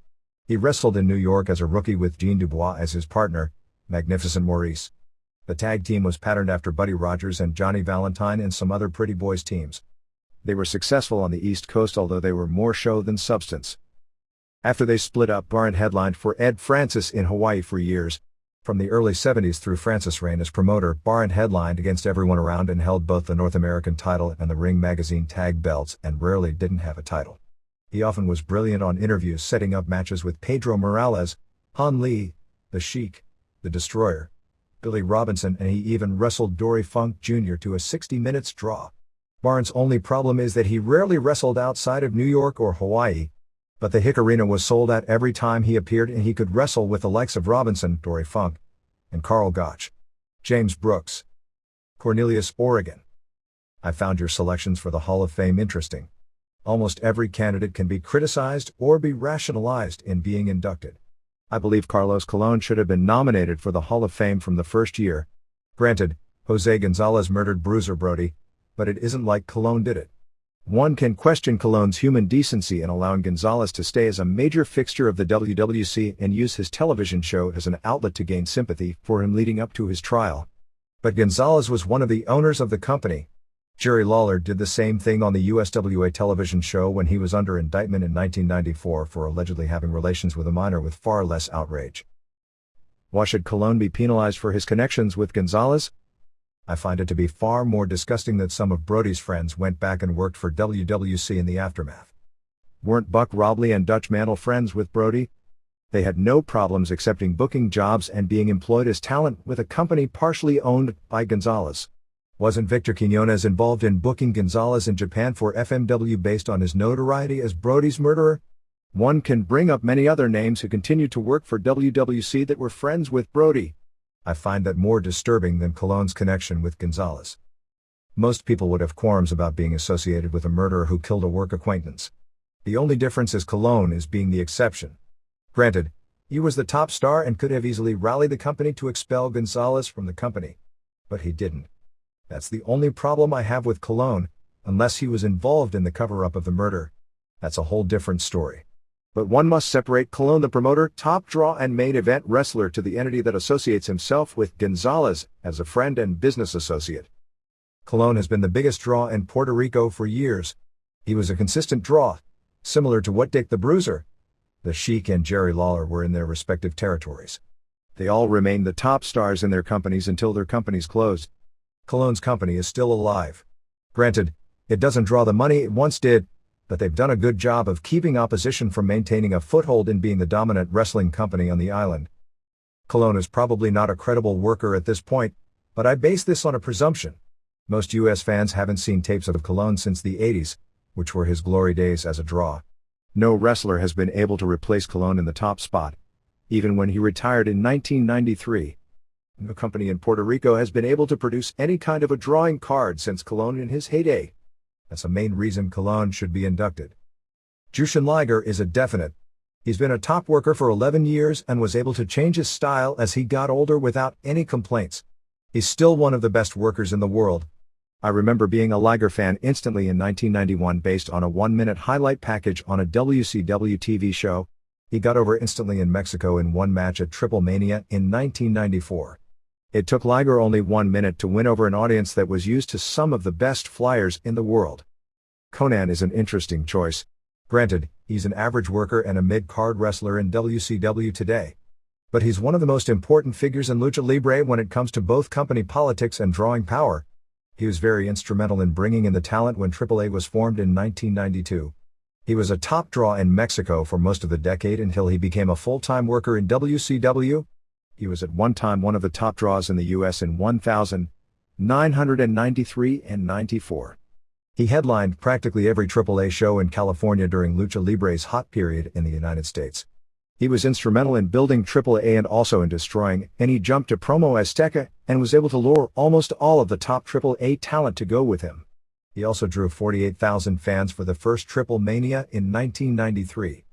He wrestled in New York as a rookie with Njpw as his partner, Magnificent Maurice. The tag team was patterned after Buddy Rogers and Johnny Valentine and some other Pretty Boys teams. They were successful on the East Coast, although they were more show than substance. After they split up, Barrett headlined for Ed Francis in Hawaii for years. From the early 70s through Francis' reign as promoter, Barrett headlined against everyone around and held both the North American title and the Ring Magazine tag belts and rarely didn't have a title. He often was brilliant on interviews, setting up matches with Pedro Morales, Han Lee, The Sheik, The Destroyer, Billy Robinson, and he even wrestled Dory Funk Jr. to a 60 minutes draw. Barrett's only problem is that he rarely wrestled outside of New York or Hawaii, but the Hick Arena was sold out every time he appeared and he could wrestle with the likes of Robinson, Dory Funk, and Carl Gotch. James Brooks, Cornelius, Oregon. I found your selections for the Hall of Fame interesting. Almost every candidate can be criticized or be rationalized in being inducted. I believe Carlos Colon should have been nominated for the Hall of Fame from the first year. Granted, Jose Gonzalez murdered Bruiser Brody, but it isn't like Colon did it. One can question Colon's human decency in allowing Gonzalez to stay as a major fixture of the WWC and use his television show as an outlet to gain sympathy for him leading up to his trial. But Gonzalez was one of the owners of the company. Jerry Lawler did the same thing on the USWA television show when he was under indictment in 1994 for allegedly having relations with a minor with far less outrage. Why should Colon be penalized for his connections with Gonzalez? I find it to be far more disgusting that some of Brody's friends went back and worked for WWC in the aftermath. Weren't Buck Robley and Dutch Mantle friends with Brody? They had no problems accepting booking jobs and being employed as talent with a company partially owned by Gonzalez. Wasn't Victor Quiñones involved in booking Gonzalez in Japan for FMW based on his notoriety as Brody's murderer? One can bring up many other names who continued to work for WWC that were friends with Brody. I find that more disturbing than Colon's connection with Gonzalez. Most people would have qualms about being associated with a murderer who killed a work acquaintance. The only difference is Colon is being the exception. Granted, he was the top star and could have easily rallied the company to expel Gonzalez from the company. But he didn't. That's the only problem I have with Colon, unless he was involved in the cover-up of the murder. That's a whole different story. But one must separate Colon, the promoter, top draw and main event wrestler, to the entity that associates himself with Gonzalez as a friend and business associate. Colon has been the biggest draw in Puerto Rico for years. He was a consistent draw, similar to what Dick the Bruiser, the Sheik, and Jerry Lawler were in their respective territories. They all remained the top stars in their companies until their companies closed. Colon's company is still alive. Granted, it doesn't draw the money it once did, but they've done a good job of keeping opposition from maintaining a foothold in being the dominant wrestling company on the island. Colon is probably not a credible worker at this point, but I base this on a presumption. Most US fans haven't seen tapes of Colon since the 80s, which were his glory days as a draw. No wrestler has been able to replace Colon in the top spot, even when he retired in 1993. No company in Puerto Rico has been able to produce any kind of a drawing card since Colon in his heyday. That's a main reason Cologne should be inducted. Jushin Liger is a definite. He's been a top worker for 11 years and was able to change his style as he got older without any complaints. He's still one of the best workers in the world. I remember being a Liger fan instantly in 1991 based on a 1-minute highlight package on a WCW TV show. He got over instantly in Mexico in one match at Triple Mania in 1994. It took Liger only 1 minute to win over an audience that was used to some of the best flyers in the world. Conan is an interesting choice. Granted, he's an average worker and a mid-card wrestler in WCW today. But he's one of the most important figures in Lucha Libre when it comes to both company politics and drawing power. He was very instrumental in bringing in the talent when AAA was formed in 1992. He was a top draw in Mexico for most of the decade until he became a full-time worker in WCW. He was at one time one of the top draws in the US in 1993 and 94. He headlined practically every AAA show in California during Lucha Libre's hot period in the United States. He was instrumental in building AAA and also in destroying any jump to Promo Azteca, and was able to lure almost all of the top AAA talent to go with him. He also drew 48,000 fans for the first Triple Mania in 1993.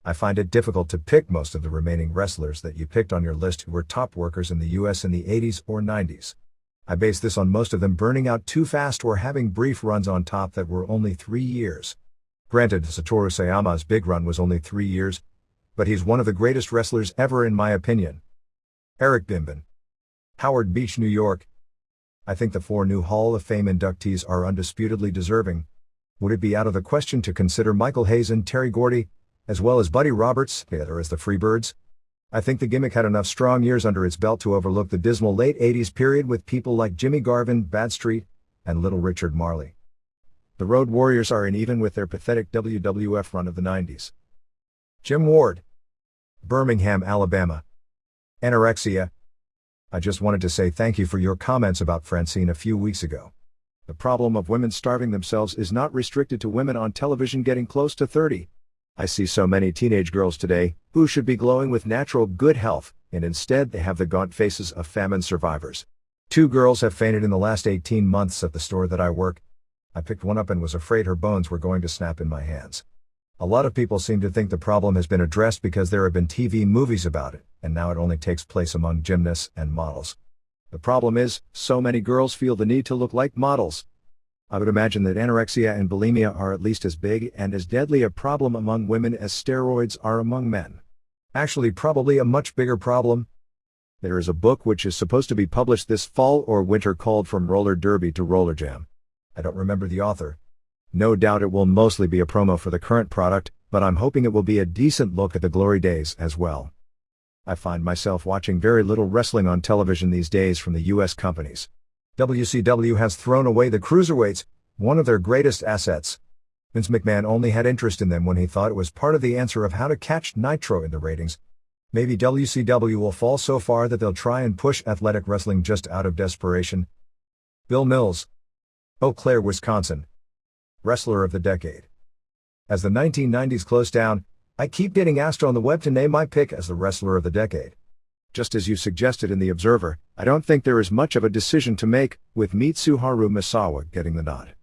I find it difficult to pick most of the remaining wrestlers that you picked on your list who were top workers in the US in the 80s or 90s. I base this on most of them burning out too fast or having brief runs on top that were only 3 years. Granted, Satoru Sayama's big run was only 3 years, but he's one of the greatest wrestlers ever in my opinion. Eric Bimbin. Howard Beach, New York. I think the 4 new Hall of Fame inductees are undisputedly deserving. Would it be out of the question to consider Michael Hayes and Terry Gordy, as well as Buddy Roberts, or as the Freebirds? I think the gimmick had enough strong years under its belt to overlook the dismal late 80s period with people like Jimmy Garvin, Bad Street, and Little Richard Marley. The Road Warriors are in even with their pathetic WWF run of the 90s. Jim Ward. Birmingham, Alabama. Anorexia. I just wanted to say thank you for your comments about Francine a few weeks ago. The problem of women starving themselves is not restricted to women on television getting close to 30. I see so many teenage girls today who should be glowing with natural good health, and instead they have the gaunt faces of famine survivors. 2 girls have fainted in the last 18 months at the store that I work. I picked one up and was afraid her bones were going to snap in my hands. A lot of people seem to think the problem has been addressed because there have been TV movies about it, and now it only takes place among gymnasts and models. The problem is, so many girls feel the need to look like models. I would imagine that anorexia and bulimia are at least as big and as deadly a problem among women as steroids are among men. Actually, probably a much bigger problem. There is a book which is supposed to be published this fall or winter called From Roller Derby to Roller Jam. I don't remember the author. No doubt it will mostly be a promo for the current product, but I'm hoping it will be a decent look at the glory days as well. I find myself watching very little wrestling on television these days from the US companies. WCW has thrown away the cruiserweights, one of their greatest assets. Vince McMahon only had interest in them when he thought it was part of the answer of how to catch Nitro in the ratings. Maybe WCW will fall so far that they'll try and push athletic wrestling just out of desperation. Bill Mills. Eau Claire, Wisconsin. Wrestler of the Decade. As the 1990s close down, I keep getting asked on the web to name my pick as the Wrestler of the Decade. Just as you suggested in The Observer, I don't think there is much of a decision to make, with Mitsuharu Misawa getting the nod.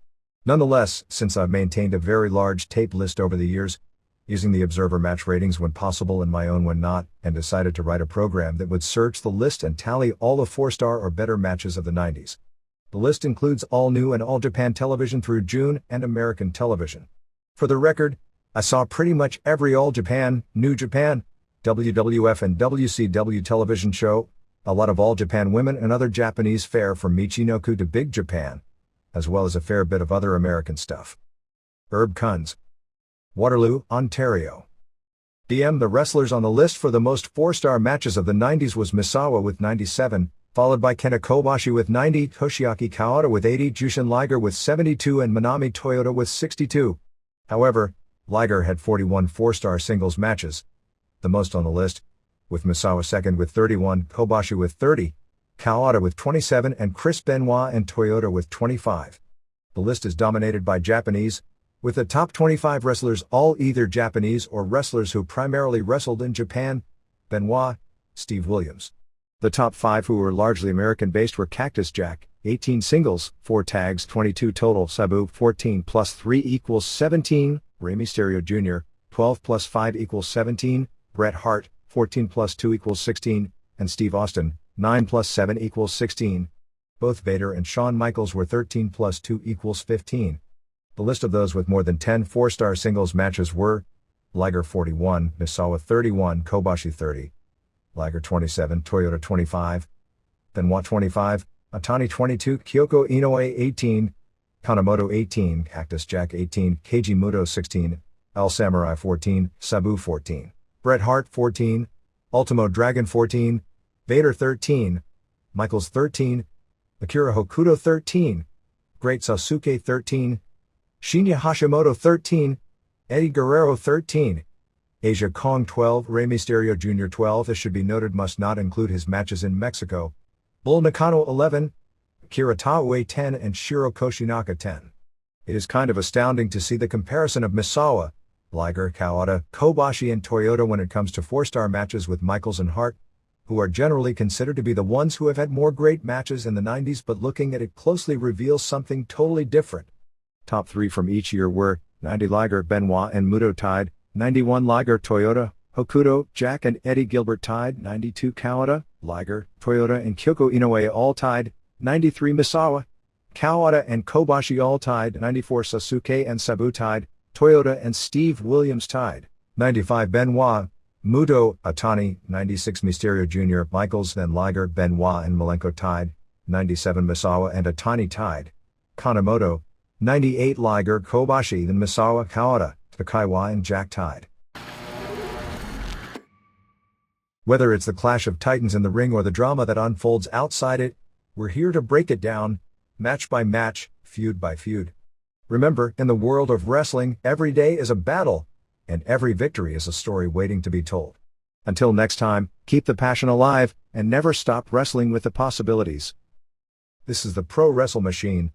Nonetheless, since I've maintained a very large tape list over the years, using The Observer match ratings when possible and my own when not, and decided to write a program that would search the list and tally all the 4-star or better matches of the 90s. The list includes All New and All Japan television through June and American television. For the record, I saw pretty much every All Japan, New Japan, WWF and WCW television show, a lot of All Japan women and other Japanese fare from Michinoku to Big Japan, as well as a fair bit of other American stuff. Herb Kunz. Waterloo, Ontario. DM. The wrestlers on the list for the most 4-star matches of the 90s was Misawa with 97, followed by Kenta Kobashi with 90, Toshiaki Kawada with 80, Jushin Liger with 72 and Manami Toyota with 62. However, Liger had 41 4-star singles matches, the most on the list, with Misawa second with 31, Kobashi with 30, Kawada with 27 and Chris Benoit and Toyota with 25. The list is dominated by Japanese, with the top 25 wrestlers all either Japanese or wrestlers who primarily wrestled in Japan. Benoit, Steve Williams. The top 5 who were largely American-based were Cactus Jack, 18 singles, 4 tags, 22 total, Sabu, 14 plus 3 equals 17, Rey Mysterio Jr., 12 plus 5 equals 17, Bret Hart, 14 plus 2 equals 16, and Steve Austin, 9 plus 7 equals 16. Both Vader and Shawn Michaels were 13 plus 2 equals 15. The list of those with more than 10 four-star singles matches were Liger 41, Misawa 31, Kobashi 30, Liger 27, Toyota 25, Benoit 25, Atani 22, Kyoko Inoue 18, Kanemoto 18, Cactus Jack 18, Keiji Muto 16, El Samurai 14, Sabu 14, Bret Hart 14, Ultimo Dragon 14, Vader 13, Michaels 13, Akira Hokuto 13, Great Sasuke 13, Shinya Hashimoto 13, Eddie Guerrero 13, Asia Kong 12, Rey Mysterio Jr. 12. This should be noted must not include his matches in Mexico. Bull Nakano 11, Akira Taue 10 and Shiro Koshinaka 10. It is kind of astounding to see the comparison of Misawa, Liger, Kawada, Kobashi and Toyota when it comes to four-star matches with Michaels and Hart, who are generally considered to be the ones who have had more great matches in the 90s, but looking at it closely reveals something totally different. Top 3 from each year were 90 Liger, Benoit and Muto tied, 91 Liger, Toyota, Hokuto, Jack and Eddie Gilbert tied, 92 Kawada, Liger, Toyota and Kyoko Inoue all tied, 93 Misawa, Kawada and Kobashi all tied, 94 Sasuke and Sabu tied, Toyota and Steve Williams tied, 95 Benoit, Muto, Atani, 96 Mysterio Jr., Michaels, then Liger, Benoit and Malenko tied, 97 Misawa and Atani tied, Kanemoto, 98 Liger, Kobashi, then Misawa, Kawada, Takaiwa and Jack tied. Whether it's the clash of titans in the ring or the drama that unfolds outside it, we're here to break it down, match by match, feud by feud. Remember, in the world of wrestling, every day is a battle, and every victory is a story waiting to be told. Until next time, keep the passion alive, and never stop wrestling with the possibilities. This is the Pro Wrestle Machine,